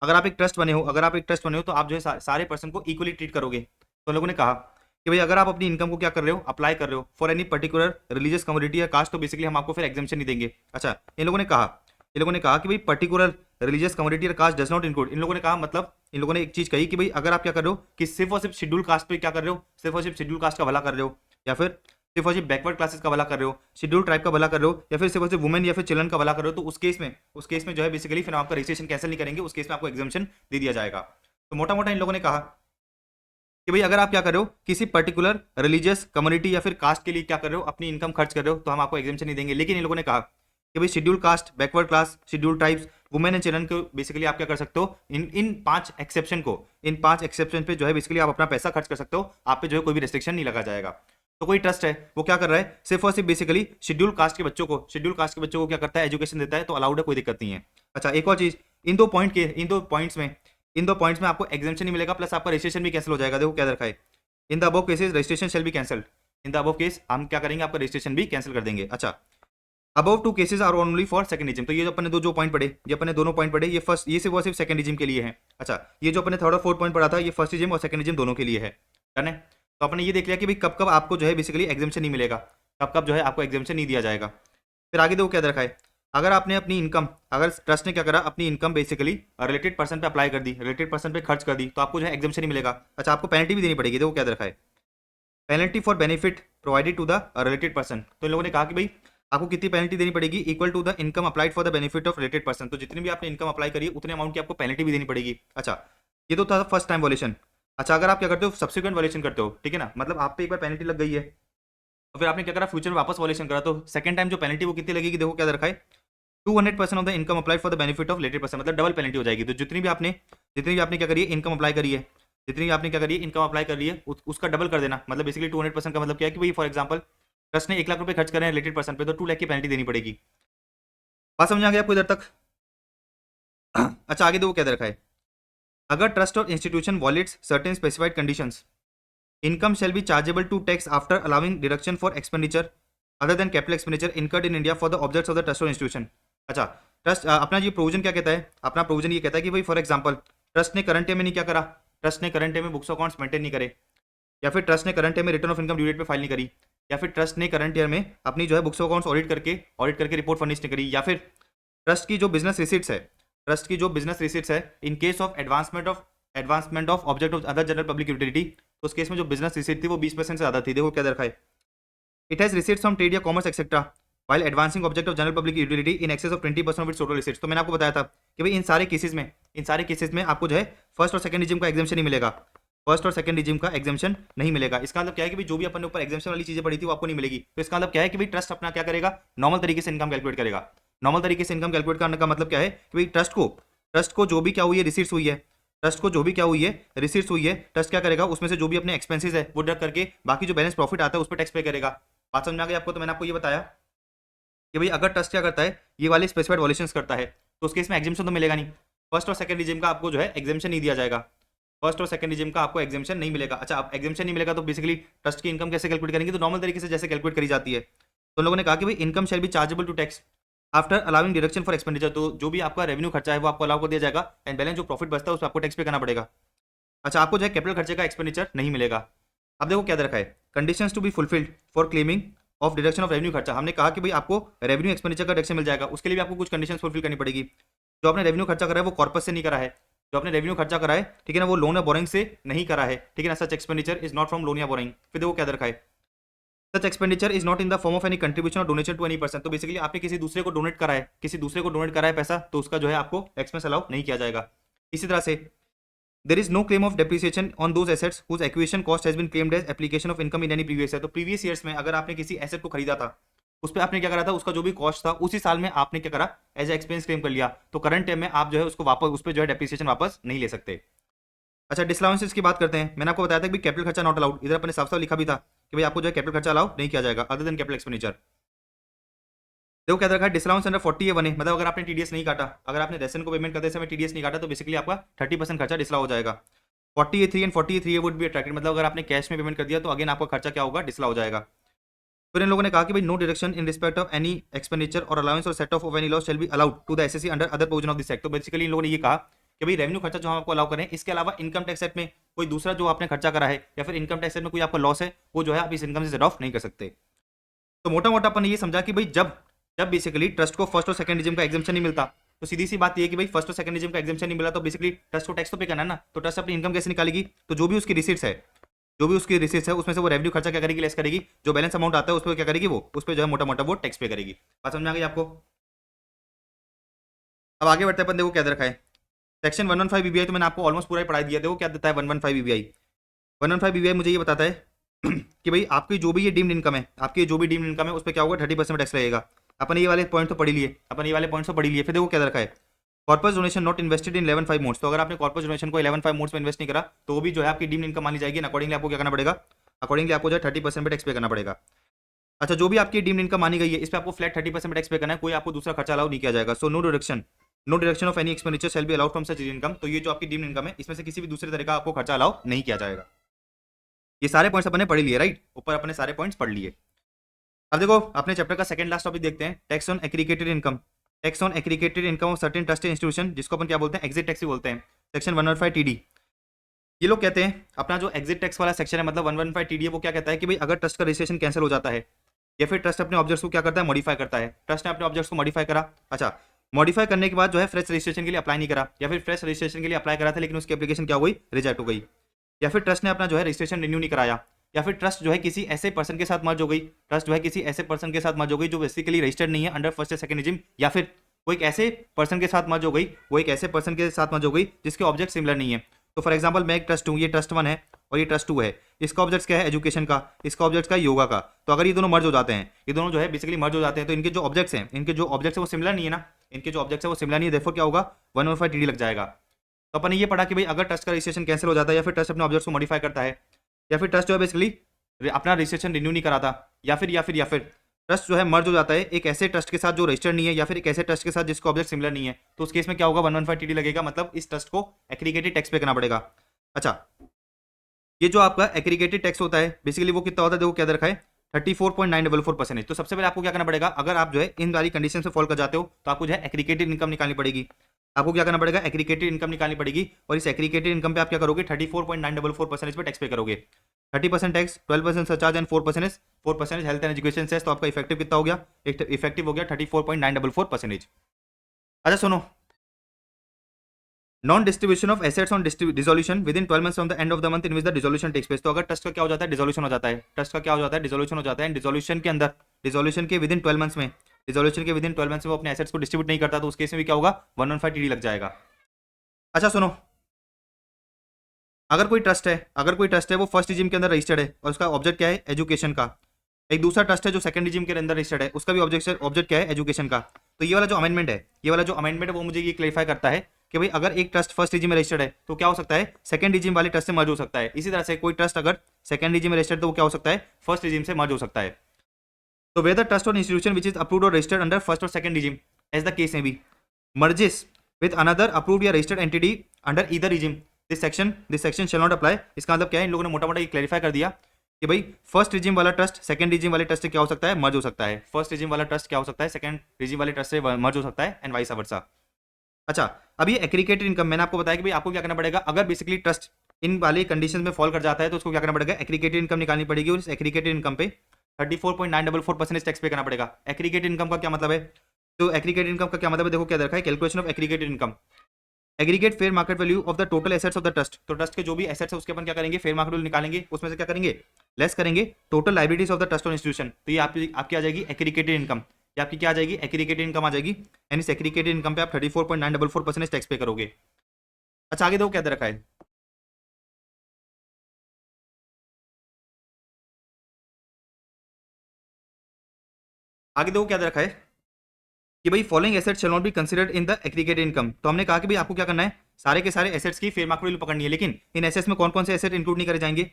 अगर आप एक ट्रस्ट बने हो तो आप जो है सारे पर्सन को इक्वली ट्रीट करोगे। तो लोगों ने कहा कि भाई अगर आप अपनी इनकम को क्या कर रहे हो, अप्लाई कर रहे हो for any particular religious community या कास्ट, तो बेसिकली हम आपको फिर एग्जाम्पशन नहीं देंगे। अच्छा, इन लोगों ने कहा कि भाई पर्टिकुलर रिलीजियस कम्युनिटी और कास्ट डज नॉट इंक्लूड। इन लोगों ने कहा मतलब इन लोगों ने एक चीज कही कि भाई अगर आप क्या कर रहे हो कि सिर्फ और सिर्फ शेड्यूल कास्ट पे क्या कर रहे हो, सिर्फ और सिर्फ शेड्यूल कास्ट का भला कर रहे हो, या फिर सिर्फ और सिर्फ बैकवर्ड क्लासेस का भला कर रहे हो, शेड्यूल ट्राइब का भला कर रहे हो, या फिर सिर्फ और सिर्फ वुमेन या फिर चिल्ड्रन का भला कर रहे हो, तो उस केस में जो है बेसिकली फिर आपका रजिस्ट्रेशन कैंसिल नहीं करेंगे, उस केस में आपको एग्जाम्पशन दे दिया जाएगा। तो मोटा मोटा इन लोगों ने कहा कि भाई अगर आप क्या कर रहे हो, किसी पर्टिकुलर रिलीजियस कम्युनिटी या फिर कास्ट के लिए क्या कर रहे हो, अपनी इनकम खर्च कर रहे हो, तो हम आपको एग्जाम्पशन नहीं देंगे। लेकिन इन लोगों ने कहा कि भाई schedule caste, backward class, schedule tribes, women and children को बेसिकली आप क्या कर सकते हो, इन 5 एक्सेप्शन पे जो है बेसिकली आप अपना पैसा खर्च कर सकते हो, आप पे जो है कोई भी रेस्ट्रिक्शन नहीं लगा जाएगा। तो कोई ट्रस्ट है वो क्या कर रहा है, सिर्फ और सिर्फ बेसिकली शेड्यूल कास्ट के बच्चों को क्या करता है, एजुकेशन देता है, तो अलाउड है, कोई दिक्कत नहीं है। अच्छा, एक और चीज, इन दो पॉइंट्स में आपको एग्जाम्पशन नहीं मिलेगा, प्लस आपका रजिस्ट्रेशन भी कैंसिल हो जाएगा। देखो क्या रखा है, in the above cases registration shall be cancelled. In the above case हम क्या करेंगे, आपका रजिस्ट्रेशन भी कैंसिल कर देंगे। अच्छा, above two cases are only for second regime. तो ये जो अपने जो पॉइंट पढ़े, ये अपने दोनों पॉइंट पढ़े, ये फर्स्ट, ये सिर्फ और सिर्फ सेकंडिज्म के लिए है। अच्छा, ये जो अपने थर्ड और फोर्थ पॉइंट पढ़ा था, ये फर्स्टिज्म और सेकंडिज्म दोनों के लिए है। डन है। तो अपने ये देख लिया कि भाई कब कब आपको जो है बेसिकली एग्जाम्शन नहीं मिलेगा, कब कब जो है आपको एग्जाम्शन नहीं दिया जाएगा। फिर आगे देखो क्या रखा है, अगर आपने अपनी इनकम, अगर ट्रस्ट ने क्या करा, अपनी इनकम बेसिकली रिलेटेड पर्सन पे अप्लाई कर दी, रिलेटेड पर्सन पे खर्च कर दी, तो आपको जो है एग्जाम्शन नहीं मिलेगा। अच्छा, आपको पेनल्टी भी देनी पड़ेगी। देखो क्या रखा है, penalty for benefit provided to the related person. तो इन लोगों ने कहा कि भाई आपको कितनी पेनल्टी देनी पड़ेगी, equal to the income applied for the benefit of related person. तो जितनी भी आपने इनकम अप्लाई करी है उतने अमाउंट की आपको पेनल्टी भी देनी पड़ेगी। अच्छा, ये तो था फर्स्ट टाइम वॉलेशन। अच्छा, अगर आप क्या करते हो, सब्सिक्वेंट वॉलेशन करते हो, ठीक है ना, मतलब आप पे एक बार पेनल्टी लग गई है, तो फिर आपने क्या करा, फ्यूचर में वापस वॉलेशन करा, तो सेकंड टाइम जो पेनल्टी वो कितनी लगेगी, देखो क्या रखा है, 200% of the income applied for the benefit of related person. मतलब डबल पेनल्टी हो जाएगी। तो जितनी भी आपने क्या करी है, इनकम अप्लाई करी है, जितनी भी आपने क्या करी है, इनकम अप्लाई कर रही है, उसका डबल कर देना। मतलब बेसिकली 200% का मतलब क्या है कि भाई फॉर एग्जांपल ट्रस्ट ने 1 लाख रुपए खर्च करे हैं रिलेटेड पर्सन पे, तो 2 लाख की पेनल्टी देनी पड़ेगी। बात समझ आ गया आपको इधर तक? अच्छा, आगे देखो क्या दे रखा है, अगर ट्रस्ट और institution violates certain specified conditions, income shall be chargeable to tax after allowing deduction for expenditure other than capital expenditure incurred in India for the objects of the trust और इंस्टीट्यूशन। अच्छा, ट्रस्ट अपना ये प्रोविजन क्या कहता है, अपना प्रोविजन ये कहता है कि भाई फॉर एग्जांपल ट्रस्ट ने करंट ईयर में नहीं क्या करा, ट्रस्ट ने करंट ईयर में बुक्स अकाउंट्स मेंटेन नहीं करे, या फिर ट्रस्ट ने करंट ईयर में return of income due date पे फाइल नहीं करी, या फिर ट्रस्ट ने करंट ईयर में अपनी जो है बुक्स अकाउंट्स ऑडिट करके रिपोर्ट फर्निश नहीं करी, या फिर ट्रस्ट की जो बिजनेस रिसिट्स है, ट्रस्ट की जो बिजनेस रिसिट्स है इन case of advancement of object of other general public utility, तो उस केस में जो बिजनेस रिसिट थी वो 20% से ज्यादा थी। देखो क्या दरखा है, it has receipts from trade या commerce etcetera while advancing object of general public utility in excess of 20% of its total receipts। तो मैंने आपको बताया था कि भाई इन सारे केसेस में आपको जो है फर्स्ट और सेकंड रिजिम का एग्जाम्शन नहीं मिलेगा, फर्स्ट और सेकंड रिजिम का एग्जाम्शन नहीं मिलेगा। इसका मतलब क्या है कि भाई जो भी अपन ने ऊपर एग्जाम्शन वाली चीजें पढ़ी थी वो आपको नहीं मिलेगी। तो इसका मतलब क्या है कि भाई ट्रस्ट अपना क्या करेगा, नॉर्मल तरीके से इनकम कैलकुलेट करेगा। नॉर्मल तरीके से इनकम कैलकुलेट करने का मतलब क्या है कि भाई ट्रस्ट को जो भी क्या हुई है रिसीट्स हुई है, ट्रस्ट को जो भी क्या हुई है रिसीट्स हुई है, ट्रस्ट क्या करेगा उसमें से जो भी अपने एक्सपेंसेस है वो डिडक्ट करके बाकी जो बैलेंस प्रॉफिट आता है उस पर टैक्स पे करेगा। बात समझ में आ गई आपको? तो मैंने आपको ये बताया कि भाई अगर ट्रस्ट क्या करता है, ये वाले स्पेसिफाइड वॉल्यूशंस करता है, तो उस केस में एग्जाम्शन तो मिलेगा नहीं, फर्स्ट और सेकंड रिजिम का आपको जो है एग्जाम्शन नहीं दिया जाएगा, फर्स्ट और सेकंड रिजिम का आपको एग्जाम्शन नहीं मिलेगा। अच्छा, अब एग्जाम्शन नहीं मिलेगा तो बेसिकली ट्रस्ट की इनकम कैसे कैलकुलेट करेंगे, तो नॉर्मल तरीके से जैसे कैलकुलेट करी जाती है। तो लोगों ने कहा कि भाई income shall be chargeable to tax after allowing deduction for expenditure. तो जो भी आपका रेवेन्यू खर्चा है वो आपको अलाउ कर दिया जाएगा, एंड बैलेंस जो प्रॉफिट बचता है उस पर आपको टैक्स पे करना पड़ेगा। अच्छा, आपको जो है कैपिटल खर्चे का एक्सपेंडिचर नहीं मिलेगा। अब देखो क्या रखा है, conditions to be fulfilled for claiming of deduction of revenue खर्चा। हमने कहा कि भाई आपको रेवेन्यू एक्सपेंडिचर का डिडक्शन मिल जाएगा, उसके लिए भी आपको कुछ कंडीशंस फुलफिल करनी पड़ेगी। जो आपने रेवेन्यू खर्चा करा है वो कॉर्पस से नहीं करा है, जो आपने रेवेन्यू खर्चा करा है, ठीक है ना, वो लोन या बोरिंग से नहीं करा है, ठीक है ना, such expenditure is not from loan या बोरिंग। फिर देखो क्या रखा है, such expenditure is not in the form of any contribution और डोनेशन टू एनी पर्सन। तो बेसिकली आपने किसी दूसरे को डोनेट करा है, पैसा, तो उसका जो है आपको एक्सपेंस अलाउ नहीं किया जाएगा। इसी तरह से there is no claim of depreciation on those assets whose acquisition cost has been claimed as application of income in any previous year। तो प्रीवियस ईयर्स में अगर आपने किसी एसेट को खरीदा था, उस पर आपने क्या करा था, उसका जो भी कॉस्ट था उसी साल में आपने क्या करा, एज ए एक्सपेंस क्लेम कर लिया, तो करंट टाइम में आप जो है उसको वापस, उस पर जो है डेप्रिसिएशन वापस नहीं ले सकते। अच्छा, डिसअलाउंसेस की बात करते हैं। मैंने आपको बताया था कि कैपिटल खर्चा नॉट अलाउड, इधर अपने साफ साफ लिखा भी था कि भाई आपको जो है कैपिटल खर्चा अलाउ नहीं किया जाएगा अदर देन कैपिटल एक्सपेंडिचर। देखो क्या रखा है, डिसअलाउंस अंडर 40A1 है, मतलब अगर आपने टीडीएस नहीं काटा, अगर आपने रेशन को पेमेंट करते समय टीडीएस नहीं काटा, तो बेसिकली आपका 30% खर्चा डिसअलाउ हो जाएगा। 40A3 and 40A3A would be attracted, मतलब अगर आपने कैश में पेमेंट कर दिया तो अगेन आपका खर्चा क्या होगा, डिसअलाउ हो जाएगा। फिर इन लोगों ने कहा कि भाई no deduction in respect of any expenditure और अलाउंस और set off any loss shall be allowed to the SSC under other provision of this act. तो बेसिकली इन लोगों ने ये कहा कि भाई रेवेन्यू खर्चा जो हम आपको अलाउ करें, इसके अलावा इनकम टैक्स एक्ट में कोई दूसरा जो आपने खर्चा करा है या फिर इनकम टैक्स एक्ट में कोई आपका लॉस है, वो जो है आप इस इनकम से सेट ऑफ नहीं कर सकते। तो मोटा मोटा अपन ने ये समझा कि भाई जब बेसिकली ट्रस्ट को फर्स्ट और सेकंड रिजिम का एग्जाम्शन नहीं मिलता, तो सीधी सी बात ये है कि भाई फर्स्ट और सेकंड रिजिम का एग्जाम्शन नहीं मिला, तो बेसिकली ट्रस्ट को टैक्स तो पे करना है ना, तो ट्रस्ट अपनी इनकम कैसे निकालेगी, तो जो भी उसकी रिसीट्स है उसमें से वो रेवेन्यू खर्चा क्या करेगी, लेस करेगी, जो बैलेंस अमाउंट आता है उस पर क्या करेगी, वो उस पर जो है मोटा मोटा वो टैक्स पे करेगी। बात समझ में आ गई आपको? अब आगे बढ़ते हैं अपन, देखो क्या रखा है, सेक्शन 115 बीबीआई तो मैंने आपको ऑलमोस्ट पूरा ही पढ़ा दिया। देखो क्या देता है 115 बीबीआई। 115 बीबीआई मुझे ये बताता है कि भाई आपकी जो भी ये डीम्ड इनकम है, उस पर क्या होगा, 30% टैक्स लगेगा। अपन ये वाले पॉइंट तो पढ़ लिए। फिर देखो क्या रखा है, corpus donation not invested in 11(5) modes. तो अगर आपने कॉर्पस डोनेशन को 11(5) मोड्स में इन्वेस्ट नहीं करा, तो वो भी जो है आपकी डीम्ड इनकम मानी जाएगी। अकॉर्डिंगली आपको क्या करना पड़ेगा, अकॉर्डिंगली आपको जो है 30% पे टैक्स पे करना पड़ेगा। अच्छा, जो भी आपकी डीम्ड इनकम मानी गई है, इस पे आपको फ्लैट 30% टैक्स पे करना है, कोई आपको दूसरा खर्चा अलाउ नहीं किया जाएगा। So no deduction of any expenditure shall be allowed from such income. तो ये जो आपकी डीम्ड इनकम है, इसमें से किसी भी दूसरे तरह का आपको खर्चा अलाउ नहीं किया जाएगा। ये सारे पॉइंट्स अपने पढ़ लिए, राइट, ऊपर अपने सारे पॉइंट्स पढ़ लिए। अब देखो अपने चैप्टर का सेकंड लास्ट टॉपिक देखते हैं, tax on aggregated income. Tax on aggregated income of certain trusted institution, जिसको अपन क्या बोलते हैं, एग्जिट टैक्स भी बोलते हैं, सेक्शन 115 टीडी। ये लोग कहते हैं अपना जो एग्जिट टैक्स वाला सेक्शन है, मतलब 115 टीडी है, वो क्या कहता है कि भाई अगर ट्रस्ट का रजिस्ट्रेशन कैंसिल हो जाता है या फिर ट्रस्ट अपने ऑब्जेक्ट्स को क्या करता है, मॉडिफाई करता है, ट्रस्ट ने अपने ऑब्जेक्ट्स को मॉडिफाई करा, अच्छा मॉडिफाई करने के बाद जो है फ्रेश रजिस्ट्रेशन के लिए अप्लाई नहीं करा, या फिर फ्रेश रजिस्ट्रेशन के लिए अप्लाई करा था लेकिन उसकी एप्लीकेशन क्या हो गई, रिजेक्ट हो गई, या फिर ट्रस्ट ने अपना जो है रजिस्ट्रेशन रिन्यू नहीं कराया, या फिर ट्रस्ट जो है किसी ऐसे पर्सन के साथ मर्ज हो गई, ट्रस्ट जो है किसी ऐसे पर्सन के साथ मर्ज हो गई जो बेसिकली रजिस्टर्ड नहीं है अंडर फर्स्ट या सेकंड रिजिम, या फिर कोई एक ऐसे पर्सन के साथ मर्ज हो गई, वो एक ऐसे पर्सन के साथ मर्ज हो गई जिसके ऑब्जेक्ट सिमिलर नहीं है। तो फॉर एग्जांपल मैं एक ट्रस्ट हूँ, ये ट्रस्ट 1 है और ये ट्रस्ट 2 है, इसका ऑब्जेक्ट क्या है, एजुकेशन का, इसका ऑब्जेक्ट का योगा का। तो अगर ये दोनों मर्ज हो जाते हैं, ये दोनों जो है बेसिकली मर्ज हो जाते हैं, तो इनके जो ऑब्जेक्ट्स हैं, वो सिमिलर नहीं है ना, इनके जो ऑब्जेक्ट्स है वो सिमिलर नहीं है, देयरफॉर क्या होगा, 115 टीडी लग जाएगा। तो अपन ने ये पढ़ा कि भाई अगर ट्रस्ट का रजिस्ट्रेशन कैंसिल हो जाता है, या फिर ट्रस्ट अपने ऑब्जेक्ट्स को मॉडिफाई करता है, या फिर ट्रस्ट जो है बेसिकली अपना रजिस्ट्रेशन रिन्यू नहीं कराता, या फिर ट्रस्ट जो है मर्ज हो जाता है एक ऐसे ट्रस्ट के साथ जो रजिस्टर्ड नहीं है, या फिर एक ऐसे ट्रस्ट के साथ जिसका ऑब्जेक्ट सिमिलर नहीं है, तो उस केस में क्या होगा, 115 टीडी लगेगा, मतलब इस ट्रस्ट को एग्रीगेटेड टैक्स पे करना पड़ेगा। अच्छा, ये जो आपका एग्रीगेटेड टैक्स होता है बेसिकली वो कितना होता है, देखो क्या दे रखा है, 34.944%। तो सबसे पहले आपको क्या करना पड़ेगा, अगर आप जो है इन वाली कंडीशन से फॉल कर जाते हो तो आपको जो है एग्रीगेटेड इनकम निकालनी पड़ेगी। आपको क्या करना पड़ेगा, एग्रीगेटेड इनकम निकालनी पड़ेगी, और इस एग्रीगेटेड इनकम पे आप क्या करोगे, 34.944% पे टैक्स पे करोगे। 30% tax, 12% surcharge and 4% health and education cess, तो आपका इफेक्टिव कितना हो गया, इफेक्टिव हो गया 34.944%। अच्छा सुनो, non distribution of assets on dissolution within 12 months from the end of the month in which the dissolution takes place. तो अगर ट्रस्ट का क्या हो जाता है, डिसोल्यूशन हो जाता है, ट्रस्ट का क्या हो जाता है, डिसोल्यूशन हो जाता है, डिसोल्यूशन के अंदर, डिसोल्यूशन के विद इन 12 मंथ्स में, डिसोल्यूशन के विद इन 12 मंथ्स में वो अपने एसेट्स को डिस्ट्रीब्यूट नहीं करता, तो उस केस में भी क्या होगा, 115 टीडी लग जाएगा। अच्छा सुनो, अगर कोई ट्रस्ट है वो फर्स्ट रिजिम के अंदर रजिस्टर्ड है और उसका ऑब्जेक्ट क्या है, एजुकेशन का, एक दूसरा ट्रस्ट है जो सेकंड रिजिम के अंदर रजिस्टर्ड है, उसका भी ऑब्जेक्ट क्या है, एजुकेशन का। तो ये वाला जो अमेंडमेंट है वो मुझे ये क्लेरिफाई करता है कि भाई अगर एक ट्रस्ट फर्स्ट रिजिम में रजिस्टर्ड है तो क्या हो सकता है, सेकंड रिजिम वाले ट्रस्ट से मर्ज हो सकता है। इसी तरह से कोई ट्रस्ट अगर सेकंड रिजिम में रजिस्टर्ड तो वो क्या हो सकता है, फर्स्ट रिजिम से मर्ज हो सकता है। तो वेदर ट्रस्ट और इंस्टीट्यूशन विच इज अप्रूव्ड और रजिस्टर्ड अंडर फर्स्ट और second regime as the case may be merges with another approved या registered entity under either regime, this section shall not apply. इसका मतलब क्या है, इन लोगों ने मोटा मोटा ये क्लैरिफाई कर दिया कि भाई फर्स्ट रिजिम वाला ट्रस्ट सेकंड रिजिम वाले ट्रस्ट से क्या हो सकता है, मर्ज हो सकता है, फर्स्ट रिजिम वाला ट्रस्ट क्या हो सकता है, सेकंड रिजिम वाले ट्रस्ट से मर्ज हो सकता है, एंड वाइस वर्सा। अच्छा, अब ये एग्रीगेटेड इनकम मैंने आपको बताया कि भाई आपको क्या करना पड़ेगा, अगर बेसिकली ट्रस्ट इन वाली कंडीशन में फॉल कर जाता है तो उसको क्या करना पड़ेगा, एग्रीगेटेड इनकम निकालनी पड़ेगी, और इस एग्रीगेटेड इनकम पे 34.944% टैक्स पे करना पड़ेगा। एग्रीगेटेड इनकम का क्या मतलब है, तो एग्रीगेटेड इनकम का क्या मतलब है, देखो क्या रखा है, calculation of aggregated income, aggregate fair market value of the total assets of the trust. तो ट्रस्ट के जो भी एसेट्स है उसके अपन क्या करेंगे, फेयर मार्केट वैल्यू निकालेंगे, उसमें से क्या करेंगे, लेस करेंगे total liabilities of the trust और इंस्टीट्यूशन। तो ये आपकी आ जाएगी एग्रीगेटेड इनकम, ये आपकी क्या आ जाएगी, एग्रीगेटेड इनकम आ जाएगी, एंड इस एग्रीगेटेड इनकम पे आप 34.944% टैक्स पे करोगे। अच्छा आगे देखो क्या दे रखा है, आगे देखो क्या दे रखा है कि भाई following assets shell not be considered in the aggregated income. तो हमने कहा कि भाई आपको क्या करना है, सारे के सारे एसेट्स की फेयर मार्केट वैल्यू पकड़नी है, लेकिन इन एसेट्स में कौन कौन से एसेट इंक्लूड नहीं करे जाएंगे,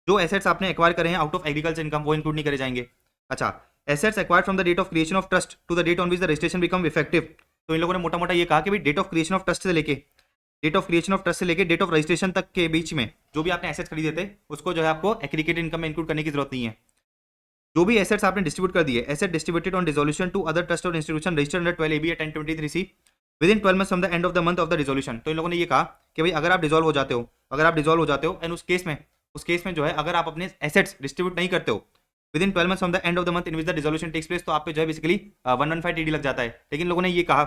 जो एसेट्स आपने एक्वायर करे हैं आउट ऑफ एग्रीकल्चर इनकम वो इंक्लूड नहीं करे जाएंगे। अच्छा, assets acquired from the date of creation of trust to the date on which the registration become effective. तो इन लोगों ने मोटा मोटा ये कहा कि भाई date of creation of trust से लेके डेट ऑफ रजिस्ट्रेशन तक के बीच में जो भी आपने एसेट्स खरीदे थे उसको जो है आपको एग्रीगेटेड इनकम में इंक्लूड करने की जरूरत नहीं है। जो भी एसेट्स आपने डिस्ट्रीब्यूट कर दिए, asset distributed on dissolution to other trust और इंस्टीट्यूशन रजिस्टर्ड अंडर 12 AB या 1023 C within 12 months from the end of the month of the resolution. तो इन लोगों ने ये कहा कि भाई अगर आप डिसॉल्व हो जाते हो एंड उस केस में जो है अगर आप अपने एसेट्स डिस्ट्रीब्यूट नहीं करते हो within 12 months from the end of the month in which the dissolution takes place, तो आप पे जो है बेसिकली 115 टीडी लग जाता है। लेकिन लोगों ने ये कहा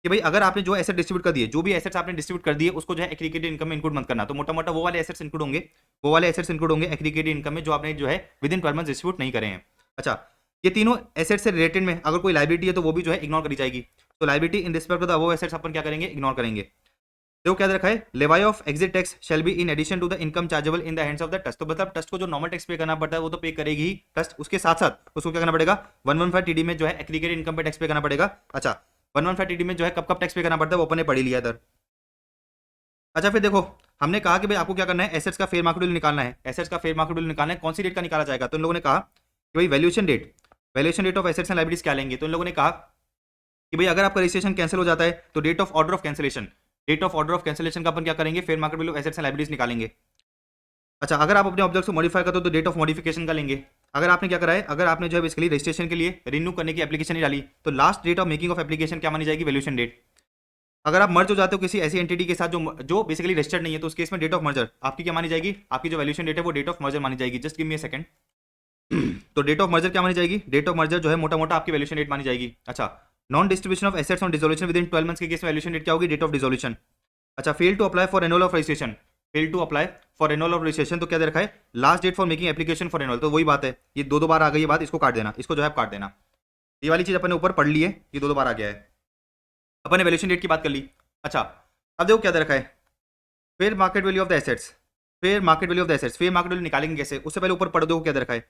कि भाई अगर आपने जो एसेट डिस्ट्रीब्यूट कर दिए, जो भी एसेट्स आपने डिस्ट्रीब्यूट कर दिए उसको जो है एग्रीगेटेड इनकम में इंक्लूड मत करना। तो मोटा मोटा वो वाले एसेट्स इंक्लूड होंगे एग्रीगेटेड इनकम में जो आपने जो है विद इन 12 मंथ्स डिस्ट्रीब्यूट नहीं करे हैं। अच्छा, ये तीनों एसेट से रिलेटेड में अगर कोई लाइबिलिटी है तो वो भी जो है इग्नोर करी जाएगी। तो liability in respect of the above assets अपन क्या करेंगे, इग्नोर करेंगे। देखो क्या दे रखा है, levy of exit tax shall be in addition to the income chargeable in the hands of the trust. तो मतलब ट्रस्ट को जो नॉर्मल टैक्स पे करना पड़ता है वो तो पे करेगी ही ट्रस्ट, उसके साथ साथ उसको क्या करना पड़ेगा, 115 टीडी में जो है एग्रीगेटेड इनकम पे टैक्स पे करना पड़ेगा। अच्छा, 115 टीडी में जो है कब कब टैक्स पे करना पड़ता है वो अपन ने पढ़ी लिया इधर। अच्छा फिर देखो, हमने कहा कि भाई आपको क्या करना है, एसेट्स का फेयर मार्केट वैल्यू निकालना है, एसेट्स का फेयर मार्केट वैल्यू निकालना है, कौन सी डेट का निकाला जाएगा। तो इन लोगों ने कहा कि भाई valuation date of assets and liabilities क्या लेंगे। तो इन लोगों ने कहा कि भाई अगर आपका रजिस्ट्रेशन कैंसिल हो जाता है तो date of order of cancellation का अपन क्या करेंगे, fair market value assets and liabilities निकालेंगे। अच्छा, अगर आप अपने ऑब्जेक्ट को मॉडिफाई करते हो तो डेट ऑफ मॉडिफिकेशन का लेंगे। अगर आपने क्या करा है, अगर आपने जो है बेसिकली रजिस्ट्रेशन के लिए रिन्यू करने की एप्लीकेशन नहीं डाली तो last date of making of application क्या मानी जाएगी, वैल्यूएशन डेट। अगर आप मर्ज हो जाते हो किसी ऐसी एंटिटी के साथ जो बेसिकली रजिस्टर्ड नहीं है तो उस केस में डेट ऑफ मर्जर आपकी क्या मानी जाएगी, आपकी जो वैल्यूएशन डेट है वो डेट ऑफ मर्जर मानी जाएगी। Just give me a second. तो डेट ऑफ मर्जर क्या मानी जाएगी, डेट ऑफ मर्जर जो है मोटा मोटा आपकी वैल्यूएशन डेट मानी जाएगी। अच्छा, non distribution of assets on dissolution within 12 months के केस में वैल्यूएशन डेट क्या होगी, डेट ऑफ डिसोल्यूशन। अच्छा, fail to apply for renewal of registration, fail to apply for renewal of registration तो क्या दे रखा है, last date for making application for renewal. तो वही बात है, ये दो बार आ गई है बात, इसको काट देना, इसको जो है काट देना। ये वाली चीज अपन ने ऊपर पढ़ ली है, ये दो बार आ गया है। अपन ने वैल्यूएशन डेट की बात कर ली। अच्छा, अब देखो क्या दे रखा है, fair market value of the assets, fair market value of the assets. Fair market value निकालेंगे कैसे, उससे पहले ऊपर पढ़ दो क्या दे रखा है।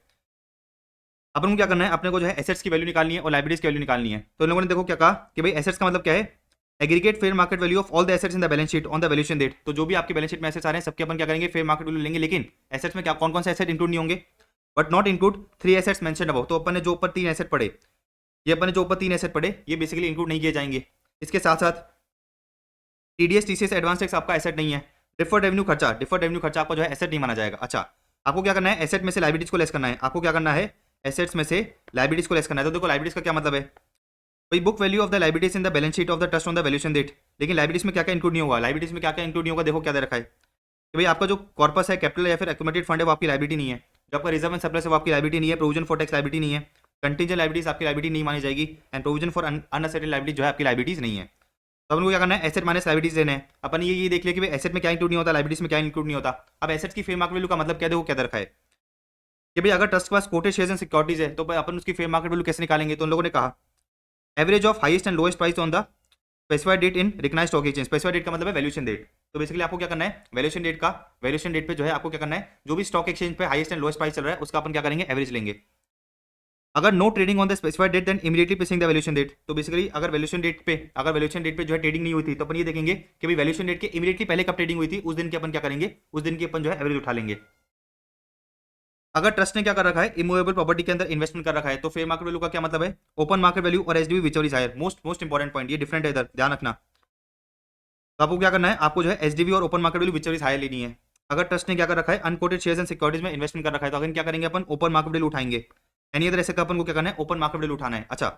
अपन को क्या करना है, अपने को जो है एसेट्स की वैल्यू निकालनी है और लाइबिलिटीज की वैल्यू निकालनी है। तो इन लोगों ने देखो क्या कहा कि भाई एसेट्स का मतलब क्या है, aggregate fair market value of all the assets in the balance sheet on the valuation date. तो जो भी आपके बैलेंस शीट में एसेट्स आ रहे हैं सबके अपन क्या करेंगे, फेयर मार्केट वैल्यू लेंगे। लेकिन एसेट्स में क्या कौन कौन से एसेट इंक्लूड नहीं होंगे, but not include 3 assets mention above. तो अपन ने जो ऊपर 3 एसेट पढ़े, ये अपन ने जो ऊपर 3 एसेट पढ़े ये बेसिकली इंक्लूड नहीं किए जाएंगे। इसके साथ साथ टीडीएस टीसीएस एडवांस टैक्स आपका एसेट नहीं है। डिफर्ड रेवेन्यू खर्चा, डिफर्ड रेवेन्यू खर्चा आपका जो है एसेट नहीं माना जाएगा। अच्छा, आपको क्या करना है, एसेट में से लाइबिलिटीज को लेस करना है। आपको क्या करना है, एसेट्स में से लाइबिलिटीज को लेस करना है। तो देखो लाइबिलिटीज का क्या मतलब है, भाई book value of the liabilities in the balance sheet of the trust on the valuation date. लेकिन लाइबिलिटीज में क्या क्या इंक्लूड नहीं होगा, लाइबिलिटीज में क्या क्या इंक्लूड नहीं होगा, देखो क्या दे रखा है कि भाई आपका जो कॉर्पस है, कैपिटल या फिर एक्यूमुलेटेड फंड है वो आपकी लाइबिलिटी नहीं है। जो आपका रिजर्व एंड सरप्लस है वो आपकी लाइबिलिटी नहीं है। प्रोविजन फॉर टैक्स लाइबिलिटी नहीं है। कंटीजेंट लाइबिलिटीज आपकी लाइबिलिटी नहीं मानी जाएगी। एंड प्रोविजन फॉर अनअसेटेड लाइबिलिटी जो है आपकी लाइबिलिटीज नहीं है। तो अपन को क्या करना है, एसेट माइनस लाइबिलिटीज देने हैं। अपन ये देख लिया कि भाई एसेट में क्या इंक्लूड नहीं होता, लाइबिलिटीज में क्या इंक्लूड नहीं होता। अब एसेट्स की फेयर मार्केट वैल्यू का मतलब क्या, देखो क्या दे रखा है कि भाई अगर ट्रस्ट के पास कोटेड शेयर्स एंड सिक्योरिटीज है तो भाई अपन उसकी फेयर मार्केट वैल्यू कैसे निकालेंगे। तो उन लोगों ने कहा average of highest and lowest price on the specified date in recognised stock exchange. Specified date का मतलब है वैल्यूएशन डेट। तो बेसिकली आपको क्या करना है, वैल्यूएशन डेट पे जो है आपको क्या करना है, जो भी स्टॉक एक्सचेंज पे हाईएस्ट एंड लोएस्ट प्राइस चल रहा है उसका अपन क्या करेंगे, एवरेज लेंगे। अगर no trading on the specified date then immediately placing the valuation date. तो बेसिकली अगर वैल्यूएशन डेट पे जो है ट्रेडिंग नहीं हुई थी तो अपन ये देखेंगे कि भाई वैल्यूएशन डेट के इमीडिएटली पहले कब ट्रेडिंग हुई थी, उस दिन की अपन क्या करेंगे, उस दिन की अपन जो है एवरेज उठा लेंगे। अगर ट्रस्ट ने क्या कर रखा है, इमूवेबल प्रॉपर्टी के अंदर इन्वेस्टमेंट कर रखा है तो फेयर मार्केट वैल्यू का क्या मतलब है, ओपन मार्केट वैल्यू और SDV whichever is higher. Most important point, ये डिफरेंट है इधर, ध्यान रखना। तो आपको क्या करना है, आपको जो है एसडीवी और open market value whichever is higher लेनी है। अगर ट्रस्ट ने क्या कर रखा है, अनकोटेड शेयर्स एंड सिक्योरिटीज में इन्वेस्टमेंट कर रखा है तो अगर क्या करेंगे अपन, ओपन मार्केट वैल्यू उठाएंगे। एनी अदर ऐसे का अपन को क्या करना है, ओपन मार्केट वैल्यू उठाना है। अच्छा,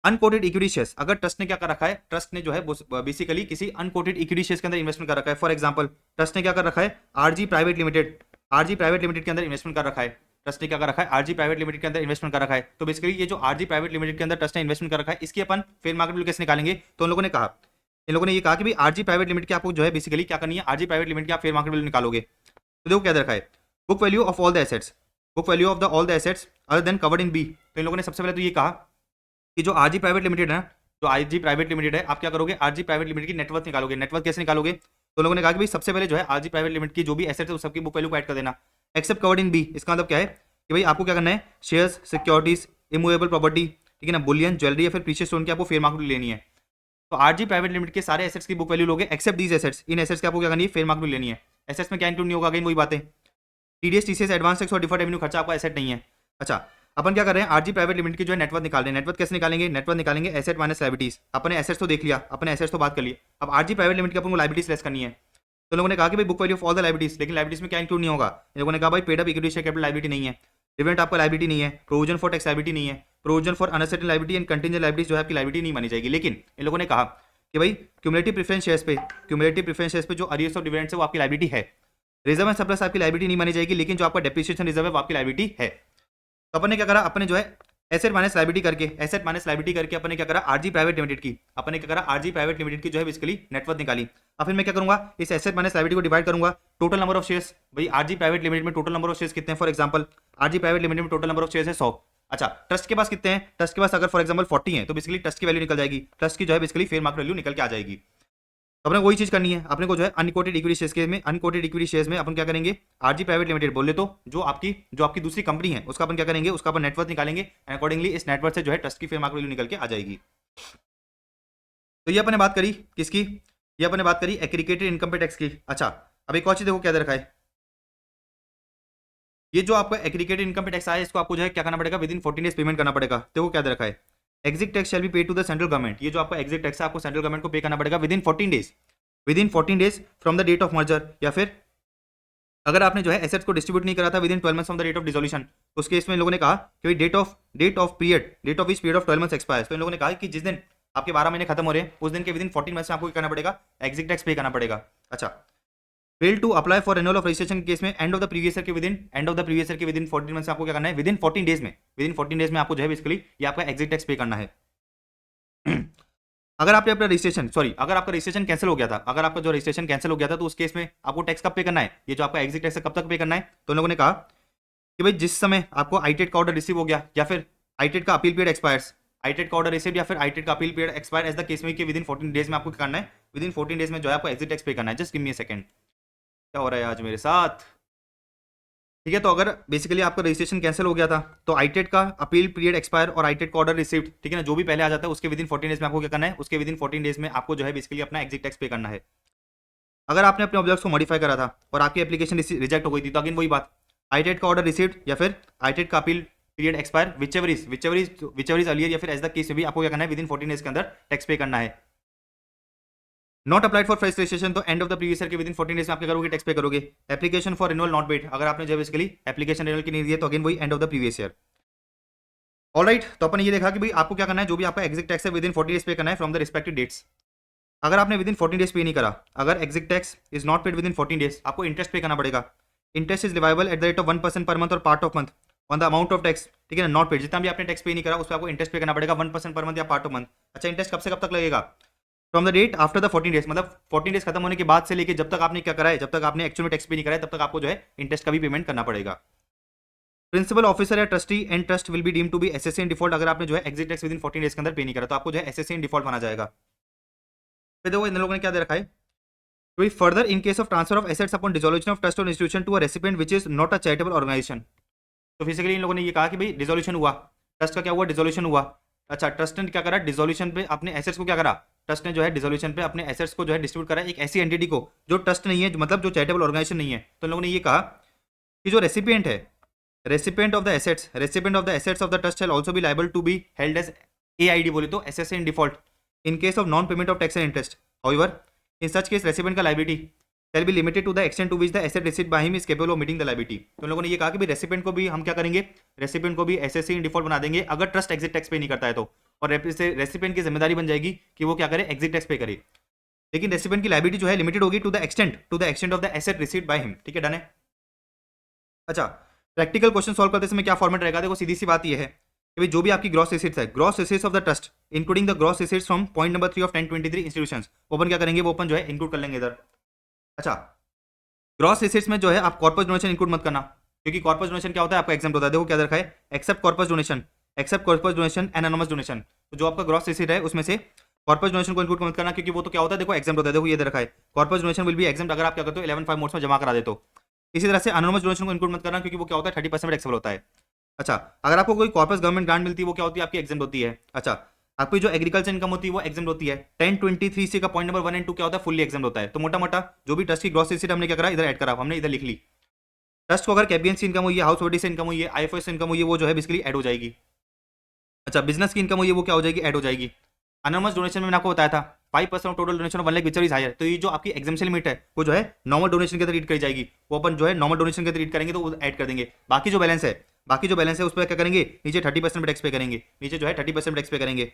अनकोटेड इक्विटी शेयर्स, अगर ट्रस्ट ने क्या कर रखा है, ट्रस्ट ने जो है बेसिकली किसी अनकोटेड इक्विटी शेयर्स के अंदर इन्वेस्टमेंट कर रखा है। फॉर एग्जांपल ट्रस्ट ने क्या कर रखा है, आरजी प्राइवेट लिमिटेड के अंदर इन्वेस्टमेंट कर रखा है। ट्रस्ट ने क्या कर रखा है, आरजी प्राइवेट लिमिटेड के अंदर इन्वेस्टमेंट कर रखा है। तो बेसिकली ये जो आरजी प्राइवेट लिमिटेड के अंदर ट्रस्ट ने इन्वेस्टमेंट कर रखा है इसकी अपन फेयर मार्केट वैल्यू कैसे निकालेंगे। तो उन लोगों ने कहा, इन लोगों ने ये कहा कि भाई आरजी प्राइवेट लिमिटेड की आपको जो है बेसिकली क्या करनी है, आरजी प्राइवेट लिमिटेड की आप फेयर मार्केट वैल्यू निकालोगे। तो देखो क्या दे रखा है, book value of all the assets, book value of the all the assets other than covered in B. तो इन लोगों ने सबसे पहले तो ये कहा कि जो आरजी प्राइवेट लिमिटेड है ना, जो आरजी प्राइवेट लिमिटेड है, आप क्या करोगे, आरजी प्राइवेट लिमिटेड की नेटवर्थ निकालोगे। नेटवर्थ कैसे निकालोगे, तो लोगों ने कहा कि भाई सबसे पहले जो है आरजी प्राइवेट लिमिटेड की जो भी एसेट्स है उस सबकी बुक वैल्यू को ऐड कर देना, एक्सेप्ट कवर्ड इन बी। इसका मतलब क्या है कि भाई आपको क्या करना है, शेयर्स, सिक्योरिटीज, इमूवेबल प्रॉपर्टी, ठीक है ना, बुलियन, ज्वेलरी या फिर प्रीशियस स्टोन की आपको फेयर मार्केट वैल्यू लेनी है। तो आरजी प्राइवेट लिमिटेड के सारे एसेट्स की बुक वैल्यू लोगे एक्सेप्ट दीज एसेट्स। इन एसेट्स की आपको क्या करनी है, फेयर मार्केट वैल्यू लेनी है। एसेट्स में क्या इंक्लूड नहीं होगा, अगेन वही बातें, टीडीएस टीसीएस एडवांस टैक्स और डिफर्ड रेवेन्यू खर्चा आपका एसेट नहीं है। अच्छा, अपन क्या कर रहे हैं, आरजी प्राइवेट लिमिटेड की जो है नेटवर्थ निकाल रहे हैं। नेटवर्थ कैसे निकालेंगे, नेटवर्थ निकालेंगे एसेट माइनस लायबिलिटीज। अपने एसेट्स तो देख लिया, अपने एसेट्स तो बात कर ली, अब आरजी प्राइवेट लिमिटेड की अपन को लायबिलिटीज लेस करनी है। तो लोगों ने कहा कि भाई book value of all the liabilities, लेकिन लायबिलिटीज में क्या इंक्लूड नहीं होगा। लोगों ने कहा भाई paid up equity share capital liability नहीं है, डिविडेंड आपका लायबिलिटी नहीं है, प्रोविजन फॉर टैक्स लायबिलिटी नहीं है, provision for unascertained liability and contingent liabilities जो है आपकी लायबिलिटी नहीं मानी जाएगी। लेकिन इन लोगों ने कहा कि भाई क्यूमुलेटिव प्रेफरेंस शेयर्स पे जो अरियर्स ऑफ डिविडेंड्स है वो आपकी लायबिलिटी है। रिजर्व एंड सरप्लस आपकी लायबिलिटी नहीं मानी जाएगी, लेकिन जो आपका डेप्रिसिएशन रिजर्व है वो आपकी लायबिलिटी है। तो अपन ने क्या करा, अपने जो है एसेट माइनस लायबिलिटी करके अपने क्या करा, आरजी प्राइवेट लिमिटेड की, अपने क्या करा, आरजी प्राइवेट लिमिटेड की जो है बेसिकली नेटवर्थ निकाली। अब फिर मैं क्या करूंगा, इस एसेट माइनस लायबिलिटी को डिवाइड करूंगा टोटल नंबर ऑफ शेयर्स। भाई आरजी प्राइवेट लिमिटेड में टोटल नंबर ऑफ शेयर्स कितने हैं, for example RG private limited में टोटल नंबर ऑफ शेयर्स है 100। अच्छा, ट्रस्ट के पास कितने हैं, ट्रस्ट के पास अगर फॉर एग्जांपल 40 है तो बेसिकली ट्रस्ट की वैल्यू निकल जाएगी, ट्रस्ट की जो है बेसिकली फेयर मार्केट वैल्यू निकल के आ जाएगी। तो अपने वही चीज करनी है, अपने को जो है अनकोटेड इक्विटी शेयर्स में अपन क्या करेंगे, आरजी प्राइवेट लिमिटेड बोले तो जो आपकी दूसरी कंपनी है उसका अपन क्या करेंगे, उसका अपन नेटवर्थ निकालेंगे। अकॉर्डिंगली इस नेटवर्थ से जो है ट्रस्ट की फेयर मार्केट वैल्यू निकल के आ जाएगी। तो ये अपने बात करी किसकी, ये अपने बात करी एग्रीगेटेड इनकम पे टैक्स की। अच्छा, अब एक और चीज देखो क्या दे रखा है, ये जो आपका एग्रीगेटेड इनकम पे टैक्स आया इसको आपको जो है क्या करना पड़ेगा, विद इन 14 डेज पेमेंट करना पड़ेगा। देखो क्या दे रखा है, exit tax shall be paid to the central government. ये जो आपका एग्जिट टैक्स है आपको सेंट्रल गवर्नमेंट को पे करना पड़ेगा within 14 days from the date of merger या फिर अगर आपने जो है एसेट्स को डिस्ट्रीब्यूट नहीं करा था within 12 months from the date of dissolution, तो उस केस में इन लोगों ने कहा कि भाई date of which period of 12 months expires, तो इन लोगों ने कहा कि जिस दिन आपके 12 महीने खत्म हो रहे हैं उस दिन के विद इन 14 मंथ्स में आपको क्या करना पड़ेगा, एग्जिट टैक्स पे करना पड़ेगा। अच्छा, fail to apply for renewal of registration case में end of the previous year के विद इन 14 मंथ्स में आपको क्या करना है, विद इन 14 डेज में आपको जो है बेसिकली ये आपका एग्जिट टैक्स पे करना है। अगर आपने अपना अगर आपका रजिस्ट्रेशन कैंसिल हो गया था, अगर आपका जो रजिस्ट्रेशन कैंसिल हो गया था तो उस केस में आपको टैक्स कब पे करना है, ये जो आपका एग्जिट टैक्स है कब तक पे करना है, तो लोगों ने कहा कि भाई जिस समय आपको आईटेट का ऑर्डर रिसीव हो गया या फिर आईटेट का अपील पीरियड एक्सपायर्स, आईटेट का ऑर्डर रिसीव या फिर आईटेट का appeal period expire as the case में कि विद इन 14 डेज में आपको करना है, विद इन 14 डेज में जो है आपको एग्जिट टैक्स पे करना है। Just give me a second, क्या हो रहा है आज मेरे साथ, ठीक है। तो अगर बेसिकली आपका रजिस्ट्रेशन कैंसिल हो गया था तो आईटेट का अपील पीरियड एक्सपायर और आईटेट का ऑर्डर रिसीव्ड, ठीक है ना, जो भी पहले आ जाता है उसके विद इन 14 डेज में आपको क्या करना है, उसके विद इन 14 डेज में आपको जो है बेसिकली अपना एग्जिट टैक्स पे करना है। अगर आपने अपने ऑब्जेक्ट्स को मॉडिफाई करा था और आपकी एप्लीकेशन रिजेक्ट हो गई थी, तो अगेन वही बात, आईटेट का ऑर्डर रिसीव्ड या फिर आईटेट का appeal period expire whichever is earlier या फिर एज द केस भी आपको क्या करना है, विद इन 14 डेज के अंदर टैक्स पे करना है। Not applied for fresh registration, तो end of the previous year के विद इन 14 डेज में आप क्या करोगे, टैक्स पे करोगे। Application for renewal not paid, अगर आपने जब बेसिकली एप्लीकेशन रिन्यूअल की नहीं दी है तो अगेन वही and of the previous year. Alright, तो अपन ये देखा कि भाई आपको क्या करना है, जो भी आपका एग्जिट टैक्स है विद इन 40 डेज पे करना है फ्रॉम द रिस्पेक्टिव डेट्स। अगर आपने विद इन 14 डेज पे नहीं करा, अगर exit tax is not paid within 14 days, आपको इंटरेस्ट पे करना पड़ेगा। Interest is leviable at the rate of 1% पर मंथ और part of month on the amount of tax, ठीक है ना, नॉट पेड, जितना भी आपने टैक्स पे नहीं करा उस पर आपको इंटरेस्ट पे करना पड़ेगा 1% पर मंथ या पार्ट ऑफ मंथ। अच्छा, इंटरेस्ट कब से कब तक लगेगा, from the date after the 14 days, मतलब 14 डेज खत्म होने के बाद से लेके जब तक आपने क्या करा है, जब तक आपने एक्चुअल में टैक्स पे नहीं करा है तब तक आपको जो है इंटरेस्ट का भी पेमेंट करना पड़ेगा। प्रिंसिपल ऑफिसर या trustee and trust will be deem to be assessee in default, अगर आपने जो है exit tax within 14 days के अंदर पे नहीं करा तो आपको जो है एसएससी इन डिफॉल्ट माना जाएगा। फिर देखो इन लोगों ने क्या दे रखा है, further in case of transfer of assets upon dissolution of trust और institution to a recipient which is not a charitable organisation, तो बेसिकली इन लोगों ने ये कहा कि भाई डिसोल्यूशन हुआ, ट्रस्ट का क्या हुआ, डिसोल्यूशन हुआ। अच्छा, ट्रस्ट ने क्या करा, डिसोल्यूशन पे अपने एसेट्स को क्या करा, ट्रस्ट ने जो है डिसोल्यूशन पे अपने एसेट्स को जो है डिस्ट्रीब्यूट करा एक ऐसी एंटिटी को जो ट्रस्ट नहीं है, मतलब जो चैरिटेबल ऑर्गेनाइजेशन नहीं है। तो इन लोगों ने ये कहा कि जो रेसिपिएंट है, recipient of the assets of the trust shall also be liable to be held as AID, बोले तो SSC in default in case of non payment of tax and interest. However in such case recipient का liability shall be limited to the extent to which the asset received by him is capable of meeting the liability. तो लोगों ने ये कहा कि भाई रेसिपिएंट को भी हम क्या करेंगे, रेसिपिएंट को भी एसएससी इन डिफॉल्ट बना देंगे अगर ट्रस्ट एग्जिट टैक्स पे नहीं करता है तो, और रेसिपिएंट की जिम्मेदारी बन जाएगी कि वो क्या करे, एग्जिट टैक्स पे करे। लेकिन रेसिपिएंट की लायबिलिटी जो है लिमिटेड होगी to the extent of the asset received by him, ठीक है, डन है। अच्छा, प्रैक्टिकल क्वेश्चन सॉल्व करते समय क्या फॉर्मेट रहेगा, देखो सीधी सी बात ये है कि भाई जो भी आपकी ग्रॉस एसेट्स है, gross assets of the trust including the gross assets from point number 3 of 1023 institutions, open क्या करेंगे, वो ओपन जो है इंक्लूड कर लेंगे इधर। अच्छा, ग्रॉस एसेट्स में जो है आप कॉर्पस डोनेशन इंक्लूड मत करना, क्योंकि कॉर्पस डोनेशन क्या होता है आपका एग्जाम्पल होता है, देखो क्या रखा है, except corpus donation and anonymous donation. तो जो आपका ग्रॉस एसेट है उसमें से कॉर्पस डोनेशन को इंक्लूड मत करना, क्योंकि वो तो क्या होता है, देखो एग्जाम्पल होता है, देखो ये दे रखा है, corpus donation will be exempt अगर आप क्या करते हो 11(5) मोड्स में जमा करा देते हो। इसी तरह से एनोनिमस डोनेशन को इंक्लूड मत करना, क्योंकि वो क्या होता है 30% टैक्सेबल होता है। अच्छा, अगर आपको कोई कॉर्पस गवर्नमेंट ग्रांट मिलती है वो क्या होती है, आपकी एग्जाम्प्ट होती है। अच्छा, आपकी जो एग्रीकल्चर इनकम होती है वो एग्जाम्प्ट होती है। 1023 का पॉइंट नंबर 1 एंड 2 क्या होता है, फुल्ली एग्जाम्प्ट होता है। तो मोटा मोटा जो भी ट्रस्ट की ग्रॉस एसेट हमने क्या करा, इधर ऐड करा, हमने इधर लिख ली। ट्रस्ट को अगर कैपिटल से इनकम हुई है, हाउस होल्डिंग से इनकम हुई है, आईएफएस से इनकम हुई है, वो जो है बेसिकली ऐड हो जाएगी। अच्छा, बिजनेस की इनकम हुई है वो क्या हो जाएगी, ऐड हो जाएगी। अनोनमस डोनेशन में मैंने आपको बताया था 5% of total donation of 1 lakh which is higher, तो ये जो आपकी एग्जाम्पशन लिमिट है वो जो है नॉर्मल डोनेशन के अंदर रीड करी जाएगी, वो अपन जो है नॉर्मल डोनेशन के अंदर रीड करेंगे तो वो ऐड कर देंगे। बाकी जो बैलेंस है उस पर क्या करेंगे, नीचे 30% टैक्स पे करेंगे, नीचे जो है 30% टैक्स पे करेंगे।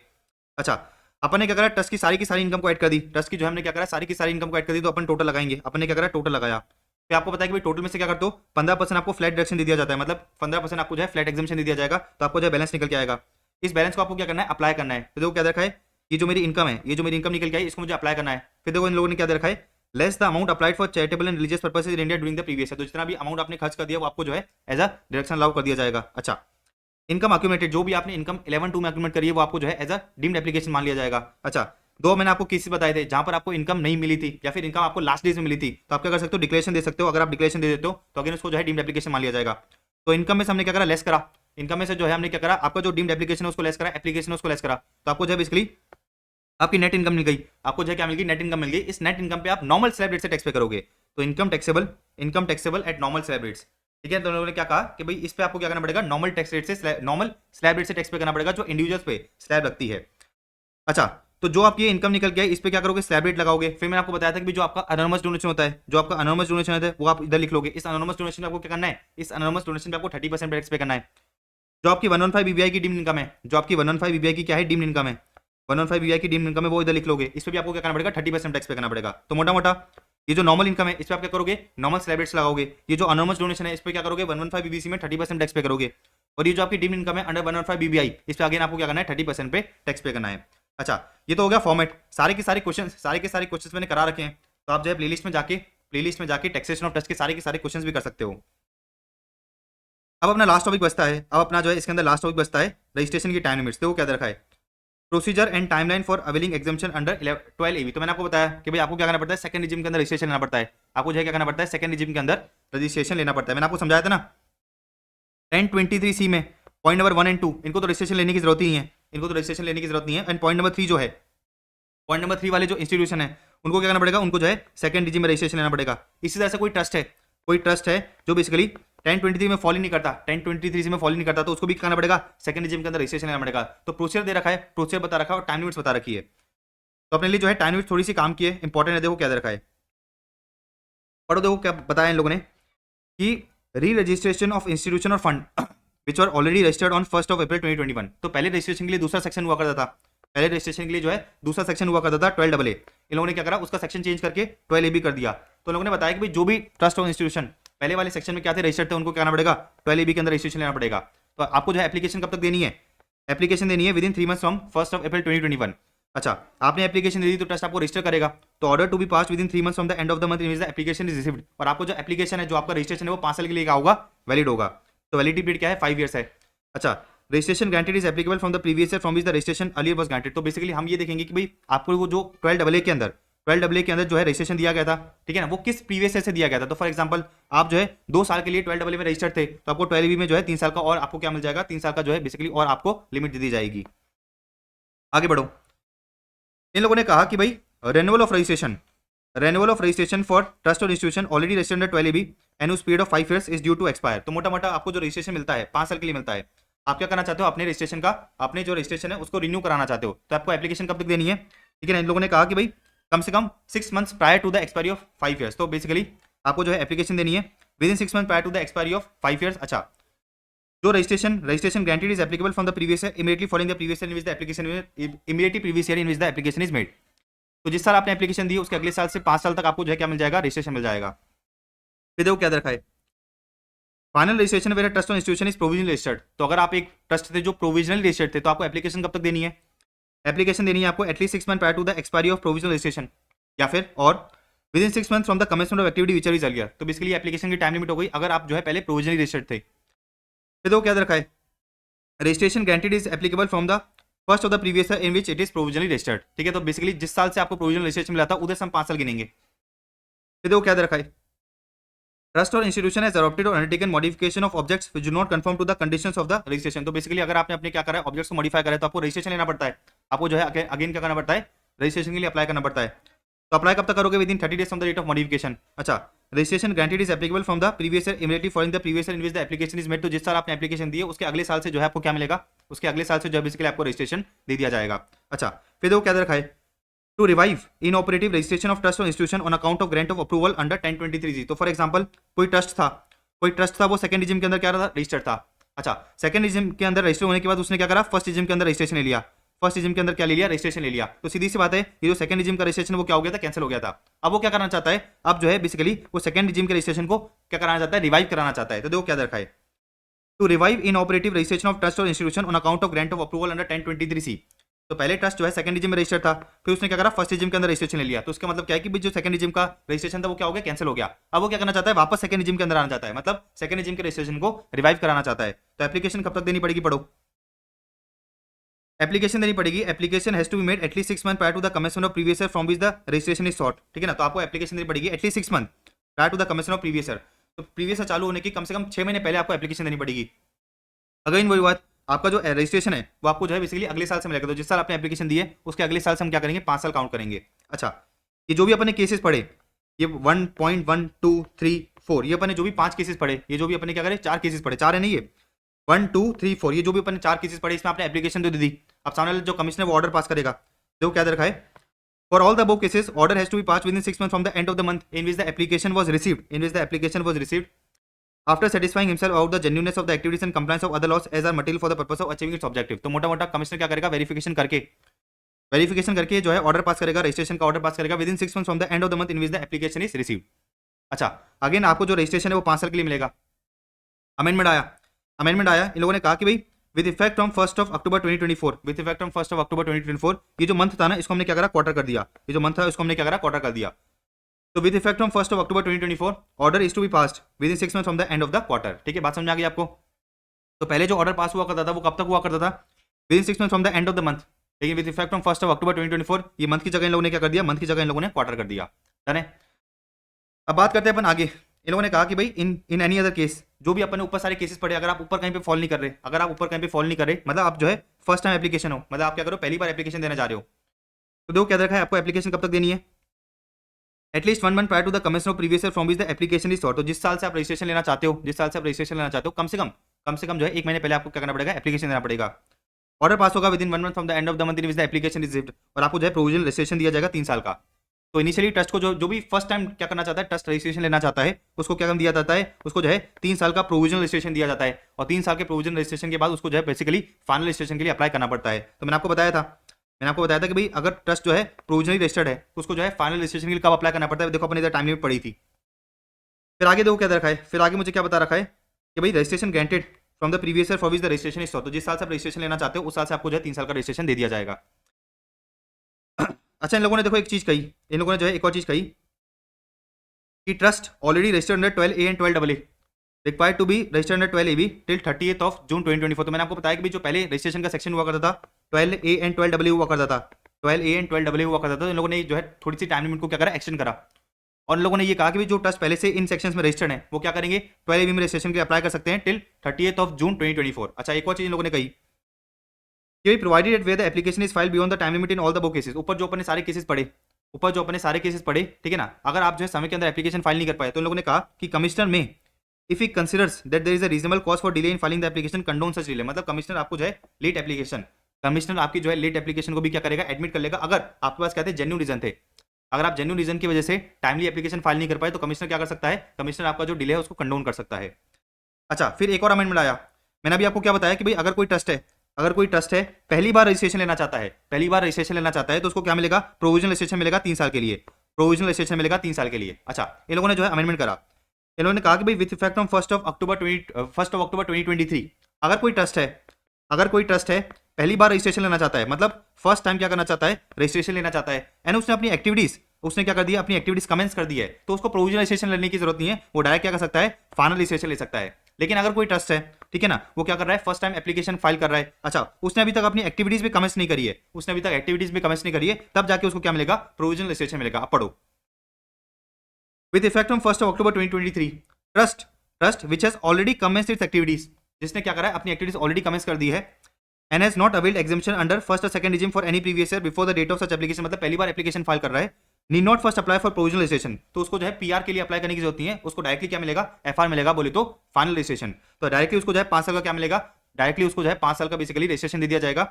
अच्छा, अपन ने क्या करा, ट्रस्ट की सारी इनकम को ऐड कर दी, ट्रस्ट की जो हमने क्या करा सारी की सारी इनकम को ऐड कर दी, तो अपन टोटल लगाएंगे। अपन ने क्या करा, टोटल लगाया, फिर आपको पता है कि भाई टोटल में से क्या करते हो 15% आपको फ्लैट डिडक्शन दे दिया जाता है, मतलब 15% आपको जो है फ्लैट एग्जाम्पशन दे दिया जाएगा, तो आपको जो है बैलेंस निकल के आएगा। इस बैलेंस को आपको क्या करना है, अप्लाई करना है। तो देखो क्या देखा है, ये जो मेरी इनकम है, ये जो मेरी इनकम निकल के आई, इसको मुझे अप्लाई करना है। फिर देखो इन लोगों ने क्या दे रखा है, less the amount applied for charitable and religious purposes in India during the previous year, तो जितना भी अमाउंट आपने खर्च कर दिया वो आपको जो है एज अ डिडक्शन अलाउ कर दिया जाएगा। अच्छा, इनकम अक्यूमुलेटेड, जो भी आपने इनकम 11(2) में अक्यूमुलेट करी है वो आपको जो है एज अ डीम्ड एप्लीकेशन मान लिया जाएगा। अच्छा, दो मैंने आपको केसेस बताए थे जहां पर आपको इनकम नहीं मिली थी या फिर इनकम आपको लास्ट डेज में मिली थी, तो आप क्या कर सकते हो, डिक्लेरेशन दे सकते हो। अगर आप डिक्लेरेशन दे देते हो तो अगेन उसको जो है डीम्ड एप्लीकेशन मान लिया जाएगा। तो इनकम में से हमने क्या करा, लेस करा, इनकम में से जो है हमने क्या करा, आपका जो डीम्ड एप्लीकेशन है उसको लेस करा, एप्लीकेशन उसको लेस करा, तो आपको जो है बेसिकली आपकी नेट इनकम मिल गई, आपको जो है क्या मिल गई, नेट इनकम मिल गई। इस नेट इनकम पे आप नॉर्मल स्लैब रेट से टैक्स पे करोगे, तो income taxable at normal slab rates, ठीक है। तो उन्होंने क्या कहा कि भाई इस पे आपको क्या करना पड़ेगा, नॉर्मल स्लैब रेट से टैक्स पे करना पड़ेगा, जो इंडिविजुअल्स पे स्लैब लगती है। अच्छा, तो जो आपकी इनकम निकल गया इस पे क्या करोगे, स्लैब रेट लगाओगे। फिर मैंने आपको बताया था कि जो आपका अनोनिमस डोनेशन होता है, जो आपका अनोनिमस डोनेशन होता है वो आप इधर लिख लोगे। इस अनोनिमस डोनेशन में आपको क्या करना है, इस अनोनिमस डोनेशन पे आपको 30% टैक्स पे करना है। जो आपकी 115 बीबीआई की डीम्ड इनकम है, जो आपकी 115 बीबीआई की क्या है, डीम्ड इनकम है, 115 बीबीआई की डीम्ड इनकम है वो इधर लिख लोगे। इस पे भी आपको क्या करना पड़ेगा, 30% टैक्स पे करना पड़ेगा। तो मोटा मोटा ये जो नॉर्मल इनकम है इस पे आप क्या करोगे, नॉर्मल स्लैब रेट्स लगाओगे। ये जो अनोनिमस डोनेशन है इस पे क्या करोगे, 115 बीबीसी में 30% टैक्स पे करोगे। और ये जो आपकी डीम्ड इनकम है अंडर 115 बीबीआई इस पे अगेन आपको क्या करना है, 30% पे टैक्स पे करना है। अच्छा, ये तो हो गया फॉर्मेट। सारे के सारे क्वेश्चंस मैंने करा रखे हैं, तो आप जो है प्लेलिस्ट में जाके टैक्सेशन ऑफ ट्रस्ट के सारे क्वेश्चंस भी कर सकते हो। अब अपना लास्ट टॉपिक बचता है, अब अपना जो है इसके अंदर लास्ट टॉपिक बचता है रजिस्ट्रेशन की टाइम लिमिट्स। देखो क्या दे रखा है, procedure and timeline for availing exemption under 12 AB। तो मैंने आपको बताया कि भाई आपको क्या करना पड़ता है, सेकंड रिजिम के अंदर रजिस्ट्रेशन लेना पड़ता है। आपको जो है क्या करना पड़ता है, सेकंड रिजिम के अंदर रजिस्ट्रेशन लेना पड़ता है। मैंने आपको समझाया था ना 1023C में पॉइंट नंबर 1 एंड 2 इनको तो रजिस्ट्रेशन लेने की जरूरत ही है, इनको तो रजिस्ट्रेशन लेने की जरूरत नहीं है। एंड पॉइंट नंबर 3 जो है, पॉइंट नंबर 3 वाले जो इंस्टीट्यूशन है उनको क्या करना पड़ेगा, उनको जो है सेकंड रिजिम में रजिस्ट्रेशन लेना पड़ेगा। इसी तरह से कोई ट्रस्ट है जो बेसिकली 1023 में फॉलो नहीं करता, 1023 में फॉलो नहीं करता, तो उसको भी करना पड़ेगा सेकंड रिजिम के अंदर रजिस्ट्रेशन लेना पड़ेगा। तो प्रोसीजर दे रखा है, प्रोसीजर बता रखा है और टाइम लिमिट्स बता रखी है। तो अपने लिए जो है टाइम लिमिट थोड़ी सी काम की है, इंपॉर्टेंट है। देखो क्या दे रखा है, पढ़ो। देखो क्या बताया इन लोगों ने कि re registration of institution or fund which are already registered on 1 April 2021। तो पहले रजिस्ट्रेशन के लिए दूसरा सेक्शन हुआ करता था, पहले रजिस्ट्रेशन के लिए जो है दूसरा सेक्शन हुआ करता था 12AA। इन लोगों ने क्या करा, उसका सेक्शन चेंज करके 12AB कर दिया। तो लोगों ने बताया कि भाई जो भी ट्रस्ट और इंस्टीट्यूशन पहले वाले सेक्शन में क्या थे, रजिस्टर्ड थे, उनको क्या करना पड़ेगा, 12AB के अंदर रजिस्ट्रेशन लेना पड़ेगा। तो आपको जो है एप्लीकेशन कब तक देनी है, एप्लीकेशन देनी है within 3 months from 1 April 2021। अच्छा, आपने एप्लीकेशन दे दी तो ट्रस्ट आपको रजिस्टर करेगा। तो order to be pass within 3 months from the end of the month in which the application is received. और आपको जो एप्लीकेशन है, जो आपका रजिस्ट्रेशन है वो 5 साल के लिए क्या होगा, वैलिड होगा। तो वैलिडिटी पीरियड क्या है, 5 ईयर्स है। अच्छा, registration granted is applicable from the previous year from which the registration earlier was granted. तो बेसिकली हम ये देखेंगे कि भाई आपको वो जो 12AA के अंदर जो है रजिस्ट्रेशन दिया गया था, ठीक है ना, वो किस प्रीवियस ईयर से दिया गया था। तो फॉर एग्जांपल आप जो है 2 साल के लिए 12AA में रजिस्टर्ड थे, तो आपको 12AB में जो है 3 साल का और आपको क्या मिल जाएगा, 3 साल का जो है बेसिकली और आपको लिमिट दे दी जाएगी। आगे बढ़ो। इन लोगों ने कहा कि भाई renewal of registration for trust और institution already registered under 12AB and उस period of 5 years is due to expire. तो मोटा मोटा आपको जो रजिस्ट्रेशन मिलता है 5 साल के लिए मिलता है। आप क्या करना चाहते हो, अपने रजिस्ट्रेशन का, अपने जो रजिस्ट्रेशन है उसको रिन्यू कराना चाहते हो, तो आपको एप्लीकेशन कब तक देनी है, ठीक है ना। इन लोगों ने कहा कि भाई कम से कम 6 months prior to the expiry of 5 years. तो बेसिकली आपको जो है एप्लीकेशन देनी है within 6 month prior to the expiry of 5 years. अच्छा, जो registration granted is applicable from the previous year immediately following the previous year in which the application immediately previous year in which the application is made. तो जिस साल आपने एप्लीकेशन दी उसके अगले साल से 5 साल तक आपको जो है क्या मिल जाएगा, रजिस्ट्रेशन मिल जाएगा। फिर देखो क्या रखा है, फाइनल रजिस्ट्रेशन वेयर ट्रस्ट और इंस्टीट्यूशन इज प्रोविजनल रजिस्टर्ड। तो अगर आप एक ट्रस्ट थे जो प्रोविजनल रजिस्टर्ड थे, तो आपको एप्लीकेशन कब तक देनी है, एप्लीकेशन देनी है आपको at least 6 month prior to the expiry of provisional registration, या फिर or within 6 month from the commencement of activity which is earlier. तो बेसिकली एप्लीकेशन की टाइम लिमिट हो गई अगर आप जो है पहले प्रोविजनली रजिस्टर्ड थे। फिर देखो क्या रखा है, registration granted is applicable from the first of the previous year in which it is provisionally registered. ठीक है, तो बेसिकली जिस साल से आपको प्रोविजनल रजिस्ट्रेशन मिला था उधर से हम 5 साल गिनेंगे। फिर देखो क्या रखा है, ट्रस्ट और institution has adopted or undertaken modification of objects which do not confirm to the conditions of the registration. तो बेसिकली अगर आपने अपने क्या करा है, ऑब्जेक्ट्स को मॉडिफाई करा है, तो आपको रजिस्ट्रेशन लेना पड़ता है, आपको जो है अगेन क्या करना पड़ता है, रजिस्ट्रेशन के लिए अप्लाई करना पड़ता है। तो अप्लाई कब तक करोगे, within 30 days from the date of modification. अच्छा, registration granted is applicable from the previous year immediately following the previous year in which the application is made. तो जिस साल आपने एप्लीकेशन दी है उसके अगले साल से जो है आपको क्या मिलेगा, उसके अगले साल से जो है बेसिकली आपको रजिस्ट्रेशन दे दिया जाएगा। अच्छा, फिर देखो क्या रखा है, टू रिवाइव इन ऑपरेटिव रजिस्ट्रेशन ऑफ ट्रस्ट और institution on account of grant of approval under 1023G। तो फॉर एग्जांपल कोई ट्रस्ट था वो सेकंड रिजिम के अंदर क्या रहा था, रजिस्टर्ड था। अच्छा, सेकंड रिजिम के अंदर रजिस्टर होने के बाद उसने क्या करा, फर्स्ट रिजिम के अंदर रजिस्ट्रेशन ले लिया, फर्स्ट रिजिम के अंदर क्या ले लिया, रजिस्ट्रेशन ले लिया। तो सीधी सी बात है, ये जो सेकंड रिजिम का रजिस्ट्रेशन वो क्या हो गया था, कैंसिल हो गया था। अब वो क्या करना चाहता है, अब जो है बेसिकली वो सेकंड रिजिम के रजिस्ट्रेशन को क्या कराना चाहता है, रिवाइव कराना चाहता है। तो देखो क्या रखा है, टू रिवाइव इन ऑपरेटिव रजिस्ट्रेशन ऑफ ट्रस्ट और institution on account of grant of approval under 1023C। तो पहले ट्रस्ट जो है सेकंड रिजिम में रजिस्टर्ड था, फिर उसने क्या करा, फर्स्ट रिजिम के अंदर रजिस्ट्रेशन ले लिया। तो उसका मतलब क्या है कि जो सेकंड रिजिम का रजिस्ट्रेशन था वो क्या हो गया, कैंसिल हो गया। अब वो क्या करना चाहता है, वापस सेकंड रिजिम के अंदर आना चाहता है, मतलब सेकंड रिजिम के रजिस्ट्रेशन को रिवाइव कराना चाहता है। तो एप्लीकेशन कब तक देनी पड़ेगी, पढ़ो, एप्लीकेशन देनी पड़ेगी, application has to be made at least 6 month prior to the commencement of previous year from which the registration is sought. ठीक है ना, तो आपको एप्लीकेशन देनी पड़ेगी at least 6 month prior to the commencement of previous year. तो प्रीवियस ईयर चालू होने की कम से कम 6 महीने पहले आपको एप्लीकेशन देनी पड़ेगी। अगेन वही बात, आपका जो रजिस्ट्रेशन है वो आपको जो है बेसिकली अगले साल से मिलेगा। तो जिस साल आपने एप्लीकेशन दी है उसके अगले साल से हम क्या करेंगे, 5 साल काउंट करेंगे। अच्छा, ये जो भी अपने केसेस पढ़े, ये 1.1 2 3 4, ये अपने जो भी 5 केसेस पढ़े, ये जो भी अपने क्या करें 4 केसेस पढ़े, 4 है नहीं, ये 1 2 3 4, ये जो भी अपने 4 केसेस पढ़े, इसमें आपने एप्लीकेशन तो दे दी। अब सामने वाले जो कमिश्नर वो ऑर्डर पास करेगा, देखो क्या दे रखा है, for all the above cases order has to be passed within 6 months from the end of the month in which the application was received after satisfying himself about the genuineness of the activities and compliance of other laws as are material for the purpose of achieving its objective। तो मोटा मोटा कमिश्नर क्या करेगा, वेरिफिकेशन करके जो है ऑर्डर पास करेगा, रजिस्ट्रेशन का ऑर्डर पास करेगा with in 6 months from the end of the month in which the application is received. अच्छा, अगेन आपको जो रजिस्ट्रेशन है वो 5 साल के लिए मिलेगा। अमेंडमेंट आया, इन लोगों ने कहा कि भाई with effect from 1 October 2024, with effect from 1 October 2024, ये जो मंथ था ना इसको हमने क्या करा, क्वार्टर कर दिया। ये जो मंथ था इसको हमने क्या करा, क्वार्टर कर दिया। तो with effect from 1 October 2024 order is to be passed within 6 months from the end of the quarter. ठीक है, बात समझ आ गई आपको। तो पहले जो ऑर्डर पास हुआ करता था वो कब तक हुआ करता था, within 6 months from the end of the month. लेकिन विद इफेक्ट फ्रॉम 1 अक्टूबर 2024 ये मंथ की जगह इन लोगों ने क्या कर दिया, मंथ की जगह इन लोगों ने क्वार्टर कर दिया। डन है। अब बात करते हैं अपन आगे। इन लोगों ने कहा कि भाई इन एनी अदर केस, जो भी अपन ने ऊपर सारे केसेस पढ़े, अगर आप ऊपर कहीं पे फॉल नहीं कर रहे, मतलब आप जो है फर्स्ट टाइम एप्लीकेशन हो, मतलब आप क्या करो, पहली बार एप्लीकेशन देना चाह रहे हो, तो देखो क्या रखा है, आपको एप्लीकेशन कब तक देनी है, at least 1 month prior to the commencement of previous year from which the application is sought. तो जिस साल से आप रजिस्ट्रेशन लेना चाहते हो, कम से कम जो है 1 महीने पहले आपको क्या करना पड़ेगा, एप्लीकेशन देना पड़ेगा। ऑर्डर पास होगा with in 1 month from the end of the month in which the application is received, और आपको जो है प्रोविजनल रजिस्ट्रेशन दिया जाएगा 3 साल का। तो इनिशियली ट्रस्ट को जो भी फर्स्ट टाइम क्या करना चाहता है, ट्रस्ट रजिस्ट्रेशन लेना चाहता है, उसको क्या दिया जाता है, उसको जो है 3 साल का प्रोविजनल रजिस्ट्रेशन दिया जाता है, और 3 साल के प्रोविजनल रजिस्ट्रेशन के बाद उसको जो है बेसिकली फाइनल रजिस्ट्रेशन के लिए अप्लाई करना पड़ता है। तो मैंने आपको बताया था कि भाई अगर ट्रस्ट जो है प्रोविजनली रजिस्टर्ड है तो उसको जो है फाइनल रजिस्ट्रेशन के लिए कब अप्लाई करना पड़ता है। देखो अपने इधर टाइम लिमिट पड़ी थी। फिर आगे देखो क्या रखा है, फिर आगे मुझे क्या बता रखा है कि भाई registration granted from the previous year for which the registration is sought. तो जिस साल से आप रजिस्ट्रेशन लेना चाहते हो उस साल से आपको जो है 3 साल का रजिस्ट्रेशन दे दिया जाएगा। अच्छा, इन लोगों ने देखो एक चीज कही, इन लोगों ने जो है एक और चीज कही कि trust already registered under 12A and 12AA required to be registered under 12AB till 30th of June 2024। तो मैंने आपको बताया कि जो पहले रजिस्ट्रेशन का सेक्शन हुआ करता था 12A एंड 12AA हुआ करता था, 12A एंड 12AA हुआ करता था। तो इन लोगों ने जो है थोड़ी सी टाइम लिमिट को क्या करा, एक्सटेंड करा, और इन लोगों ने ये कहा कि जो ट्रस्ट पहले से इन सेक्शंस में रजिस्टर्ड है वो क्या करेंगे, 12AB में रजिस्ट्रेशन के लिए अप्लाई कर सकते हैं टिल 30th ऑफ जून 2024। अच्छा, एक और चीज इन लोगों ने कही कि provided at where the application is filed beyond the time limit in all the above cases. ऊपर जो अपने सारे केसेस पढ़े, ठीक है ना, अगर आप जो है समय के अंदर एप्लीकेशन फाइल नहीं कर पाए तो इन लोगों ने कहा कि कमिश्नर में if he considers that there is a reasonable cause for delay in filing the application condone such delay. मतलब कमिश्नर आपको जो है लेट एप्लीकेशन, कमिश्नर आपकी जो है लेट एप्लीकेशन को भी क्या करेगा, एडमिट कर लेगा, अगर आपके पास कहते हैं जेन्युइन रीजन थे। अगर आप जेन्युइन रीजन की वजह से टाइमली एप्लीकेशन फाइल नहीं कर पाए तो कमिश्नर क्या कर सकता है, कमिश्नर आपका जो डिले है उसको कंडोन कर सकता है। अच्छा, फिर एक और अमेंडमेंट आया। मैंने अभी आपको क्या बताया कि भाई अगर कोई ट्रस्ट है पहली बार रजिस्ट्रेशन लेना चाहता है तो उसको क्या मिलेगा, प्रोविजनल रजिस्ट्रेशन मिलेगा 3 साल के लिए, अच्छा, इन लोगों ने जो है अमेंडमेंट करा। इन लोगों ने कहा कि भाई विद इफेक्ट फ्रॉम 1 अक्टूबर 2023 अगर कोई ट्रस्ट है पहली बार रजिस्ट्रेशन लेना चाहता है, मतलब फर्स्ट टाइम क्या करना चाहता है, रजिस्ट्रेशन लेना चाहता है, एंड उसने अपनी एक्टिविटीज कमेंस कर दी है, तो उसको प्रोविजनल रजिस्ट्रेशन लेने की जरूरत नहीं है, वो डायरेक्ट क्या कर सकता है, फाइनल रजिस्ट्रेशन ले सकता है। लेकिन अगर कोई ट्रस्ट है, ठीक है ना, वो क्या कर रहा है, फर्स्ट टाइम एप्लीकेशन फाइल कर रहा है, अच्छा, उसने अभी तक अपनी एक्टिविटीज भी कमेंस नहीं करी है, तब जाके उसको क्या मिलेगा, प्रोविजनल रजिस्ट्रेशन मिलेगा। अब पढ़ो, with effect from 1 October 2023 trust which has already commenced it's activities, जिसने क्या करा है, अपनी एक्टिविटीज ऑलरेडी कमेंस कर दी है, and has not availed exemption under first और second regime for any previous year before the date of such application. मतलब पहली बार एप्लीकेशन फाइल कर रहा है, need not first apply for provisional registration, तो उसको जो है पीआर के लिए अप्लाई करने की जरूरत नहीं है, उसको डायरेक्टली क्या मिलेगा, एफआर मिलेगा, बोले तो फाइनल रजिस्ट्रेशन। तो डायरेक्टली उसको जो है 5 साल का क्या मिलेगा, डायरेक्टली उसको जो है 5 साल का बेसिकली रजिस्ट्रेशन दे दिया जाएगा,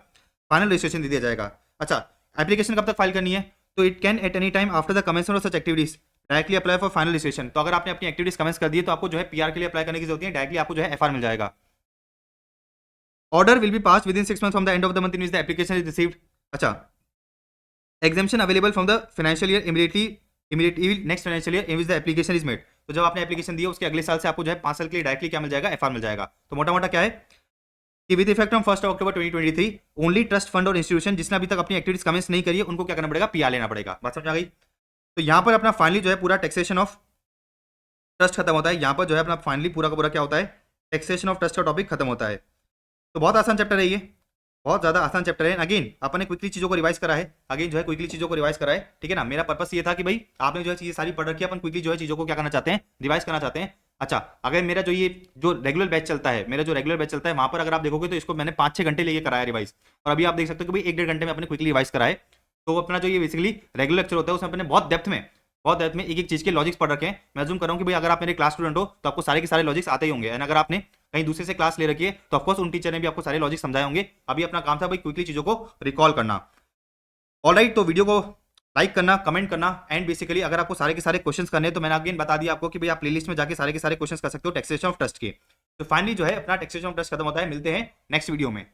फाइनल रजिस्ट्रेशन दे दिया जाएगा। अच्छा, एप्लीकेशन कब तक फाइल करनी है, तो it can at any time after the commencement of such activities directly apply for final registration. तो अगर आपने अपनी एक्टिविटीज कमेंस कर दी तो आपको जो है पीआर के लिए अप्लाई करने की जरूरत है, डायरेक्टली आपको जो है एफआर मिल जाएगा। Order will be pass within 6 months from the end of the month in which the application is received. अच्छा, exemption available from the financial year immediately next financial year in which the application is made. तो जब आपने एप्लीकेशन दिया उसके अगले साल से आपको जो है 5 साल के लिए डायरेक्टली क्या मिल जाएगा, एफआर मिल जाएगा। तो मोटा मोटा क्या है कि with effect from 1 October 2023 only trust fund और इंस्टीट्यूशन जिसने अभी तक अपनी एक्टिविटीज कमेंस नहीं करी है उनको क्या करना पड़ेगा, पीआर लेना पड़ेगा। बात समझ आ गई। तो यहाँ पर अपना फाइनली जो है पूरा टैक्सेशन ऑफ ट्रस्ट खत्म होता है, यहाँ पर जो है अपना फाइनली पूरा का पूरा क्या होता है, टैक्सेशन ऑफ ट्रस्ट का टॉपिक खत्म होता है। तो बहुत आसान चैप्टर है ये, बहुत ज़्यादा आसान चैप्टर है। अगेन अपन ने क्विकली चीज़ों को रिवाइज करा है, ठीक है ना। मेरा पर्पस ये था कि भाई आपने जो है चीज़ें सारी पढ़ रखी है, अपन क्विकली जो है चीज़ों को क्या करना चाहते हैं, रिवाइज करना चाहते हैं। अच्छा, अगर मेरा जो रेगुलर बैच चलता है, वहाँ पर अगर आप देखोगे तो इसको मैंने 5-6 घंटे लेके कराया रिवाइज, और अभी आप देख सकते हो कि भाई 1-1.5 घंटे में अपने क्विकली रिवाइज कराए। तो अपना जो ये बेसिकली रेगुलर लेक्चर होता है उसमें अपने बहुत डेप्थ में एक चीज़ के लॉजिक्स पढ़ रखे हैं। मैं अज्यूम कर रहा हूँ कि भाई अगर आप मेरे क्लास स्टूडेंट हो तो आपको सारे के सारे लॉजिक्स आते ही होंगे, एंड अगर आपने कहीं दूसरे से क्लास ले रखी है तो ऑफकोर्स उन टीचर ने भी आपको सारे लॉजिक समझाए होंगे। अभी अपना काम था भाई क्विकली चीज़ों को रिकॉल करना। ऑलराइट, तो वीडियो को लाइक करना, कमेंट करना एंड बेसिकली अगर आपको सारे के सारे क्वेश्चंस करने हैं तो मैंने अगेन बता दिया आपको कि भाई आप प्लेलिस्ट में जाके सारे के सारे क्वेश्चंस कर सकते हो टैक्सेशन ऑफ ट्रस्ट के। तो फाइनली जो है अपना टैक्सेशन ऑफ ट्रस्ट खत्म होता है। मिलते हैं नेक्स्ट वीडियो में।